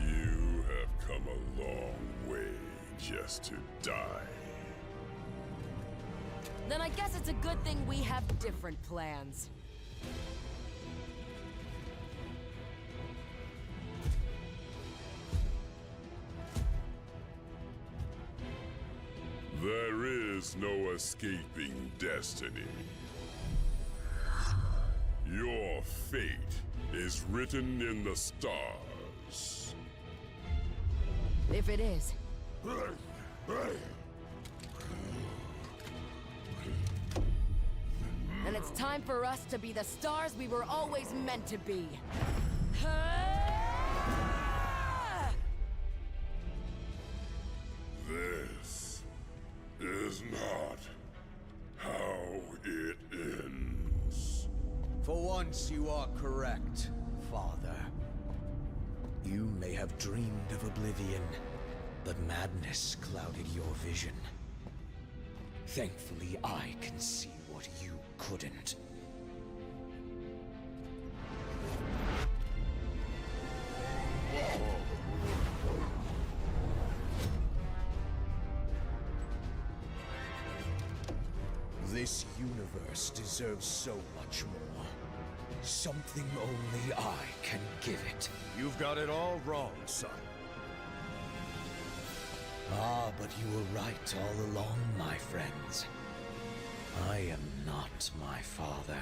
You have come a long way just to die. Then I guess it's a good thing we have different plans. There is no escaping destiny. Your fate is written in the stars. If it is. And it's time for us to be the stars we were always meant to be. This is not how it ends. For once, you are correct, Father. You may have dreamed of oblivion, but madness clouded your vision. Thankfully, I can see what you couldn't. This universe deserves so much more. Something only I can give it. You've got it all wrong, son. Ah, but you were right all along, my friends. I am not my father.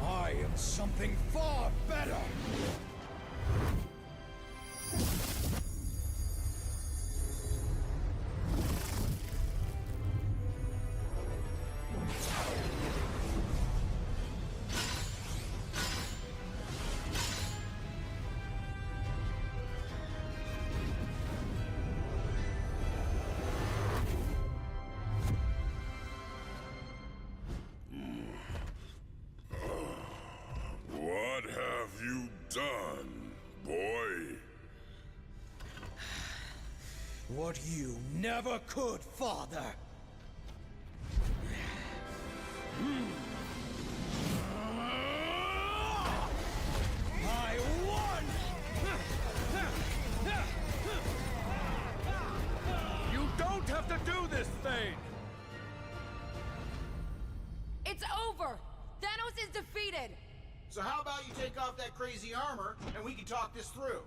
I am something far better! What have you done, boy? What you never could, Father! I won! You don't have to do this thing! It's over! Thanos is defeated! So how about you take off that crazy armor, and we can talk this through?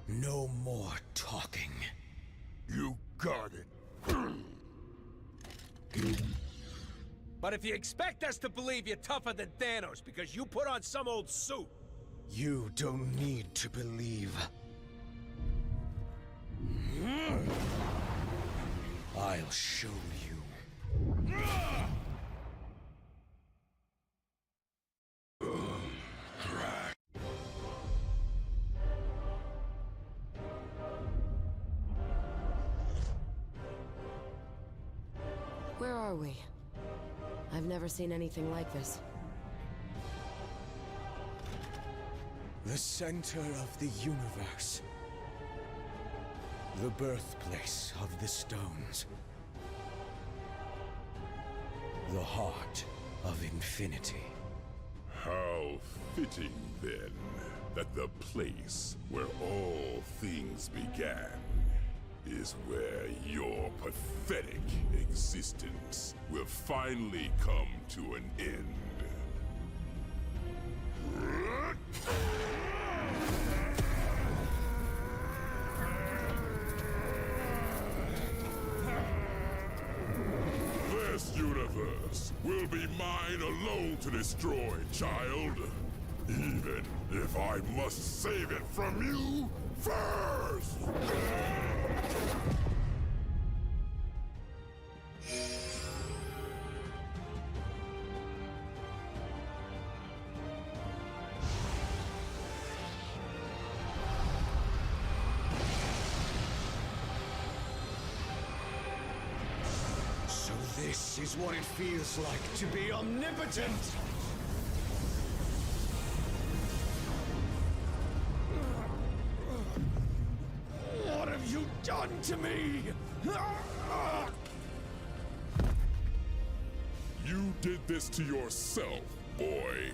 No more talking. You got it. But if you expect us to believe you're tougher than Thanos because you put on some old suit... You don't need to believe. I'll show you. Where are we? I've never seen anything like this. The center of the universe. The birthplace of the stones. The heart of infinity. How fitting, then, that the place where all things began is where your pathetic existence will finally come to an end. This universe will be mine alone to destroy, child. Even if I must save it from you first! So this is what it feels like to be omnipotent! What have you done to me? You did this to yourself, boy.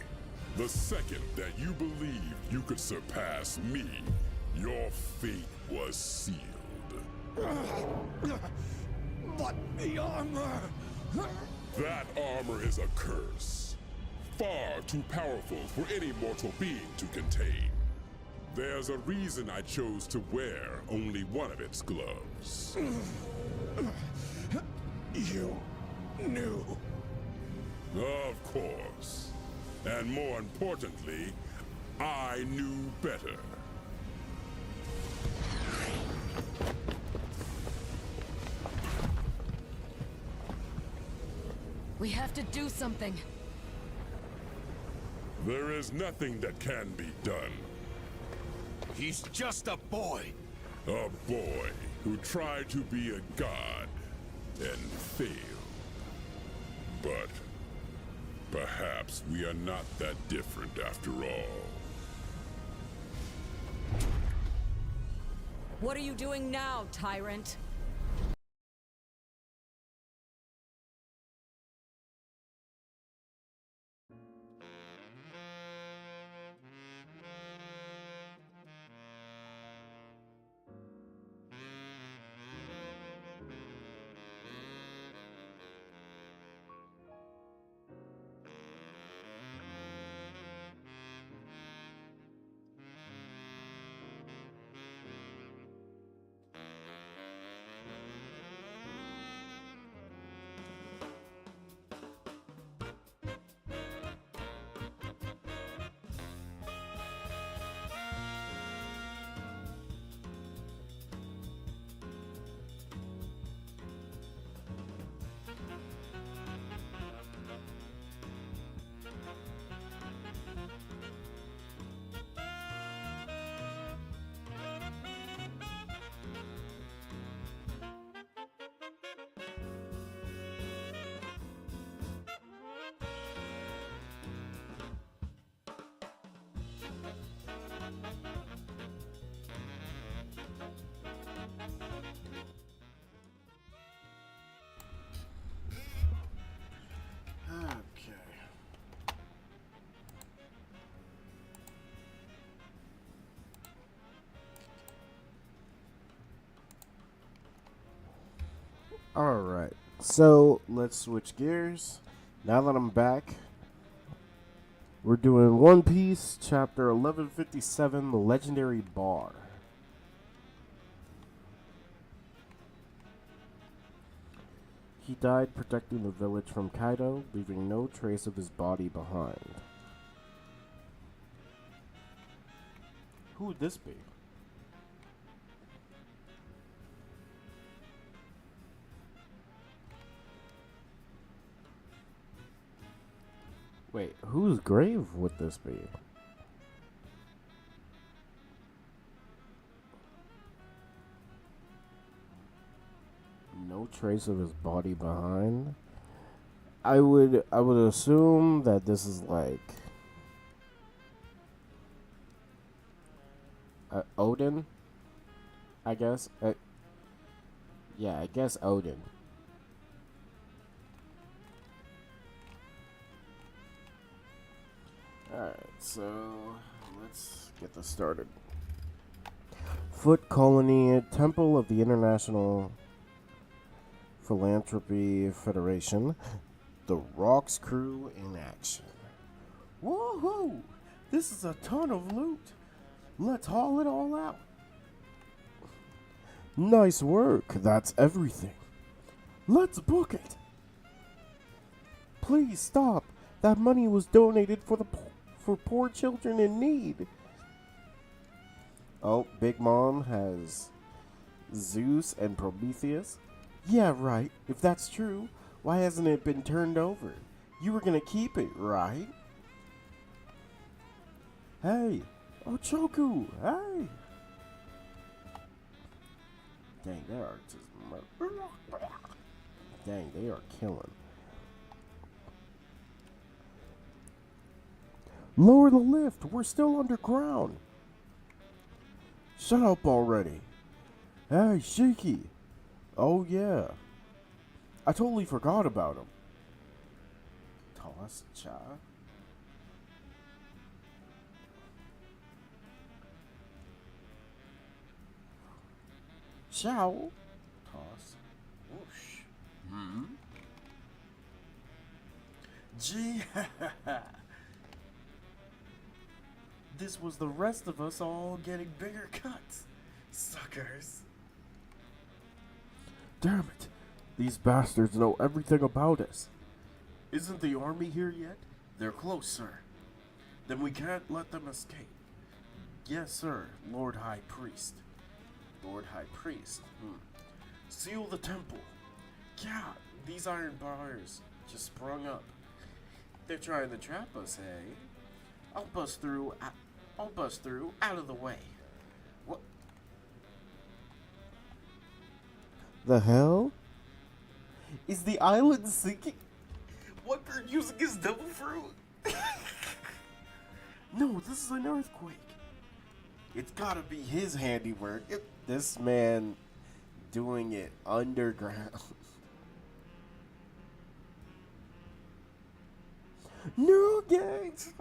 The second that you believed you could surpass me, your fate was sealed. But the armor! That armor is a curse. Far too powerful for any mortal being to contain. There's a reason I chose to wear only one of its gloves. You knew. Of course. And more importantly, I knew better. We have to do something. There is nothing that can be done. He's just a boy. A boy who tried to be a god and failed. But perhaps we are not that different after all. What are you doing now, tyrant? Alright, so let's switch gears. Now that I'm back, we're doing One Piece, chapter 1157, The Legendary Bar. He died protecting the village from Kaido, leaving no trace of his body behind. Who would this be? Wait, whose grave would this be? No trace of his body behind. I would assume that this is like Odin, I guess. Yeah, I guess Odin. Alright, so let's get this started. Foot Colony, Temple of the International Philanthropy Federation. The Rocks crew in action. Woohoo! This is a ton of loot. Let's haul it all out. Nice work. That's everything. Let's book it. Please stop. That money was donated for poor children in need. Oh, Big Mom has Zeus and Prometheus. Yeah, right. If that's true, why hasn't it been turned over? You were gonna keep it, right? Hey, Ochoku, hey! Dang, they are just dang, they are killing. Lower the lift, we're still underground. Shut up already. Hey, Shiki. Oh yeah. I totally forgot about him. Toss, cha. Chow. Toss. Whoosh. Hmm. Gee. This was the rest of us all getting bigger cuts. Suckers. Damn it. These bastards know everything about us. Isn't the army here yet? They're close, sir. Then we can't let them escape. Yes, sir, Lord High Priest. Lord High Priest. Seal the temple. Yeah, these iron bars just sprung up. They're trying to trap us, eh? I'll bust through out of the way. What? The hell? Is the island sinking? What bird using his devil fruit? No, this is an earthquake. It's gotta be his handiwork. This man doing it underground. No, gangs!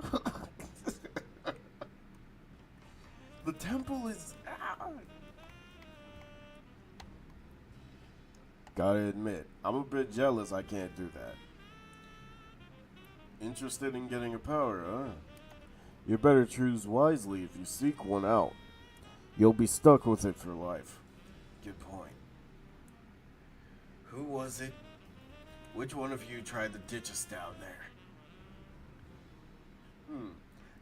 The temple is out. Gotta admit, I'm a bit jealous I can't do that. Interested in getting a power, huh? You better choose wisely if you seek one out. You'll be stuck with it for life. Good point. Who was it? Which one of you tried to ditch us down there?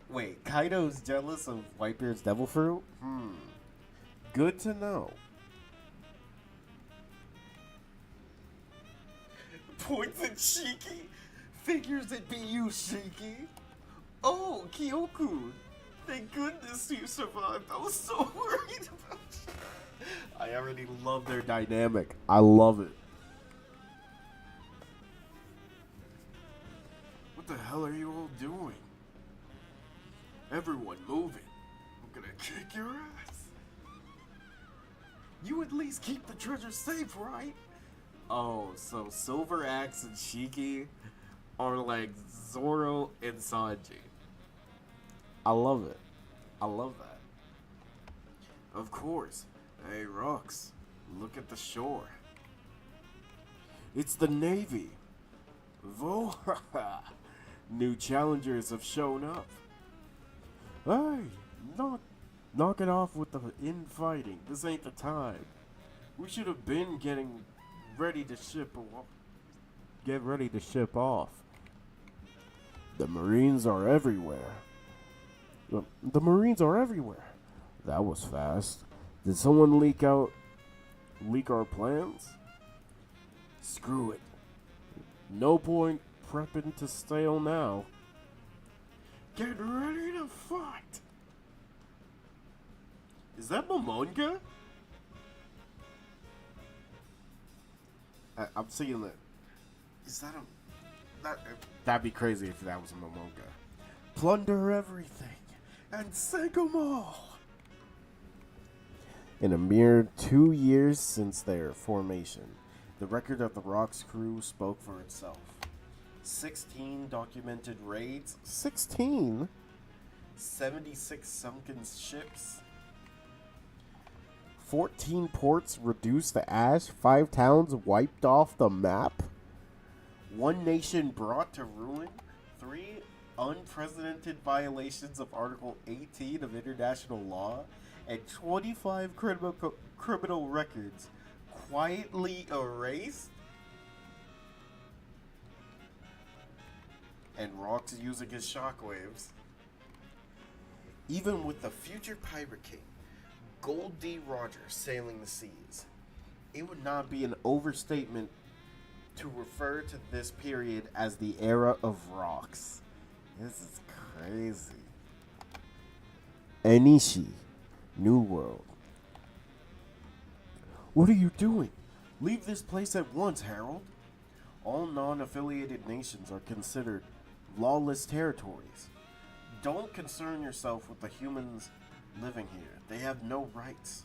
Wait, Kaido's jealous of Whitebeard's devil fruit? Good to know. Points at Shiki? Figures it be you, Shiki. Oh, Kyoku. Thank goodness you survived. I was so worried about you. I already love their dynamic. I love it. What the hell are you all doing? Everyone moving. I'm gonna kick your ass. You at least keep the treasure safe, right? Oh, so Silver Axe and Shiki are like Zoro and Sanji. I love it. I love that. Of course. Hey, Rox, look at the shore. It's the Navy. Voha! New challengers have shown up. Hey, knock it off with the infighting. This ain't the time. We should have been getting ready to ship off. The Marines are everywhere. The Marines are everywhere. That was fast. Did someone leak our plans? Screw it. No point prepping to sail now. Get ready to fight. Is that Momonga? I'm seeing that. Is that that'd be crazy if that was Momonga. Plunder everything and sink 'em all. in a mere 2 years since their formation. The record of the Rock's crew spoke for itself. 16 documented raids. 16? 76 sunken ships. 14 ports reduced to ash. 5 towns wiped off the map. 1 nation brought to ruin. 3 unprecedented violations of Article 18 of international law. And 25 criminal records quietly erased. And Rock's using his shockwaves. Even with the future Pirate King, Gold D. Rogers, sailing the seas, it would not be an overstatement to refer to this period as the era of rocks. This is crazy. Enishi, New World. What are you doing? Leave this place at once, Harold. All non-affiliated nations are considered lawless territories. Don't concern yourself with the humans living here. They have no rights.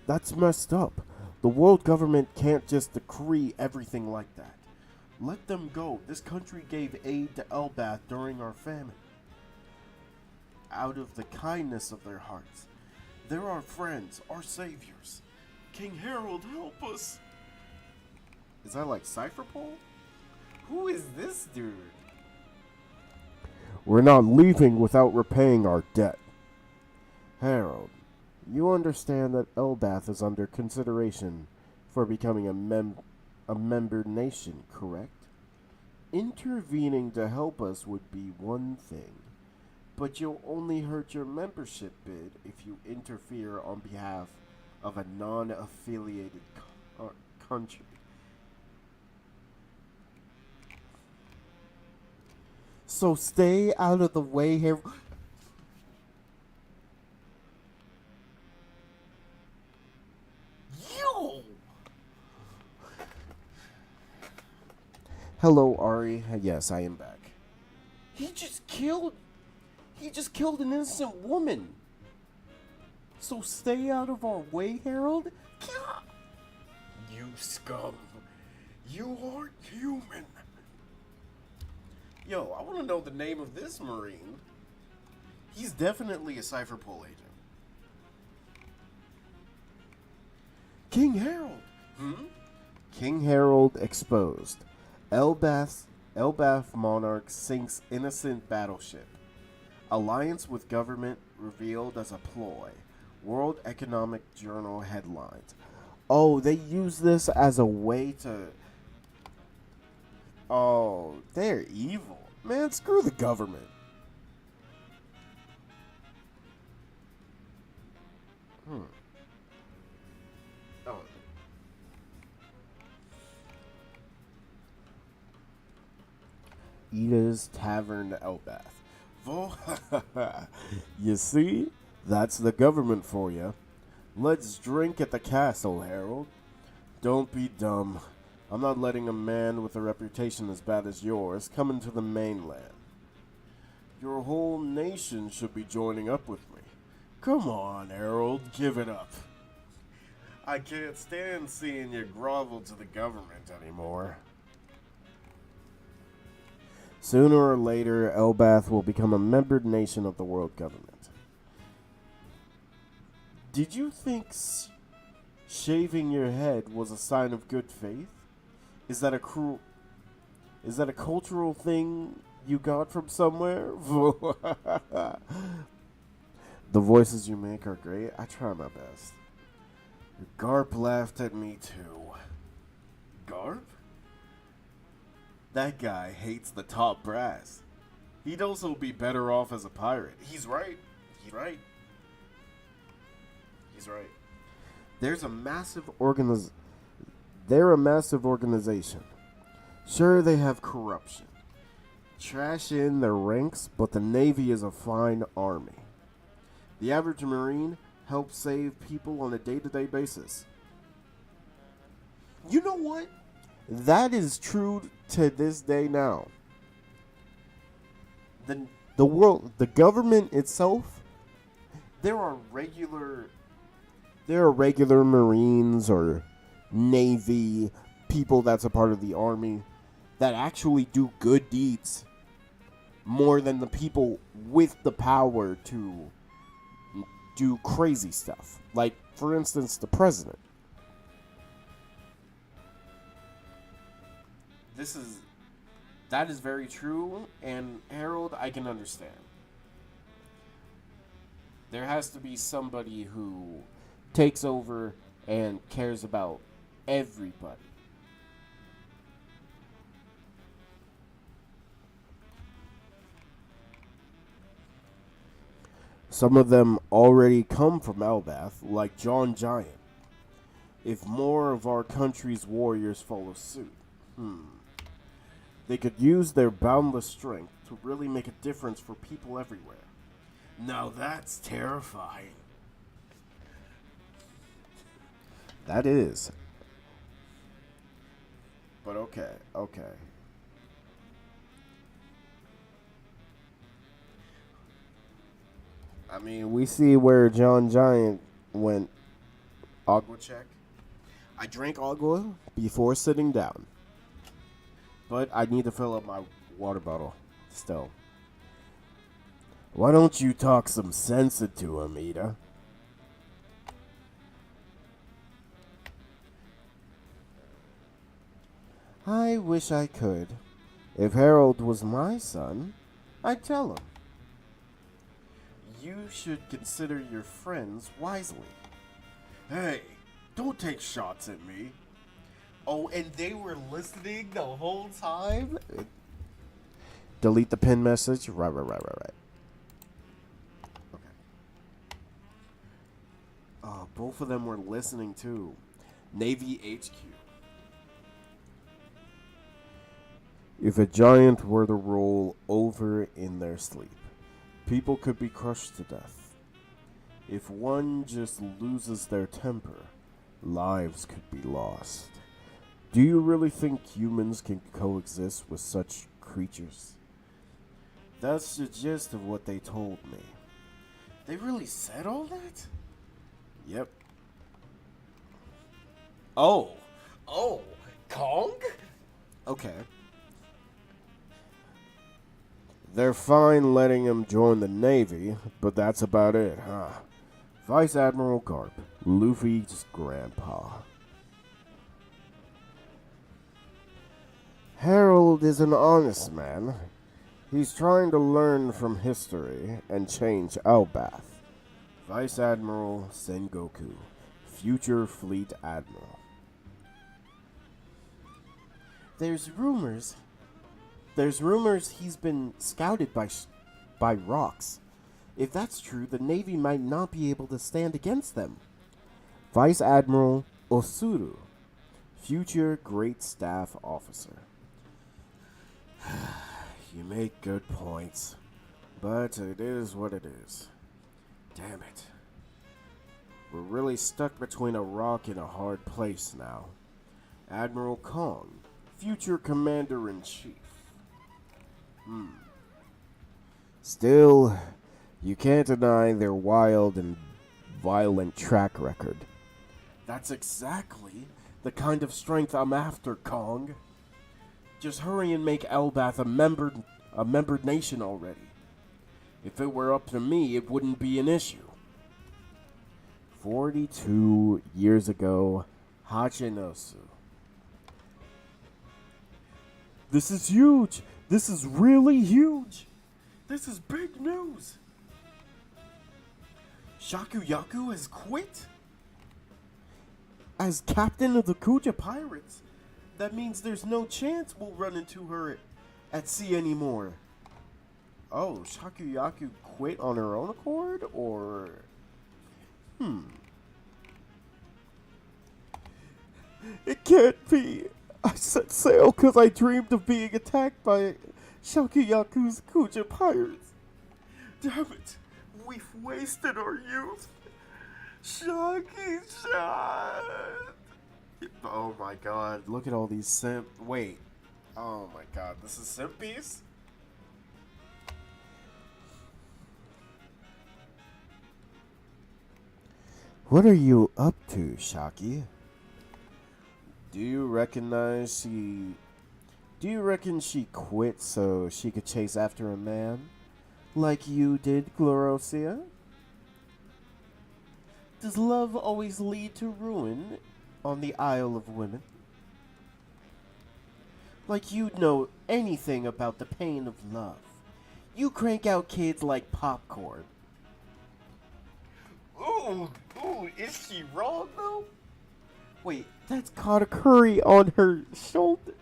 That's messed up. The world government can't just decree everything like that. Let them go. This country gave aid to Elbath during our famine. Out of the kindness of their hearts. They're our friends, our saviors. King Harold, help us. Is that like Cypherpole? Who is this dude? We're not leaving without repaying our debt. Harold, you understand that Elbath is under consideration for becoming a member nation, correct? Intervening to help us would be one thing, but you'll only hurt your membership bid if you interfere on behalf of a non-affiliated country. So stay out of the way here. Yo! Hello, Ari. Yes, I am back. He just killed an innocent woman. So stay out of our way, Harold. You scum. You aren't human. Yo, I want to know the name of this Marine. He's definitely a Cypherpole agent. King Harold. King Harold exposed. Elbath monarch sinks innocent battleship. Alliance with government revealed as a ploy. World Economic Journal headlines. Oh, they use this as a way to... Oh, they're evil. Man, screw the government. Oh. Ida's Tavern Elbath. You see? That's the government for you. Let's drink at the castle, Harold. Don't be dumb. I'm not letting a man with a reputation as bad as yours come into the mainland. Your whole nation should be joining up with me. Come on, Harold, give it up. I can't stand seeing you grovel to the government anymore. Sooner or later, Elbath will become a membered nation of the world government. Did you think shaving your head was a sign of good faith? Is that a cultural thing you got from somewhere? The voices you make are great. I try my best. Garp laughed at me too. Garp? That guy hates the top brass. He'd also be better off as a pirate. He's right. He's right. He's right. They're a massive organization. Sure, they have corruption. Trash in their ranks, but the Navy is a fine army. The average Marine helps save people on a day-to-day basis. You know what? That is true to this day now. The government itself there are regular Marines or Navy people that's a part of the Army that actually do good deeds more than the people with the power to do crazy stuff. Like, for instance, the president. That is very true, and Harold, I can understand. There has to be somebody who takes over and cares about everybody. Some of them already come from Elbath, like John Giant. If more of our country's warriors follow suit, they could use their boundless strength to really make a difference for people everywhere. Now that's terrifying. That is. But okay. I mean, we see where John Giant went. Agua check. I drank agua before sitting down. But I need to fill up my water bottle still. Why don't you talk some sense into him, Ida? I wish I could. If Harold was my son, I'd tell him. You should consider your friends wisely. Hey, don't take shots at me. Oh, and they were listening the whole time? Delete the pin message? Right. Okay. Both of them were listening too. Navy HQ. If a giant were to roll over in their sleep, people could be crushed to death. If one just loses their temper, lives could be lost. Do you really think humans can coexist with such creatures? That's the gist of what they told me. They really said all that? Yep. Oh, Kong? Okay. They're fine letting him join the Navy, but that's about it, huh? Vice Admiral Garp, Luffy's grandpa. Harold is an honest man. He's trying to learn from history and change Elbath. Vice Admiral Sengoku, future Fleet Admiral. There's rumors he's been scouted by rocks. If that's true, the Navy might not be able to stand against them. Vice Admiral Osuru, future Great Staff Officer. You make good points, but it is what it is. Damn it. We're really stuck between a rock and a hard place now. Admiral Kong, future Commander-in-Chief. Still, you can't deny their wild and violent track record. That's exactly the kind of strength I'm after, Kong. Just hurry and make Elbath a membered nation already. If it were up to me, it wouldn't be an issue. 42 years ago, Hachinosu. This is huge! This is really huge! This is big news! Shakuyaku has quit? As captain of the Kuja Pirates, that means there's no chance we'll run into her at sea anymore. Oh, Shakuyaku quit on her own accord, or... It can't be. I set sail because I dreamed of being attacked by Shakuyaku's Kuja pirates. Damn it. We've wasted our youth. Shaki-chan. Oh my god. Look at all these simp... Wait. Oh my god. This is Simpies? What are you up to, Shaki? Do you reckon she quit so she could chase after a man? Like you did, Glorosia? Does love always lead to ruin on the Isle of Women? Like you'd know anything about the pain of love. You crank out kids like popcorn. Ooh, is she wrong though? Wait, that's Katakuri on her shoulder.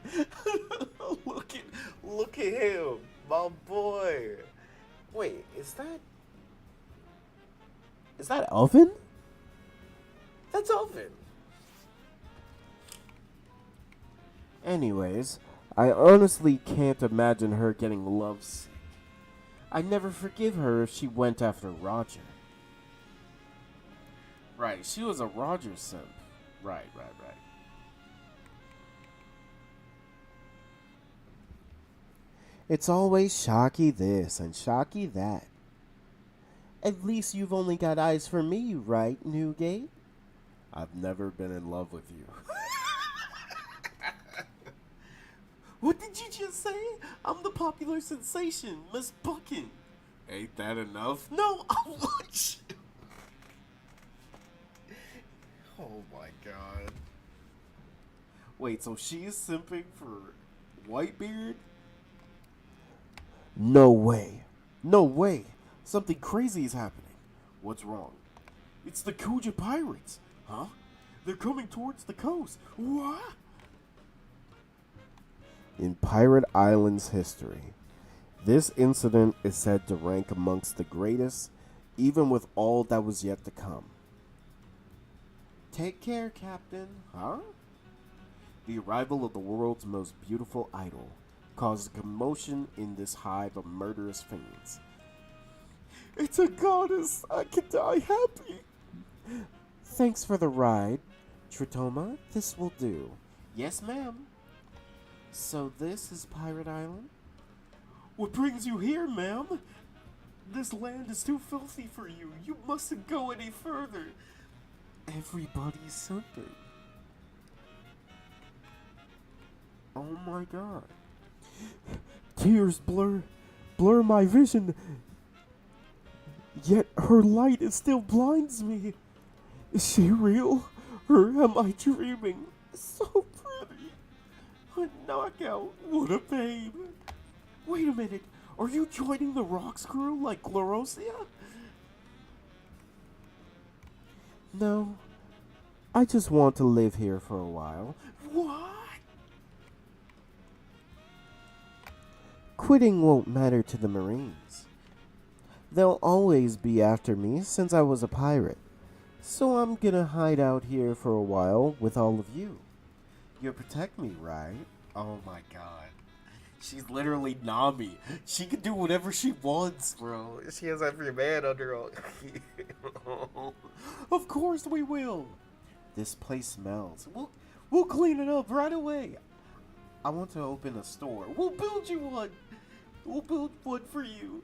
look at him, my boy. Wait, is that Oven? That's Oven. Anyways, I honestly can't imagine her getting lovesick. I'd never forgive her if she went after Roger. Right, she was a Roger simp. Right. It's always Shocky this and Shocky that. At least you've only got eyes for me, right, Newgate? I've never been in love with you. What did you just say? I'm the popular sensation, Miss Buckin. Ain't that enough? No, I want you. Oh my god. Wait, so she's simping for Whitebeard? No way. No way. Something crazy is happening. What's wrong? It's the Kuja pirates. Huh? They're coming towards the coast. What? In Pirate Island's history, this incident is said to rank amongst the greatest, even with all that was yet to come. Take care, Captain. Huh? The arrival of the world's most beautiful idol caused a commotion in this hive of murderous fiends. It's a goddess. I can die happy. Thanks for the ride. Tritoma, this will do. Yes, ma'am. So this is Pirate Island? What brings you here, ma'am? This land is too filthy for you. You mustn't go any further. Everybody's something. Oh my god. Tears blur my vision. Yet her light still blinds me. Is she real? Or am I dreaming? So pretty. A knockout. What a babe. Wait a minute. Are you joining the Rocks crew like Glorosia? No. I just want to live here for a while. What? Quitting won't matter to the Marines. They'll always be after me since I was a pirate. So I'm gonna hide out here for a while with all of you. You'll protect me, right? Oh my god. She's literally Nami. She can do whatever she wants, bro. She has every man under her. Of course we will. This place smells. We'll clean it up right away. I want to open a store. We'll build you one. We'll build one for you.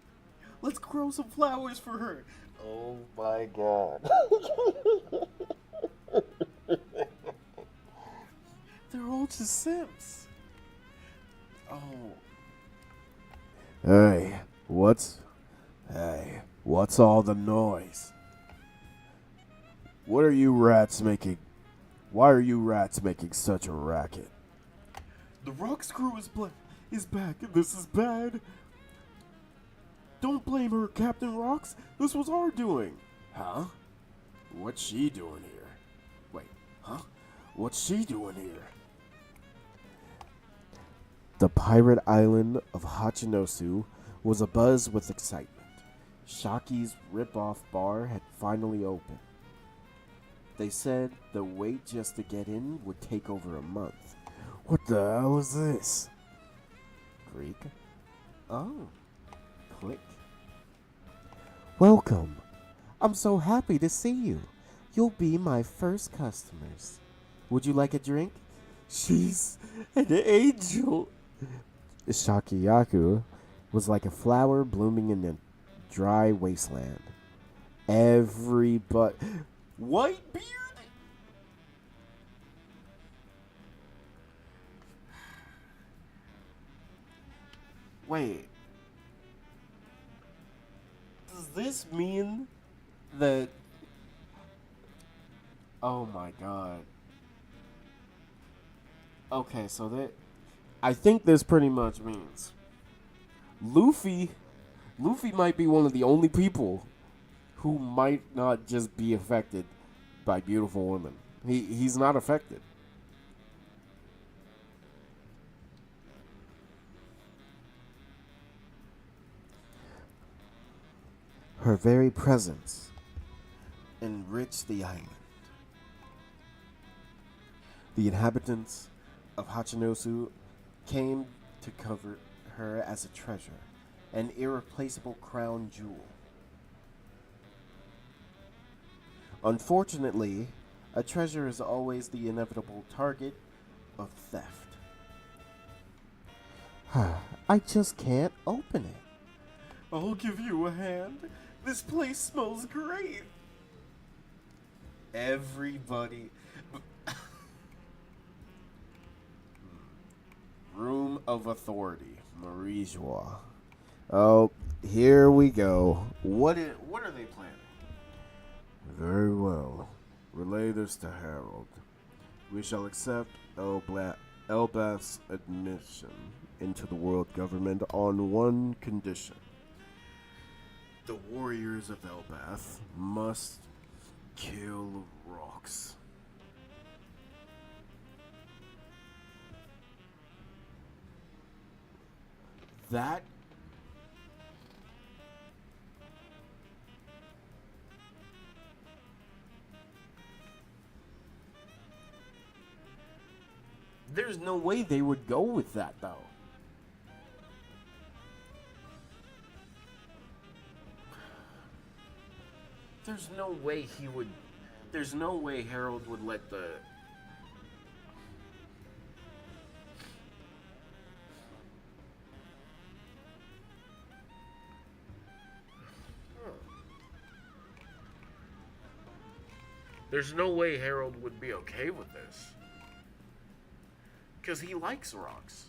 Let's grow some flowers for her. Oh my god. They're all just simps. Oh. Hey, what's all the noise? What are you rats making? Why are you rats making such a racket? The Rocks crew is back and this is bad. Don't blame her, Captain Rocks. This was our doing. Huh? What's she doing here? Wait, huh? What's she doing here? The pirate island of Hachinosu was abuzz with excitement. Shaki's rip-off bar had finally opened. They said the wait just to get in would take over a month. What the hell is this? Greek? Oh. Click. Welcome. I'm so happy to see you. You'll be my first customers. Would you like a drink? She's an angel. Shakiyaku was like a flower blooming in a dry wasteland. Whitebeard? Wait. Does this mean that... Oh my god. Okay, so that... I think this pretty much means Luffy might be one of the only people who might not just be affected by beautiful women. He's not affected. Her very presence enriched the island. The inhabitants of Hachinosu came to cover her as a treasure, an irreplaceable crown jewel. Unfortunately, a treasure is always the inevitable target of theft. I just can't open it. I'll give you a hand. This place smells great. Everybody... Room of Authority, Marie-Joie. Oh, here we go. What are they planning? Very well. Relay this to Harold. We shall accept Elbath's admission into the world government on one condition. The warriors of Elbath must kill Rox. That there's no way they would go with that though. There's no way there's no way Harold would let the There's no way Harold would be okay with this. Because he likes Rox.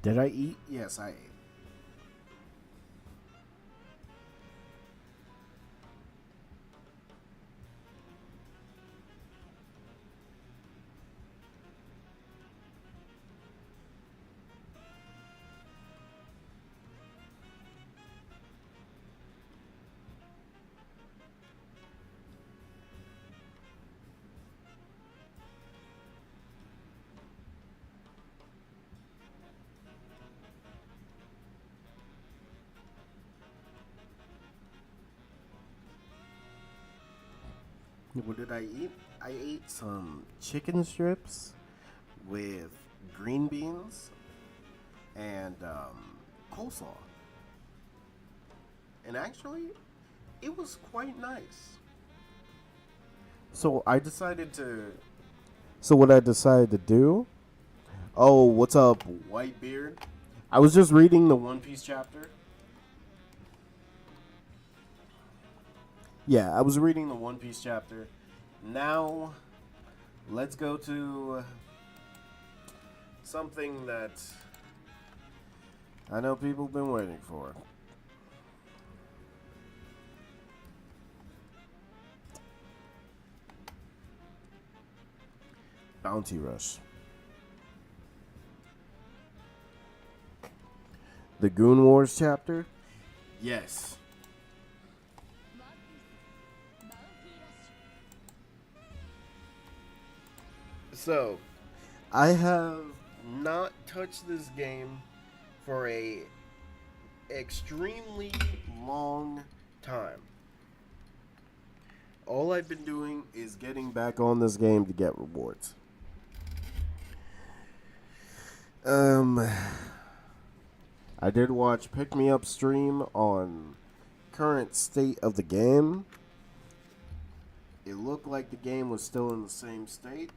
Did I eat? Yes, I ate. What did I eat? I ate some chicken strips with green beans and coleslaw. And actually, it was quite nice. So what I decided to do... Oh, what's up, Whitebeard? I was just reading the One Piece chapter. Yeah, I was reading the One Piece chapter. Now, let's go to something that I know people have been waiting for. Bounty Rush. The Goon Wars chapter? Yes. So, I have not touched this game for a extremely long time. All I've been doing is getting back on this game to get rewards. I did watch Pick Me Up stream on current state of the game. It looked like the game was still in the same state.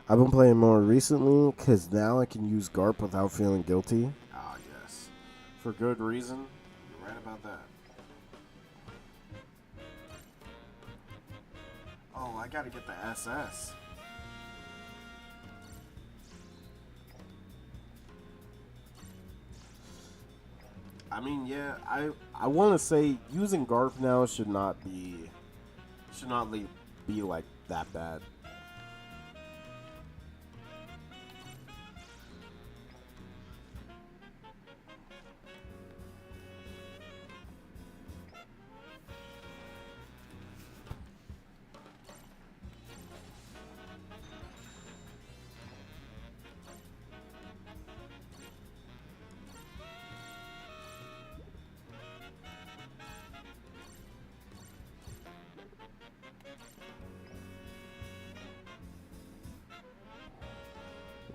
I've been playing more recently because now I can use GARP without feeling guilty. Ah, yes. For good reason. You're right about that. Oh, I gotta get the SS. I mean, yeah, I want to say using GARP now should not be like that bad.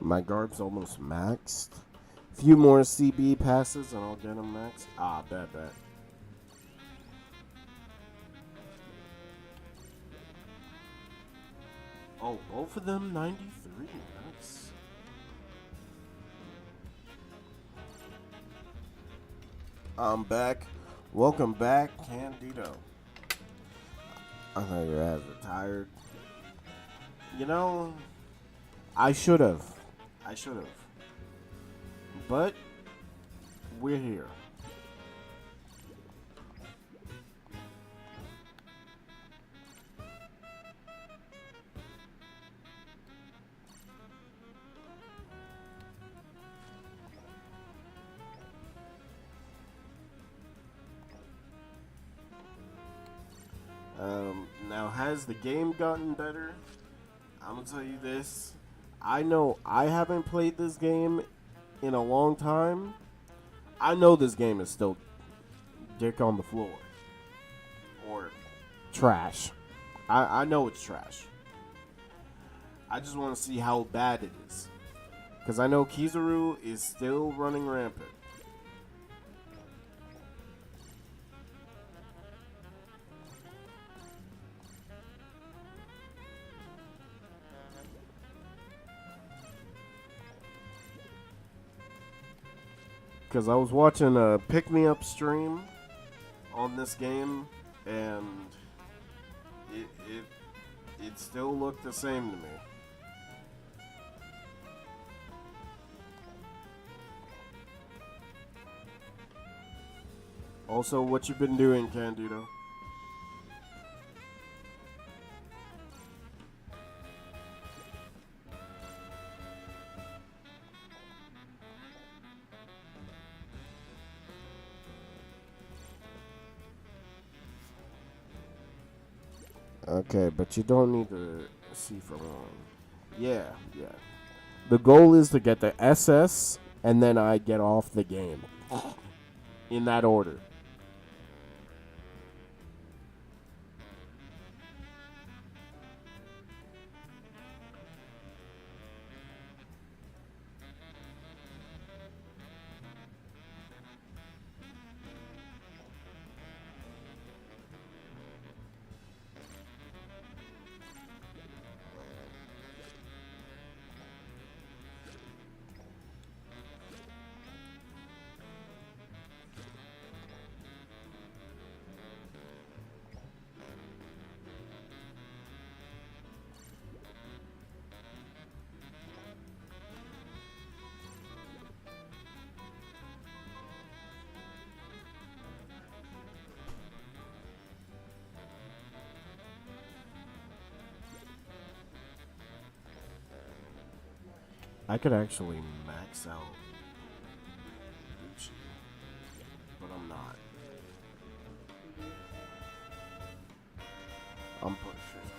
My GARP's almost maxed. Few more CB passes and I'll get them maxed. Ah, bet. Oh, both of them 93. Nice. I'm back. Welcome back, Candido. I thought your ass retired. You know, I should have. But we're here. Now, has the game gotten better? I'm gonna tell you this. I know I haven't played this game in a long time. I know this game is still dick on the floor. Or trash. I know it's trash. I just want to see how bad it is. Because I know Kizaru is still running rampant. Because I was watching a Pick Me Up stream on this game, and it still looked the same to me. Also, what you been doing, Candido? Okay, but you don't need to see for long. Yeah. The goal is to get the SS, and then I get off the game. In that order. I could actually max out Gucci, but I'm not. I'm putting 50.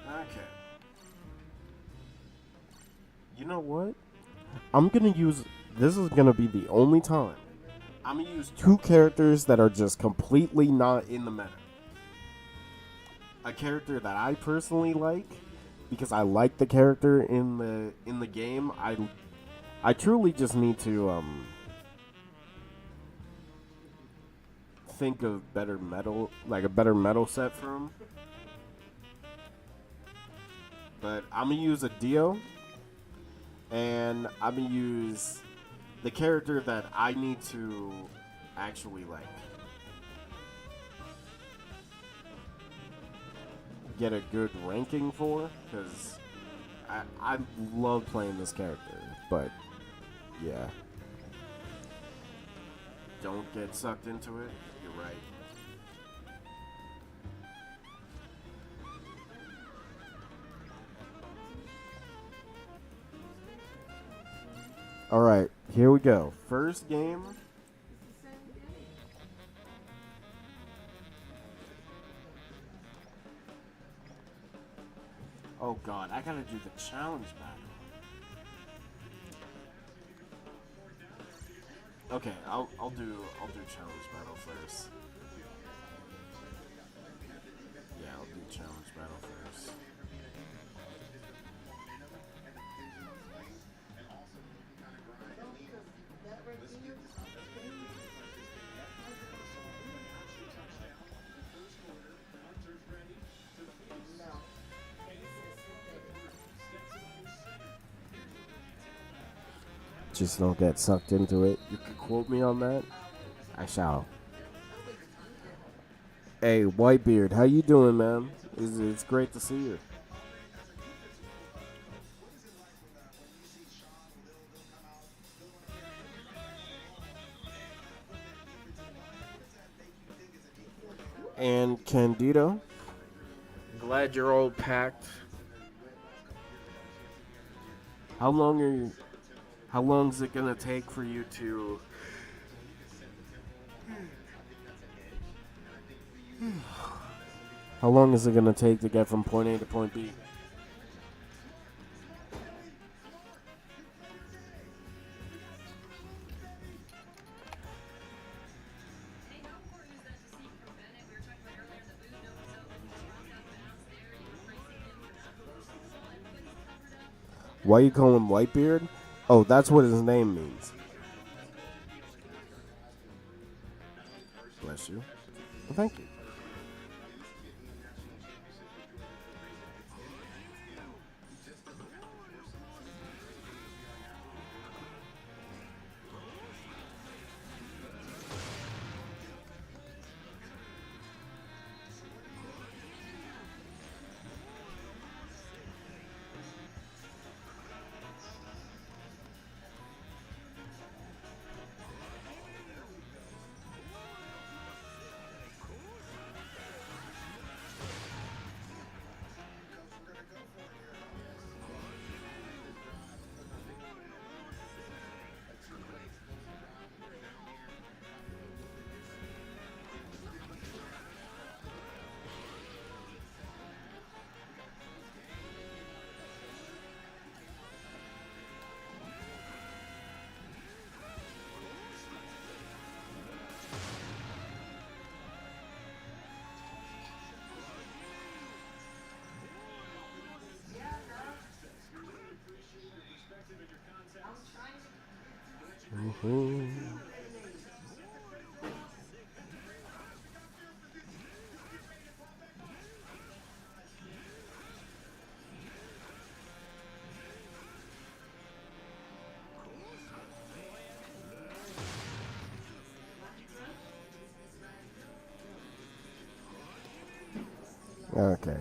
Okay. You know what? I'm gonna use. This is gonna be the only time. I'm gonna use two characters that are just completely not in the meta. A character that I personally like, because I like the character in the game. I truly just need to think of better metal, like a better metal set for him. But I'm gonna use a Dio, and I'm gonna use the character that I need to actually like get a good ranking for, because I love playing this character, but yeah, don't get sucked into it. You're right. Alright, here we go. First game. Oh god, I gotta do the challenge battle. Okay, I'll do challenge battle first. Yeah, I'll do challenge battle first. Just don't get sucked into it. You can quote me on that. I shall. Hey, Whitebeard, how you doing, man? It's great to see you. And Candido, glad you're all packed. How long is it gonna take for you to How long is it gonna take to get from point A to point B? Why you call him Whitebeard? Oh, that's what his name means. Bless you. Well, thank you. Okay.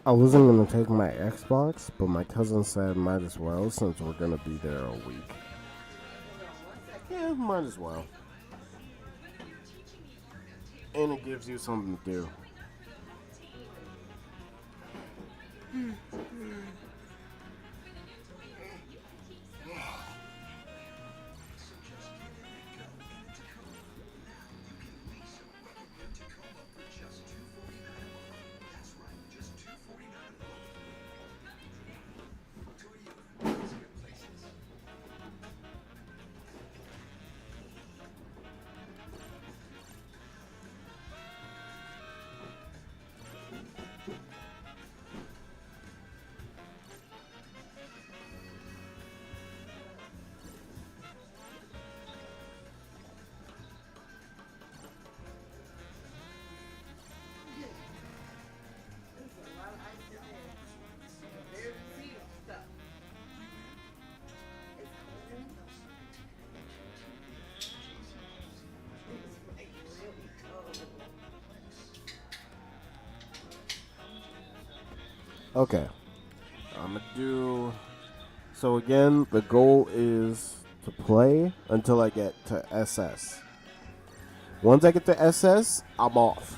I wasn't gonna take my Xbox, but my cousin said might as well since we're gonna be there a week. Yeah, might as well. And it gives you something to do. Okay. I'm gonna do. So again, the goal is to play until I get to SS. Once I get to SS, I'm off.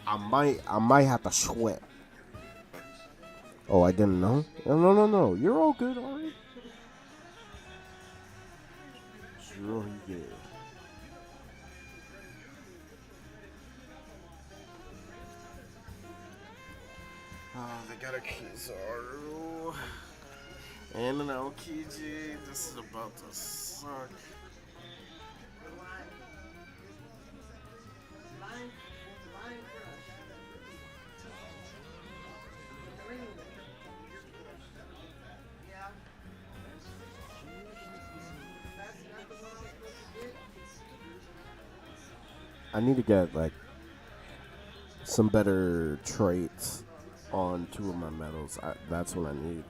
I might have to sweat. Oh, I didn't know? No. You're all good, Ari. Sure you did. Oh, they got a Kizaru and an Aokiji. This is about to suck. I need to get like some better traits on 2 of my medals. That's what I need.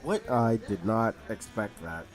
What? I did not expect that.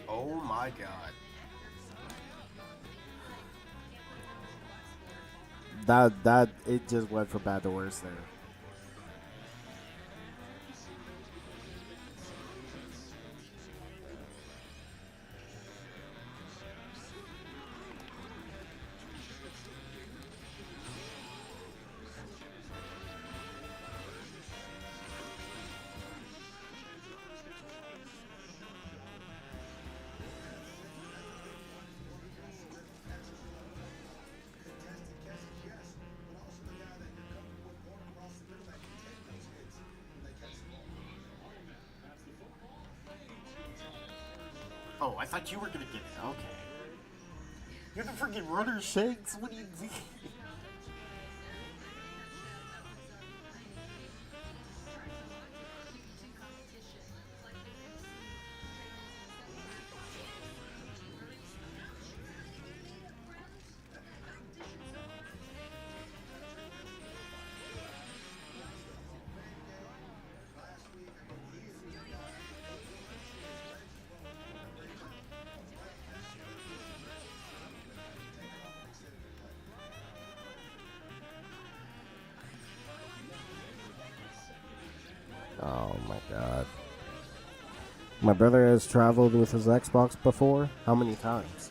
Oh my god. That it just went from bad to worse there. Oh, I thought you were gonna get it. Okay. You're the freaking runner, Shanks. What do you mean? My brother has traveled with his Xbox before. How many times?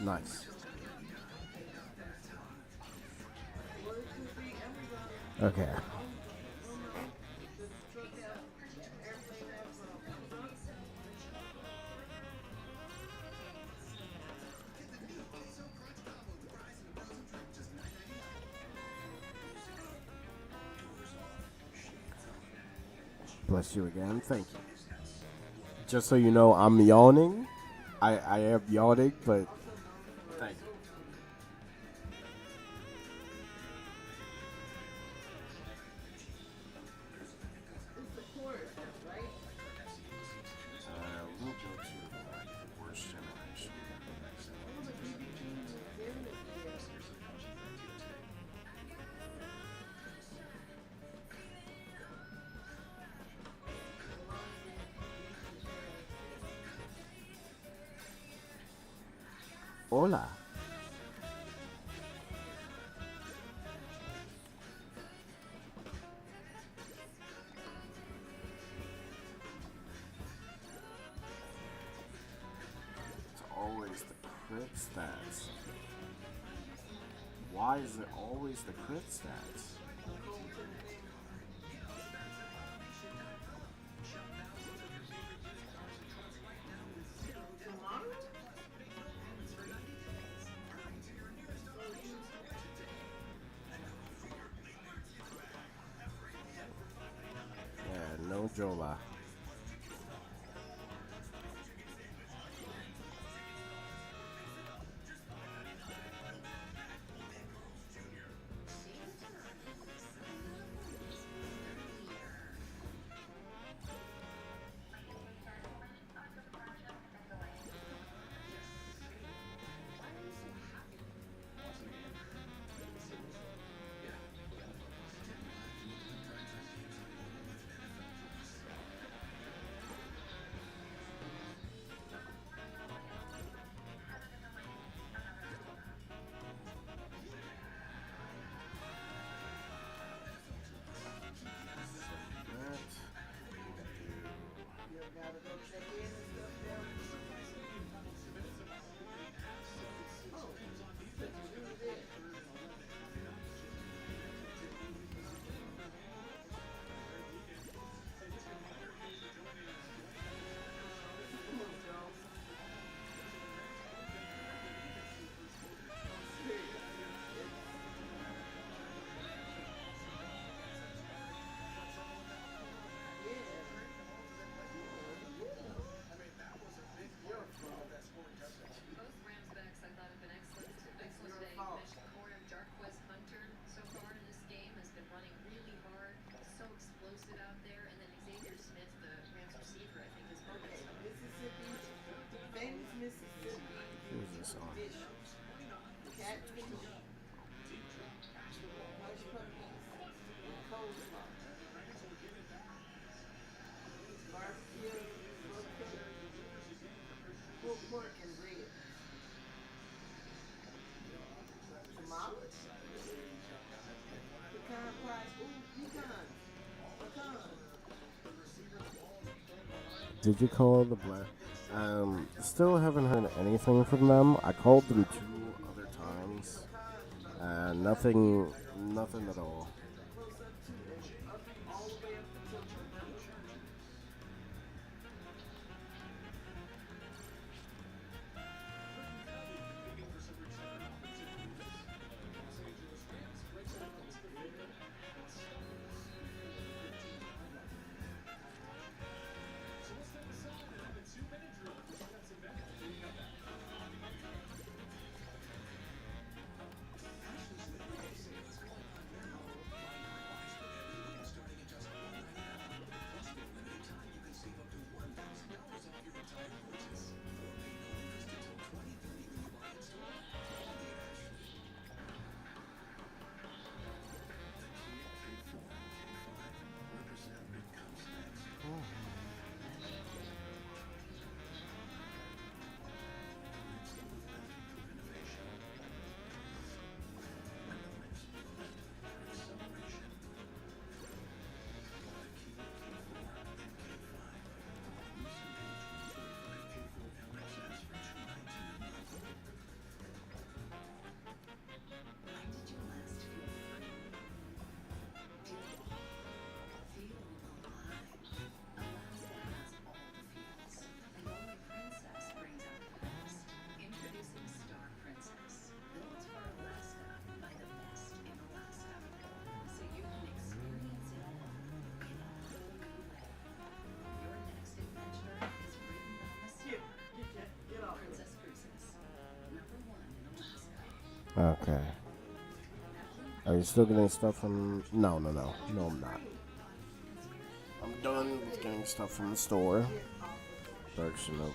Nice. Okay. Bless you again. Thank you. Just so you know, I'm yawning. I am yawning, but thank you. We'll go to the worst generation. Hola. It's always the crit stats. Why is it always the crit stats? Yeah, no Jola. Who's this on? Did you call the black? Still haven't heard anything from them. I called them 2 other times. Nothing at all. Okay. Are you still getting stuff from... No, I'm not. I'm done with getting stuff from the store. Dark Shinobi.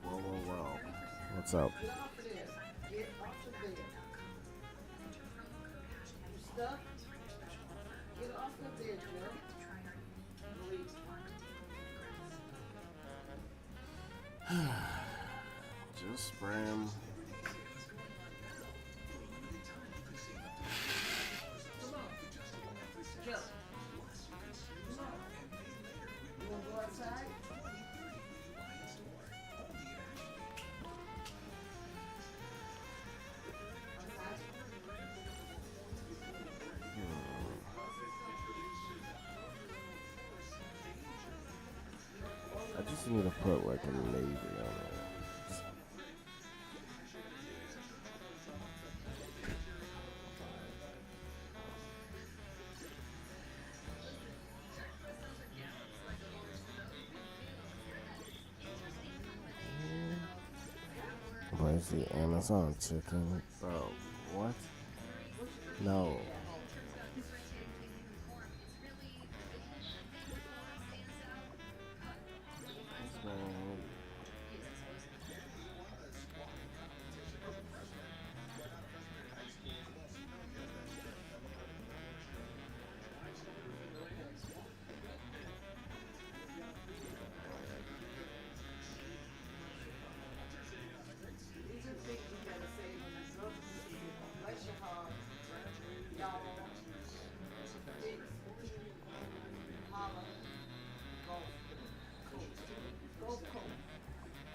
Whoa. What's up? Just spray him. I just need to put like a navy on it. Where's the Amazon chicken? Bro, what? No.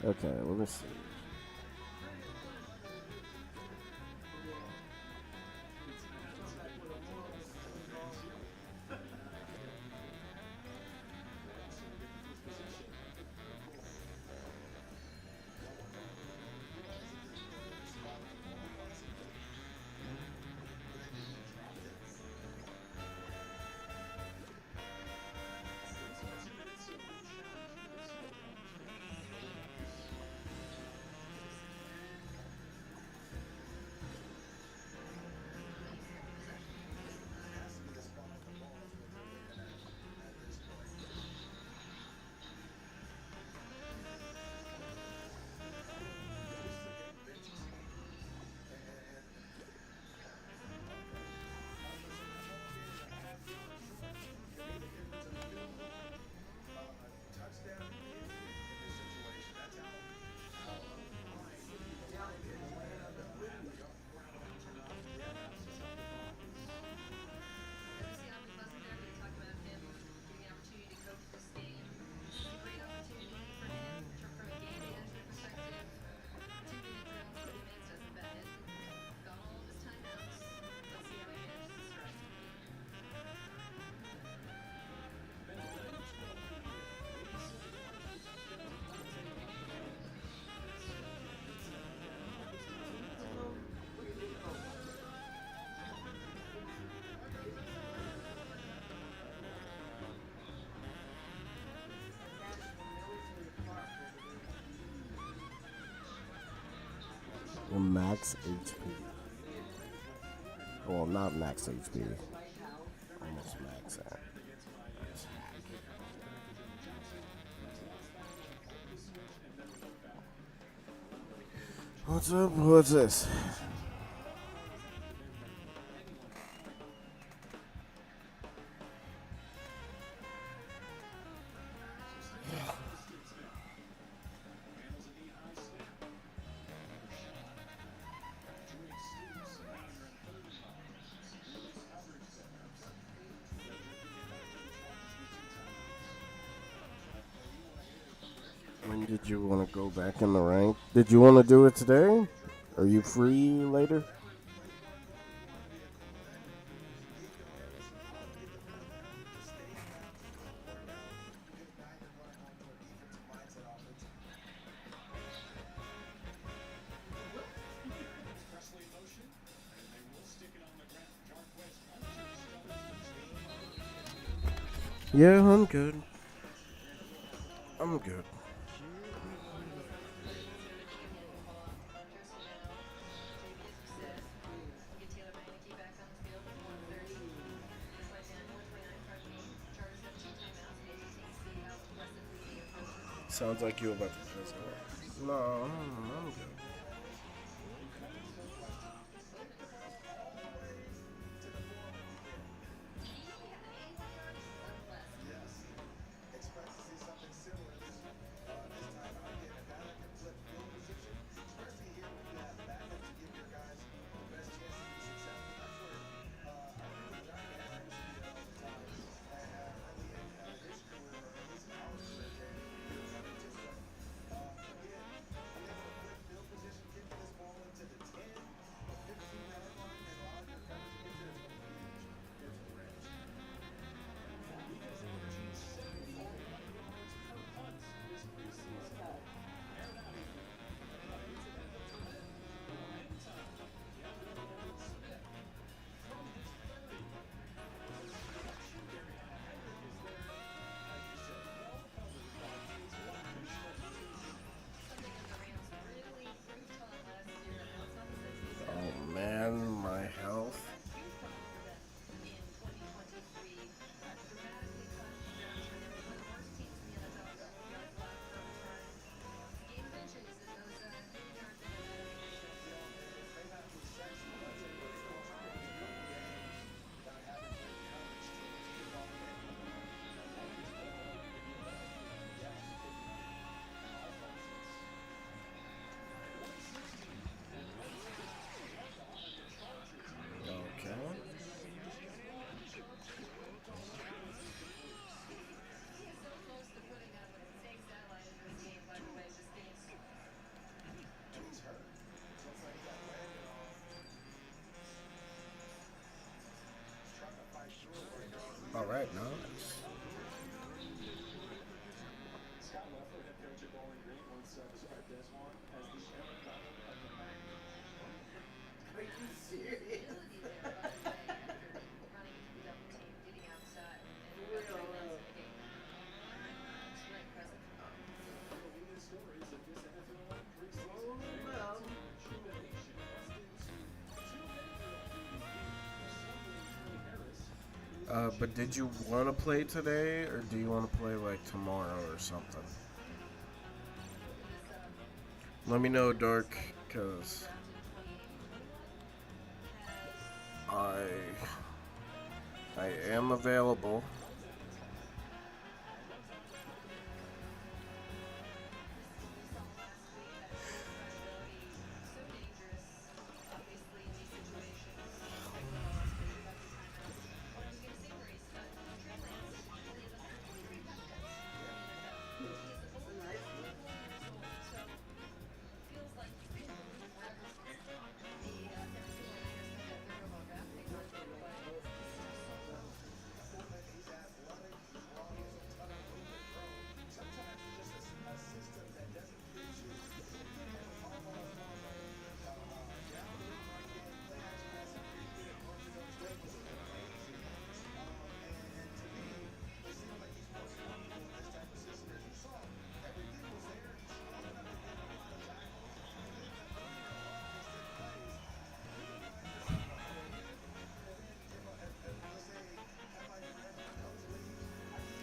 Okay, let me see. Max HP. Well, not max HP. Almost max at. What's up? What's this? When did you want to go back in the rank? Did you want to do it today? Are you free later? Yeah, I'm good. I'm good. Sounds like you about to piss off. No, I'm good. Oh man, my health. All right, nice. Are you serious? But did you want to play today, or do you want to play like tomorrow or something? Let me know, Dark, because I am available.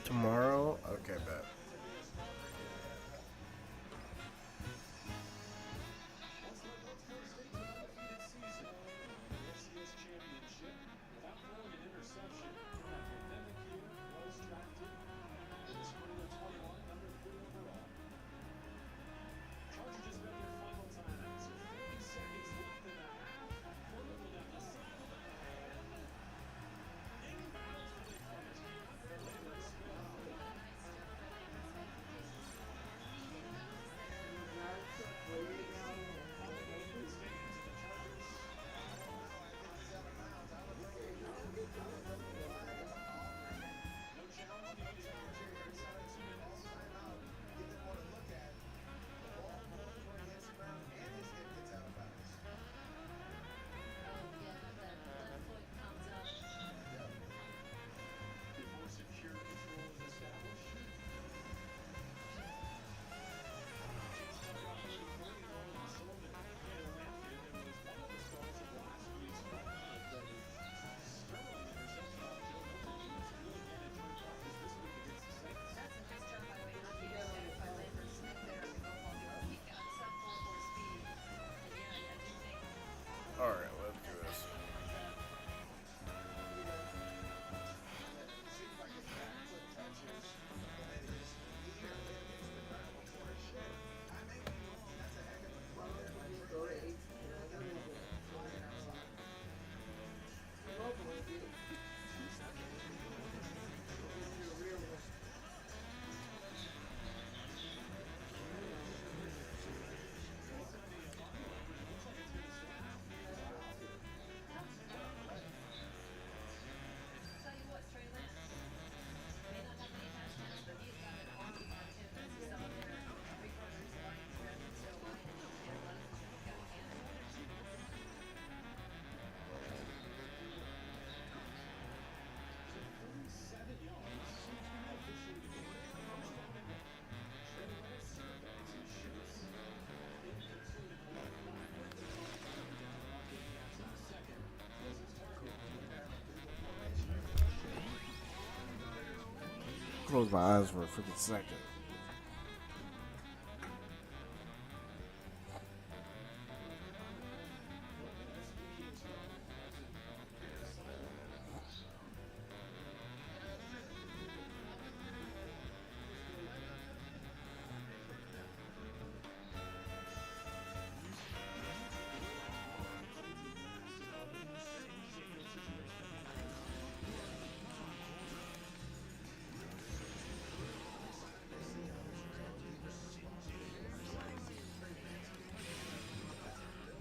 Tomorrow? Okay, bet. close my eyes for a freaking second.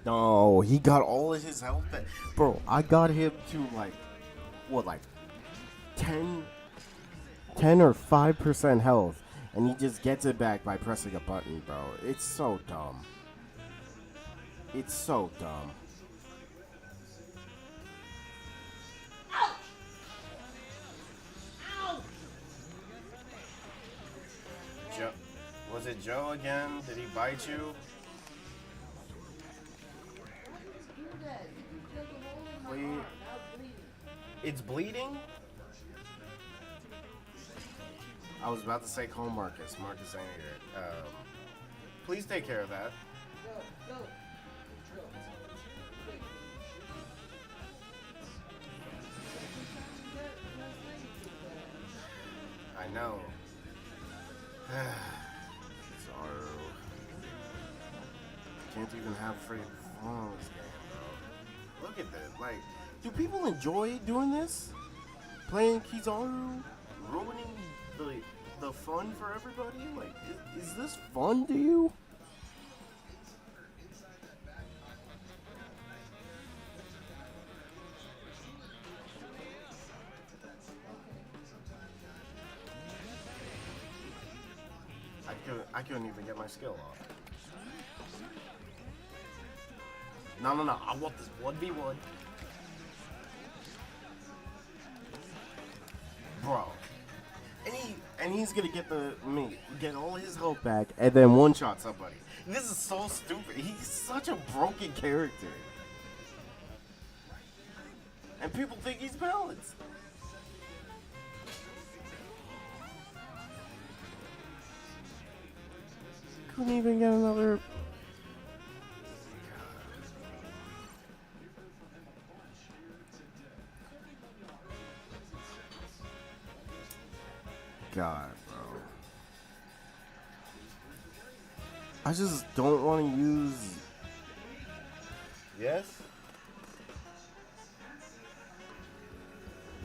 No, he got all of his health back. Bro, I got him to like, what, like 10 or 5% health, and he just gets it back by pressing a button, bro. It's so dumb. It's so dumb. Joe, was it Joe again? Did he bite you? Wait, it's bleeding? I was about to say call Marcus. Marcus ain't here. Please take care of that. I know. Sorry. Can't even have freaking fun on this game, bro. Look at this. Like, do people enjoy doing this? Playing Kizaru? Ruining the fun for everybody? Like, is this fun to you? I couldn't even get my skill off. No, I want this 1v1. Bro. And he's gonna get all his health back and then one-shot somebody. This is so stupid. He's such a broken character. And people think he's balanced. Couldn't even get another... God, bro. I just don't want to use... Yes?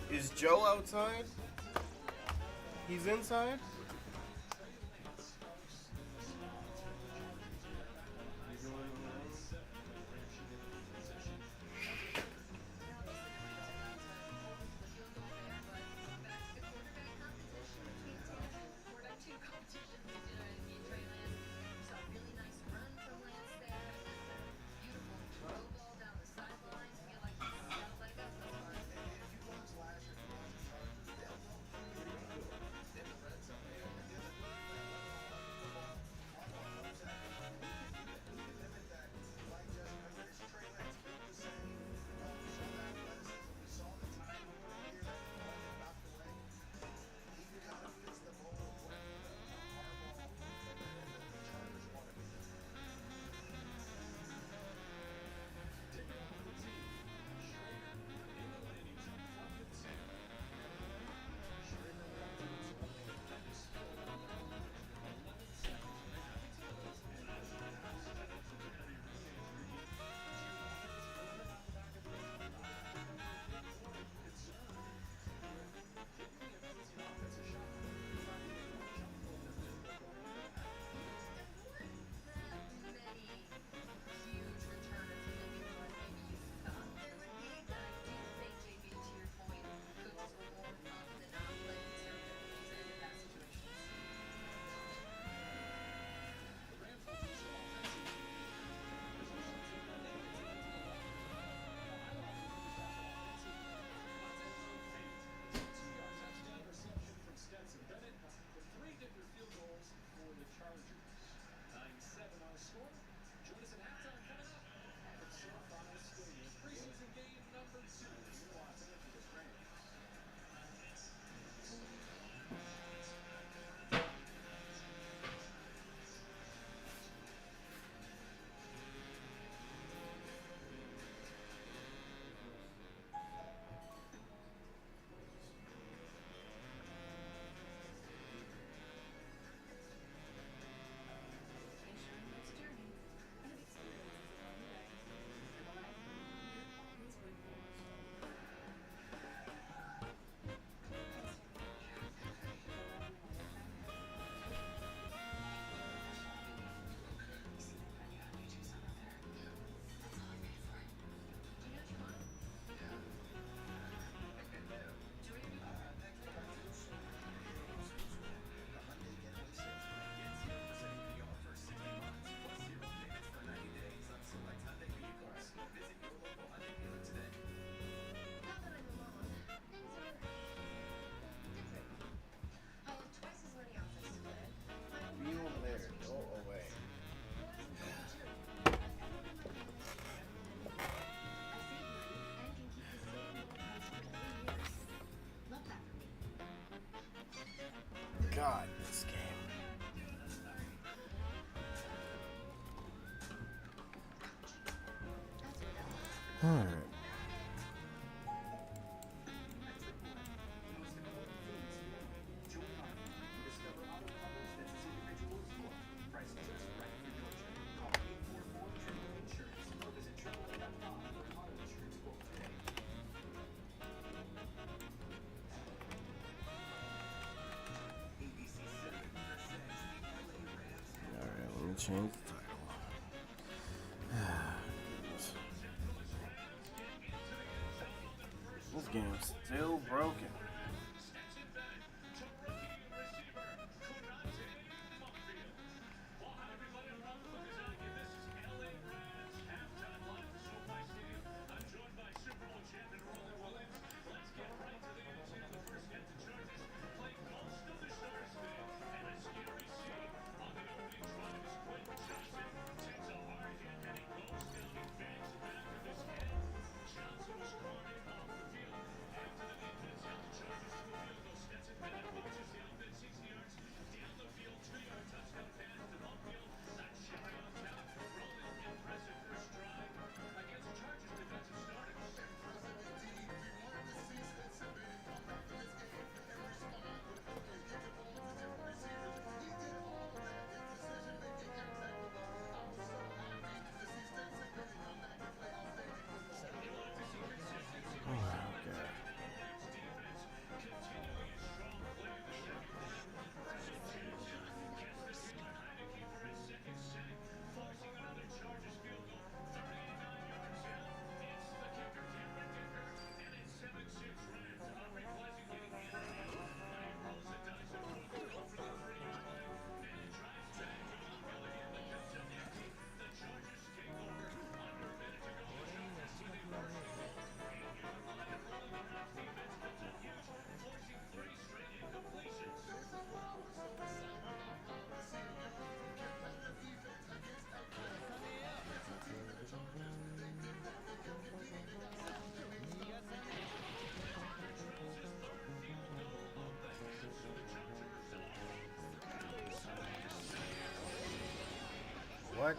Is Joe outside? He's inside? god, this game. Alright. Alright, let me change the title. This game's still broken. What?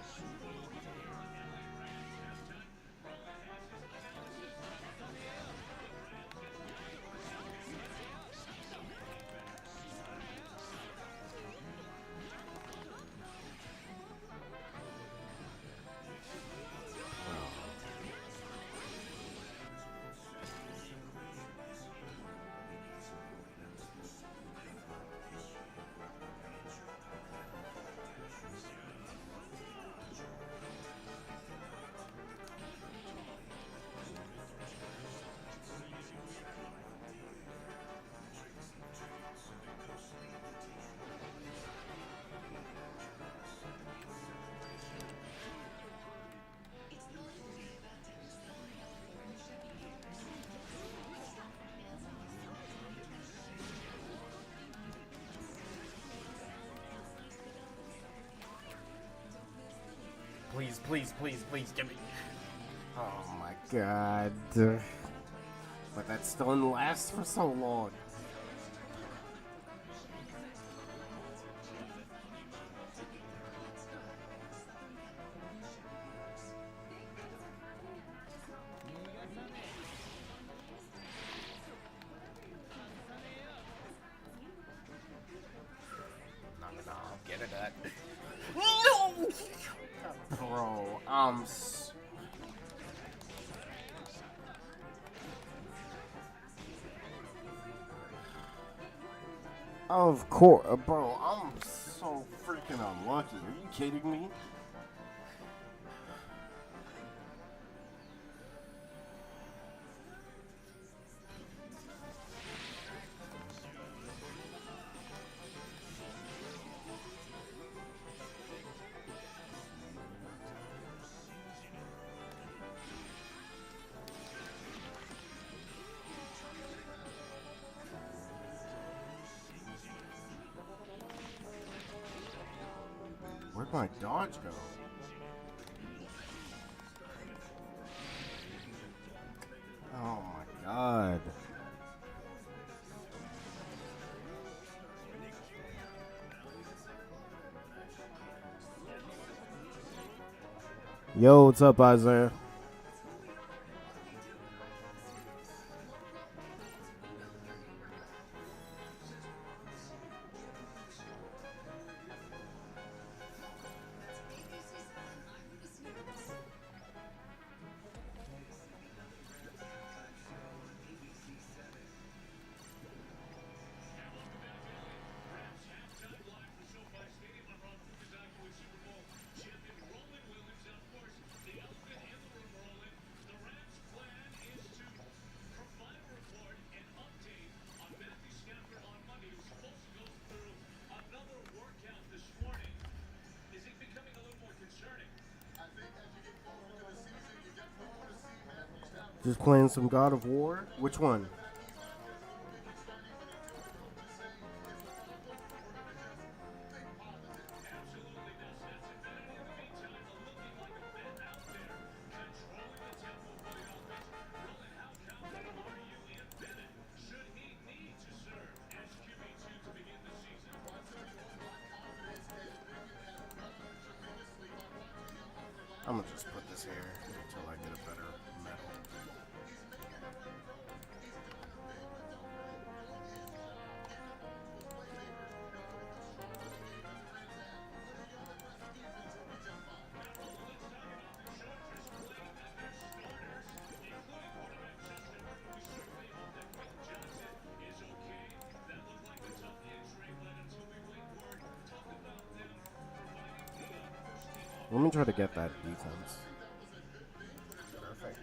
Please, please, please, please, give me. Oh my god. But that still didn't last for so long. No, get it at. No! Bro, of course, bro, I'm so freaking unlucky. Are you kidding me? Where'd my dodge go? Oh my god. Yo, what's up, Isaiah? Just playing some God of War. Which one? I'm gonna just put this here until I get a better metal. Let me try to get that defense. Perfect.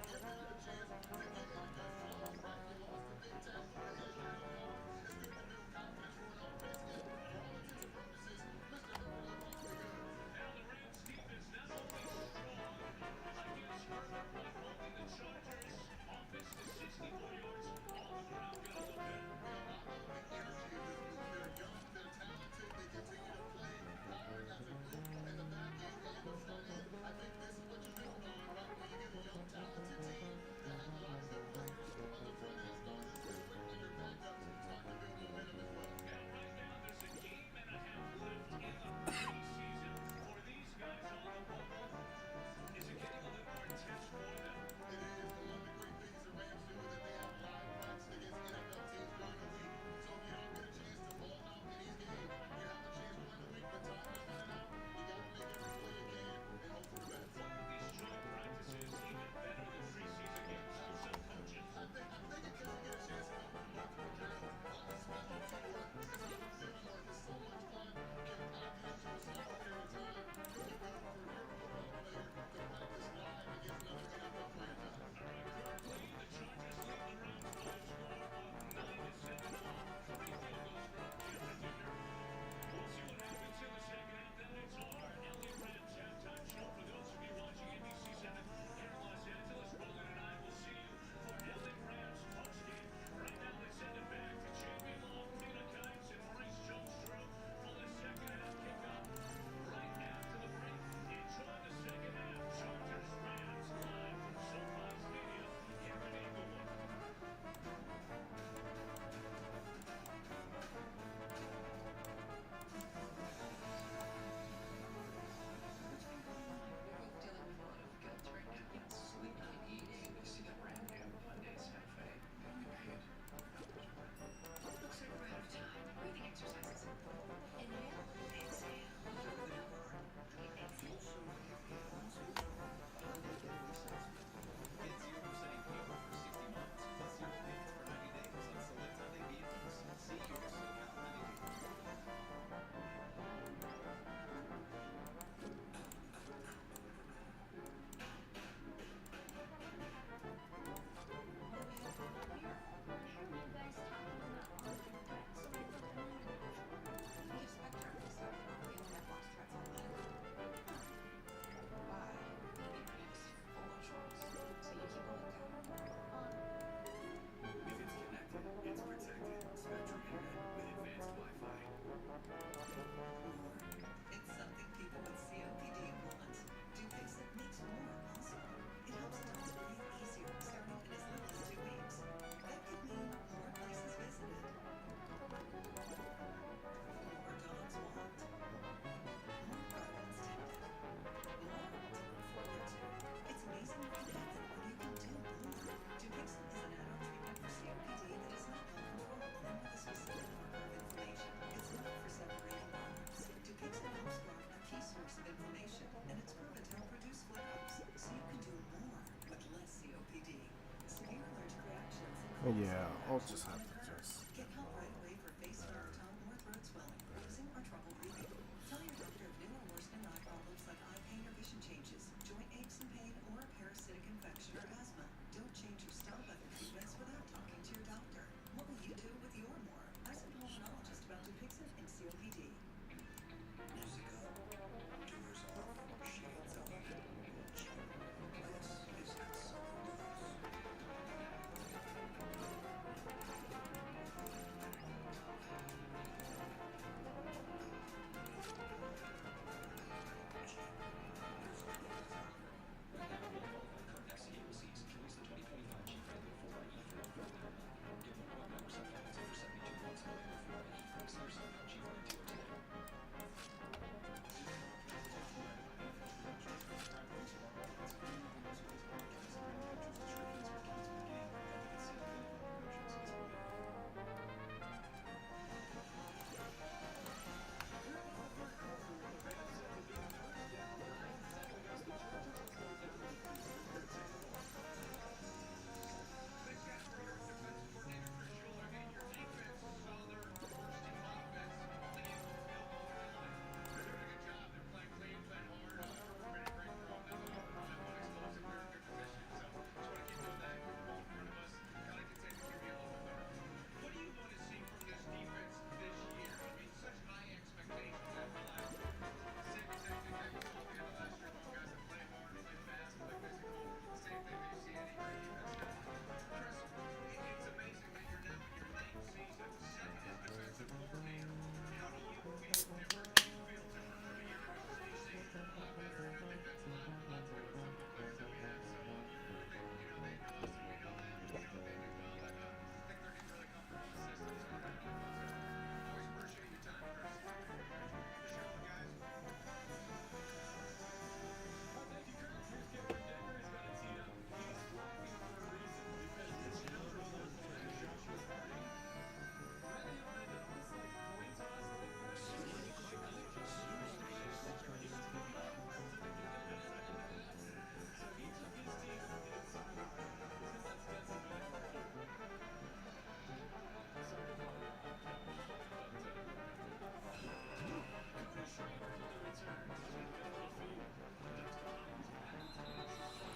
Yeah, I'll just have to just. Get help right away for face, scar, tongue, or throat swelling, bruising, or trouble breathing. Tell your doctor of new or worsening eye problems like eye pain or vision changes, joint aches and pain, or a parasitic infection or asthma. Don't change your style leather treatments without talking to your doctor. What will you do with your more? Ask a pulmonologist about Dupixent and COPD.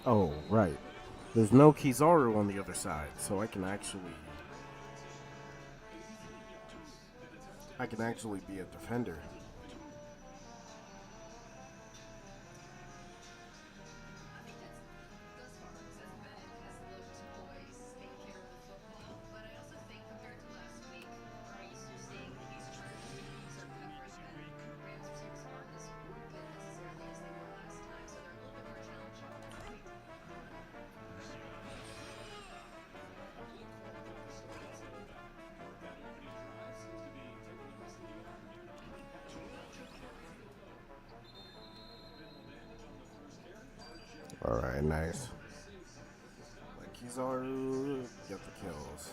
Oh, right. There's no Kizaru on the other side, so I can actually be a defender. Alright, nice. Let Kizaru get the kills.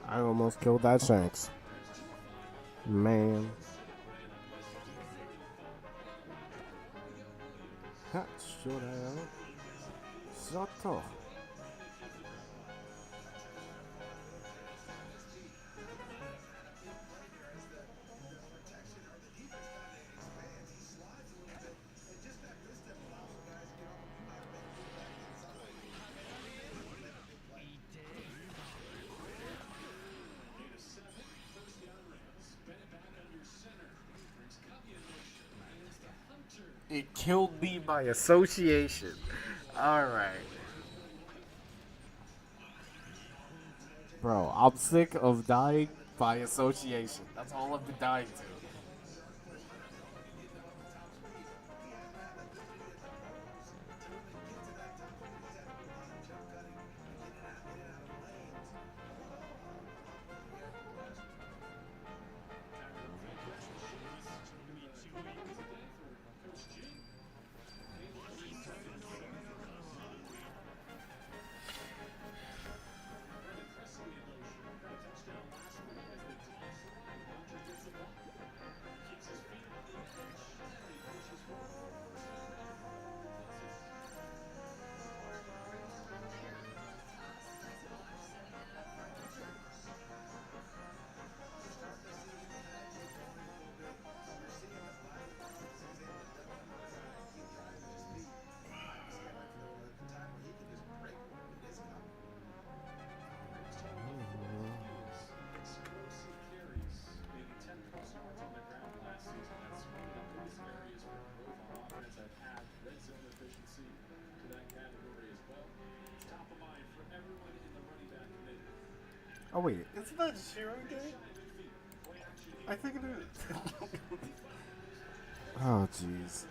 I almost killed that Shanks. Man. Ha, should I? Sato. It killed me by association. Alright. Bro, I'm sick of dying by association. That's all I've been dying to. Oh wait, isn't that Shiro Day? I think it is. Oh jeez.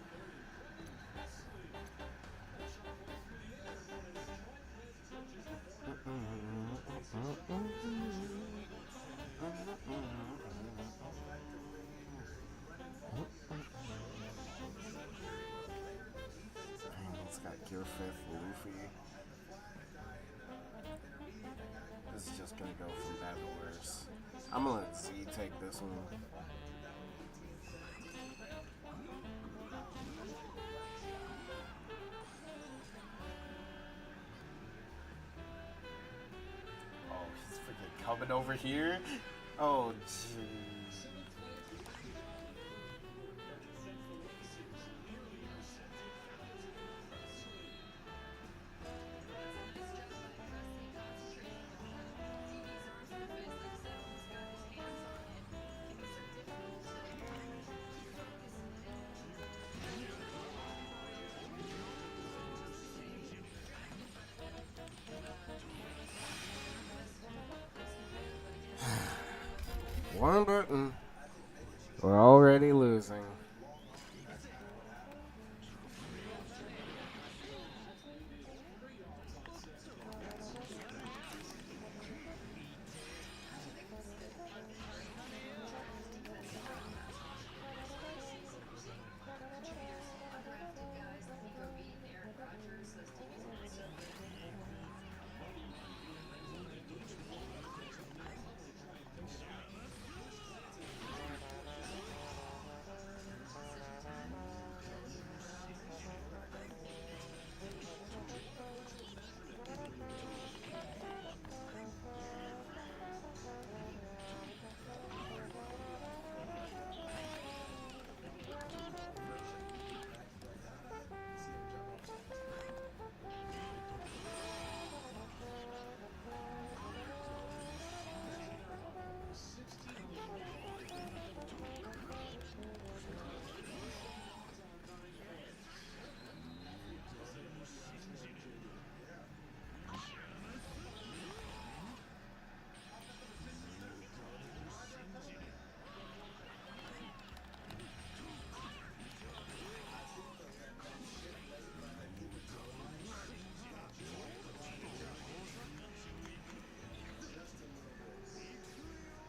It's got Gear 5th, Luffy. This is just gonna go from bad to worse. I'm gonna let Z take this one. Oh, he's freaking coming over here? Oh, jeez. One button. We're already losing.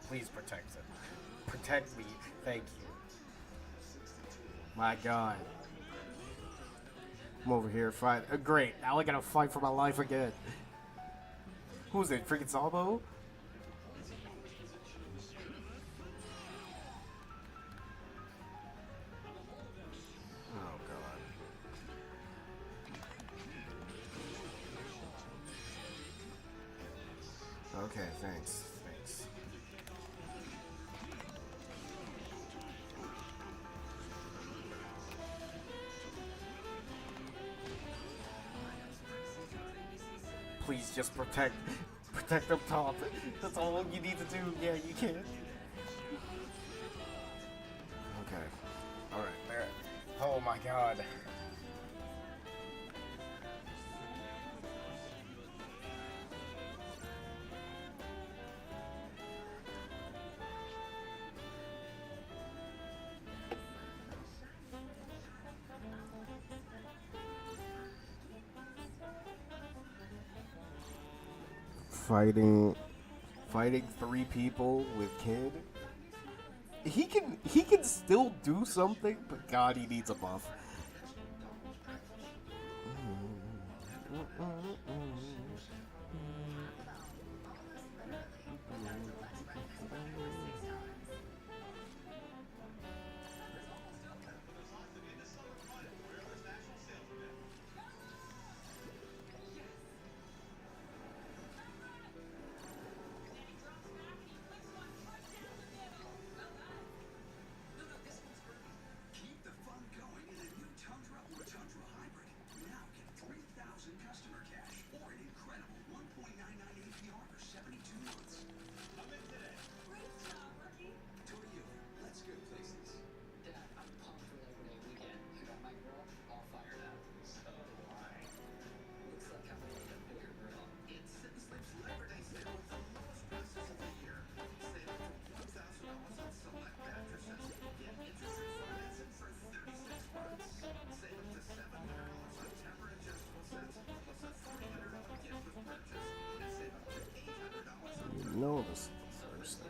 Please protect him. Protect me. Thank you. My God. I'm over here fighting. Great. Now I gotta fight for my life again. Who's it? Freaking Salvo? Oh, God. Okay, thanks. Thanks. Please just protect up top. That's all you need to do. Yeah, you can. Okay. Alright, there. Oh my god. Fighting 3 people with Kid. He can still do something, but God, he needs a buff. No, this is the first thing.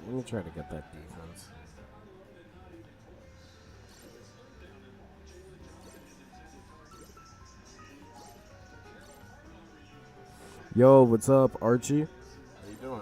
Let me try to get that defense. Yo, what's up, Archie? How you doing?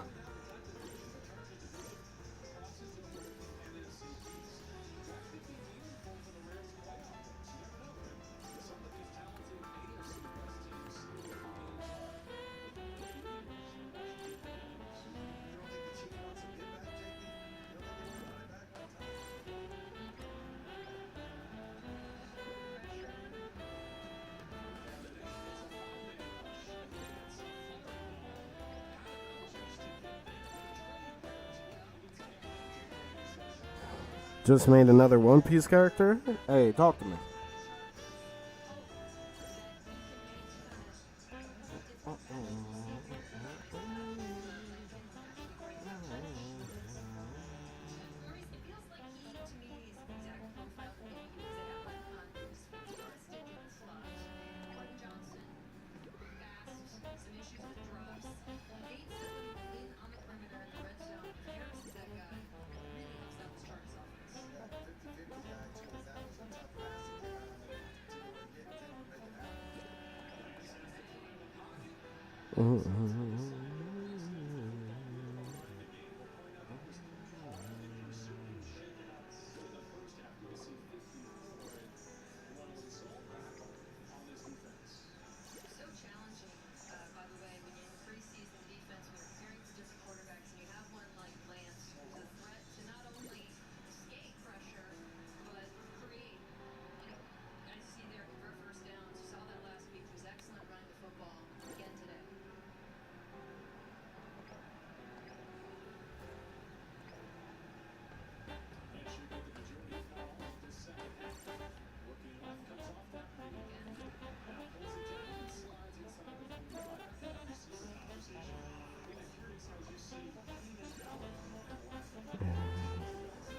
Just made another One Piece character? Hey, talk to me.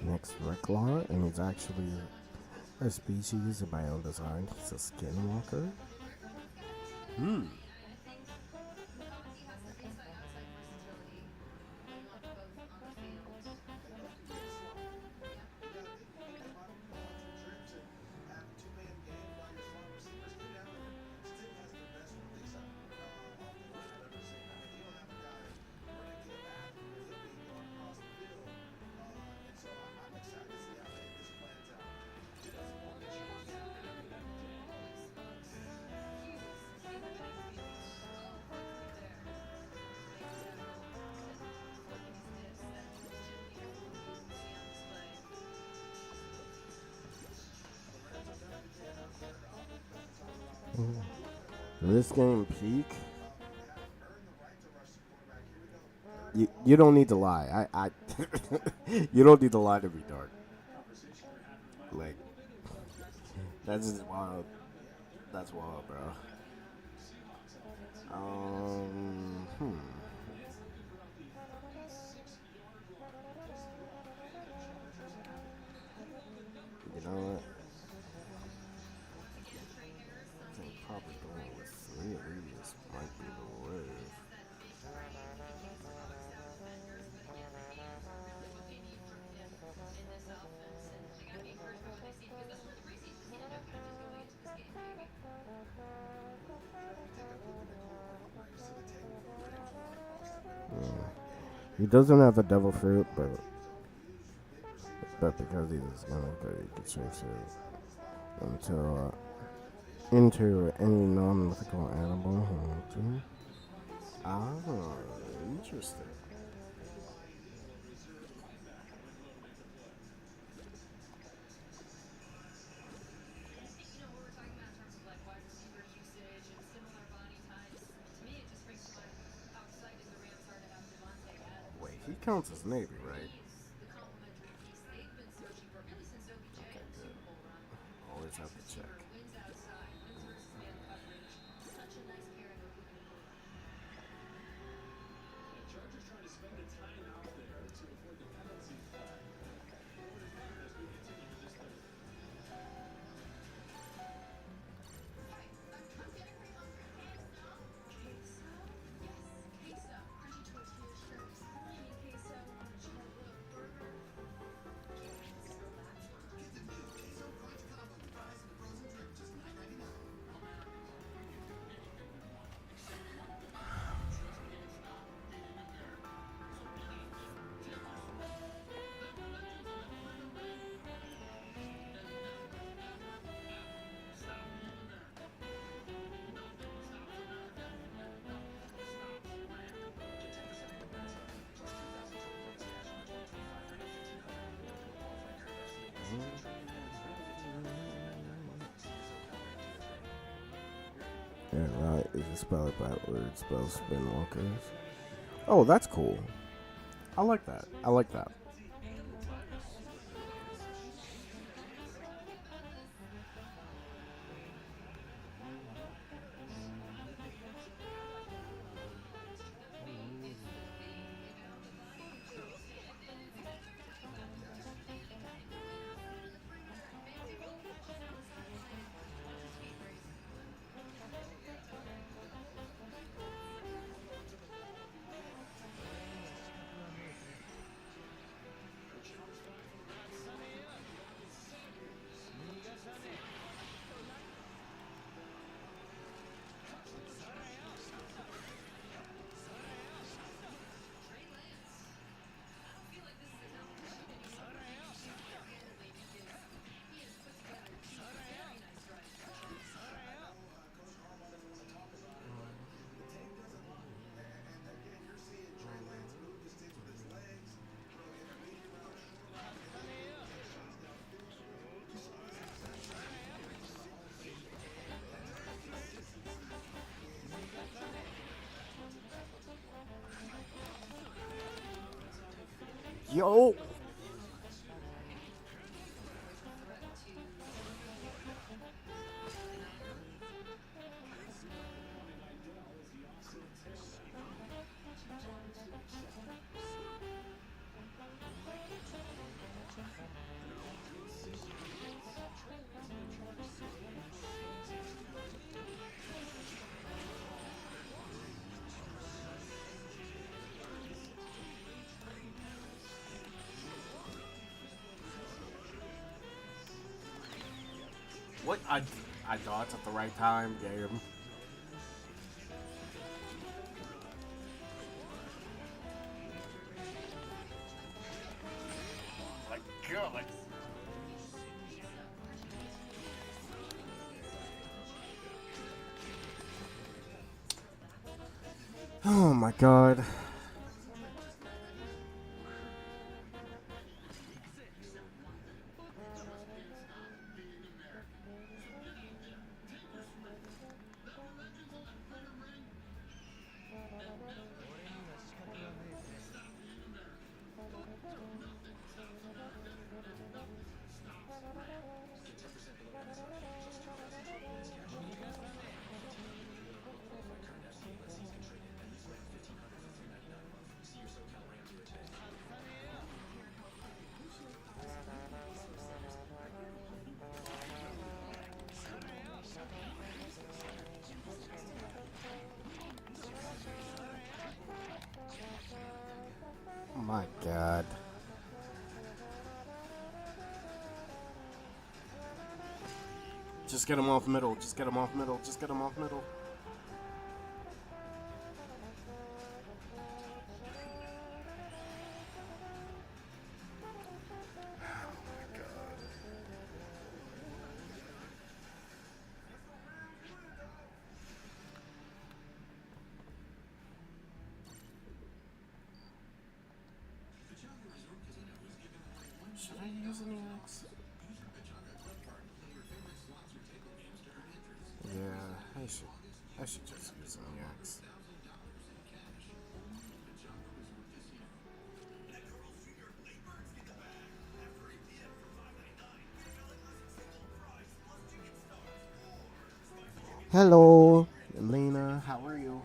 Next, Reclaw, and he's actually a species of my own design. He's a skinwalker. This game peak. You don't need to lie. I you don't need to lie to me, Dark. Like that's just wild. That's wild, bro. You know what? I think probably going with 3 of these might be the way. He doesn't have a devil fruit, but because he's gonna he can change it into any non-mythical animal. Interesting. Wait, he counts as Navy, right? Okay, good. Always have to check. Yeah, right. Is a spell it backwards, spell spinwalkers. Oh, that's cool. I like that. I like that. Yo! What? I dodged at the right time, game. My God. Oh my God. My God. Just get him off middle. Just get him off middle. Just get him off middle. Should I use an EX? Yeah, I should just use an EX. Hello, Elena, how are you?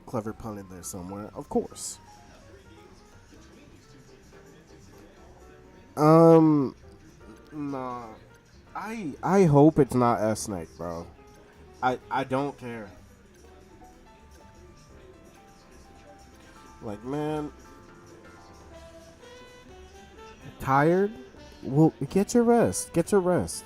Clever pun in there somewhere, of course. Nah. I hope it's not S-Snake, bro. I don't care. Like, man. Tired? Well, get your rest. Get your rest.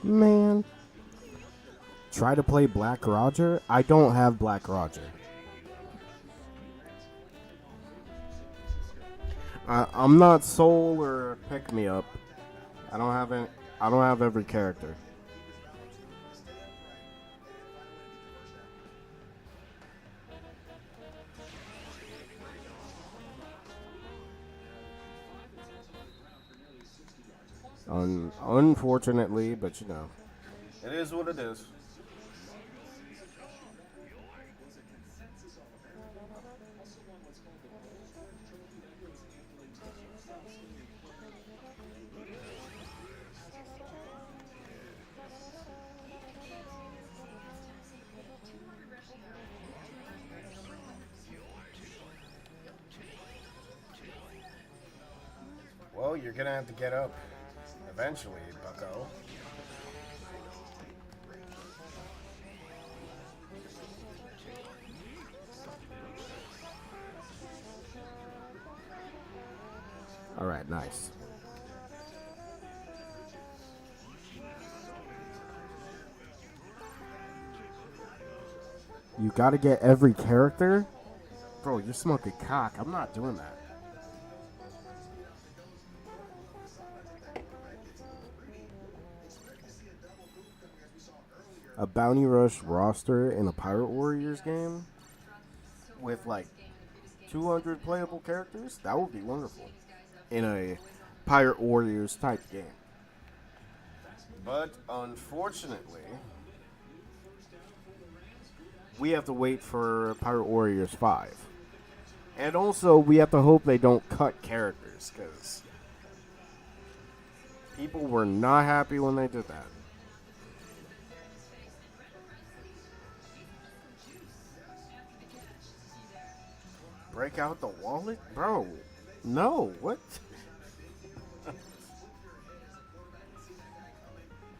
Man. Try to play Black Roger? I don't have Black Roger. I'm not Soul or Pick Me Up. I don't have every character. Unfortunately, but you know, it is what it is. Well, you're gonna have to get up eventually, bucko. Alright, nice. You gotta get every character? Bro, you're smoking cock. I'm not doing that. A Bounty Rush roster in a Pirate Warriors game with like 200 playable characters? That would be wonderful in a Pirate Warriors type game. But unfortunately, we have to wait for Pirate Warriors 5. And also, we have to hope they don't cut characters, because people were not happy when they did that. Break out the wallet? Bro, no, what?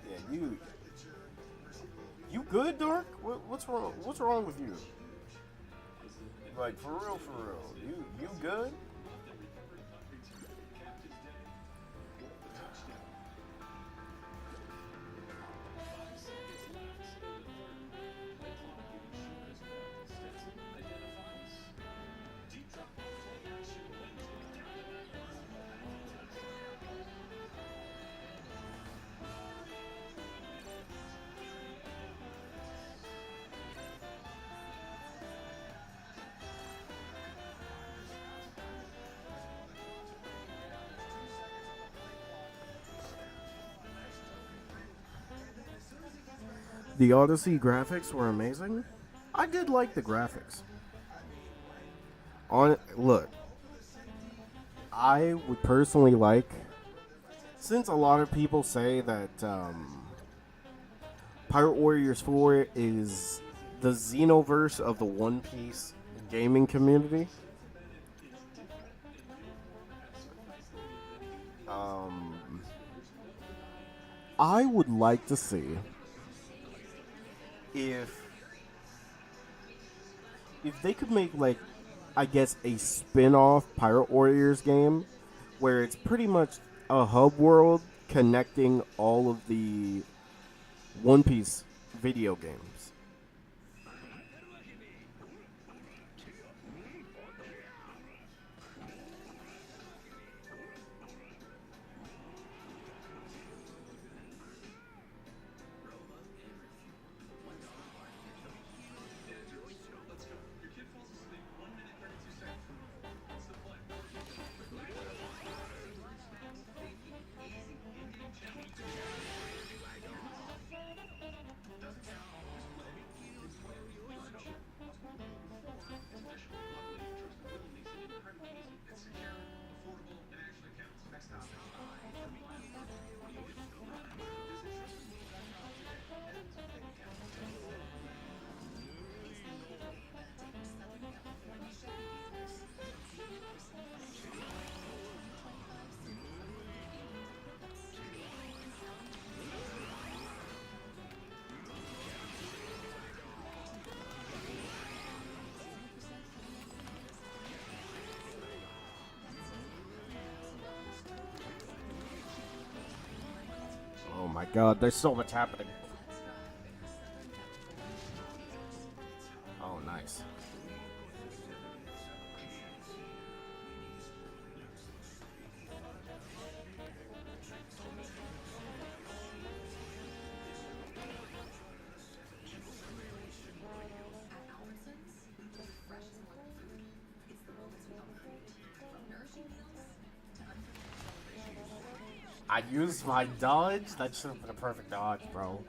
Yeah, you good, Dark? What's wrong? What's wrong with you? Like, for real, you good? The Odyssey graphics were amazing. I did like the graphics. Look, I would personally like, since a lot of people say that Pirate Warriors 4 is the Xenoverse of the One Piece gaming community. I would like to see if they could make, like, I guess a spin-off Pirate Warriors game where it's pretty much a hub world connecting all of the One Piece video games. my god, there's so much happening. Oh, nice. I used my dodge? That should have been a perfect dodge, bro.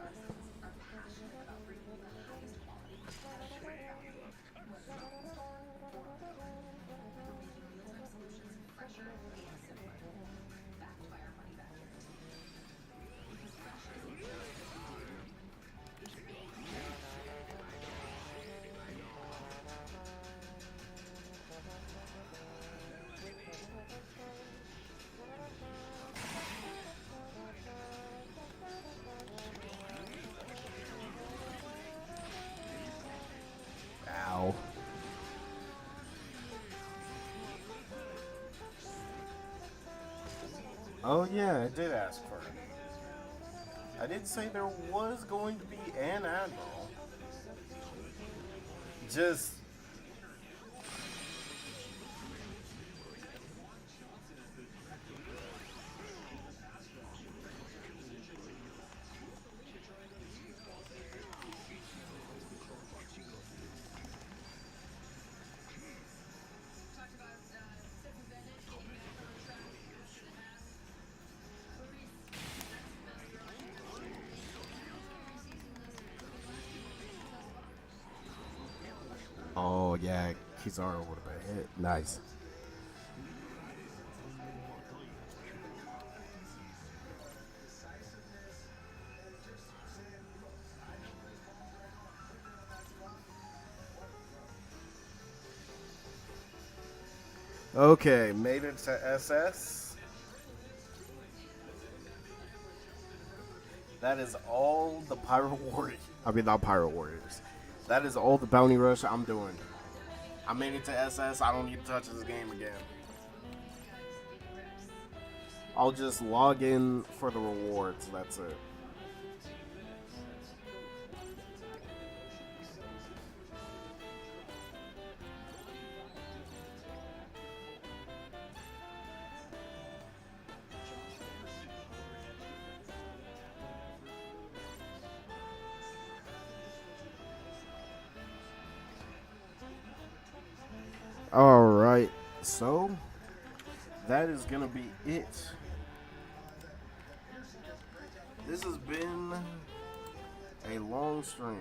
Ow. Oh yeah, I did ask for it. I did say there was going to be an admiral. Just... Oh yeah, Kizaru would have been hit. Nice. Okay, made it to SS. That is all the Pirate Warriors. I mean, not Pirate Warriors. That is all the bounty rush I'm doing. I made it to SS. I don't need to touch this game again. I'll just log in for the rewards. That's it. Alright, so that is gonna be it. This has been a long stream.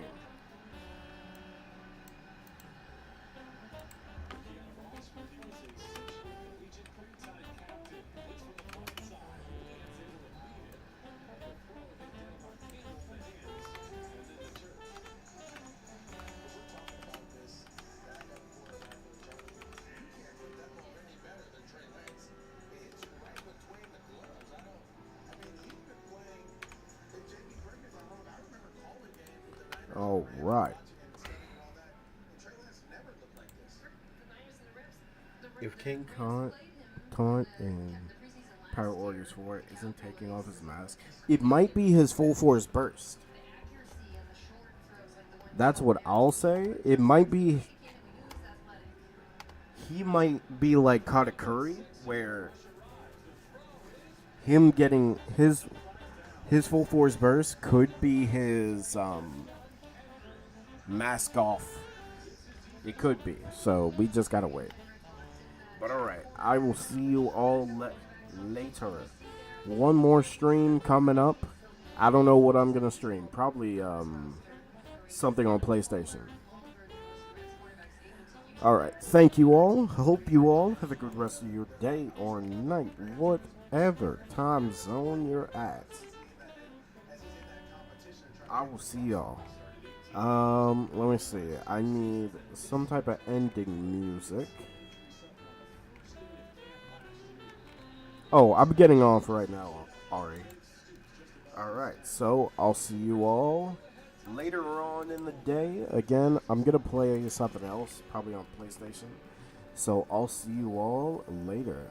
All right. If King Taunt and Pirate Warriors 4 isn't taking off his mask, it might be his full force burst. That's what I'll say. It might be. He might be like Katakuri, where him getting his full force burst could be his mask off. It could be. So we just gotta wait. But alright, I will see you all later. One more stream coming up. I don't know what I'm gonna stream. Probably something on PlayStation. Alright, thank you all. Hope you all have a good rest of your day or night, whatever time zone you're at. I will see y'all. Let me see. I need some type of ending music. Oh, I'm getting off right now, Ari. Alright, so I'll see you all later on in the day. Again, I'm gonna play something else, probably on PlayStation. So I'll see you all later.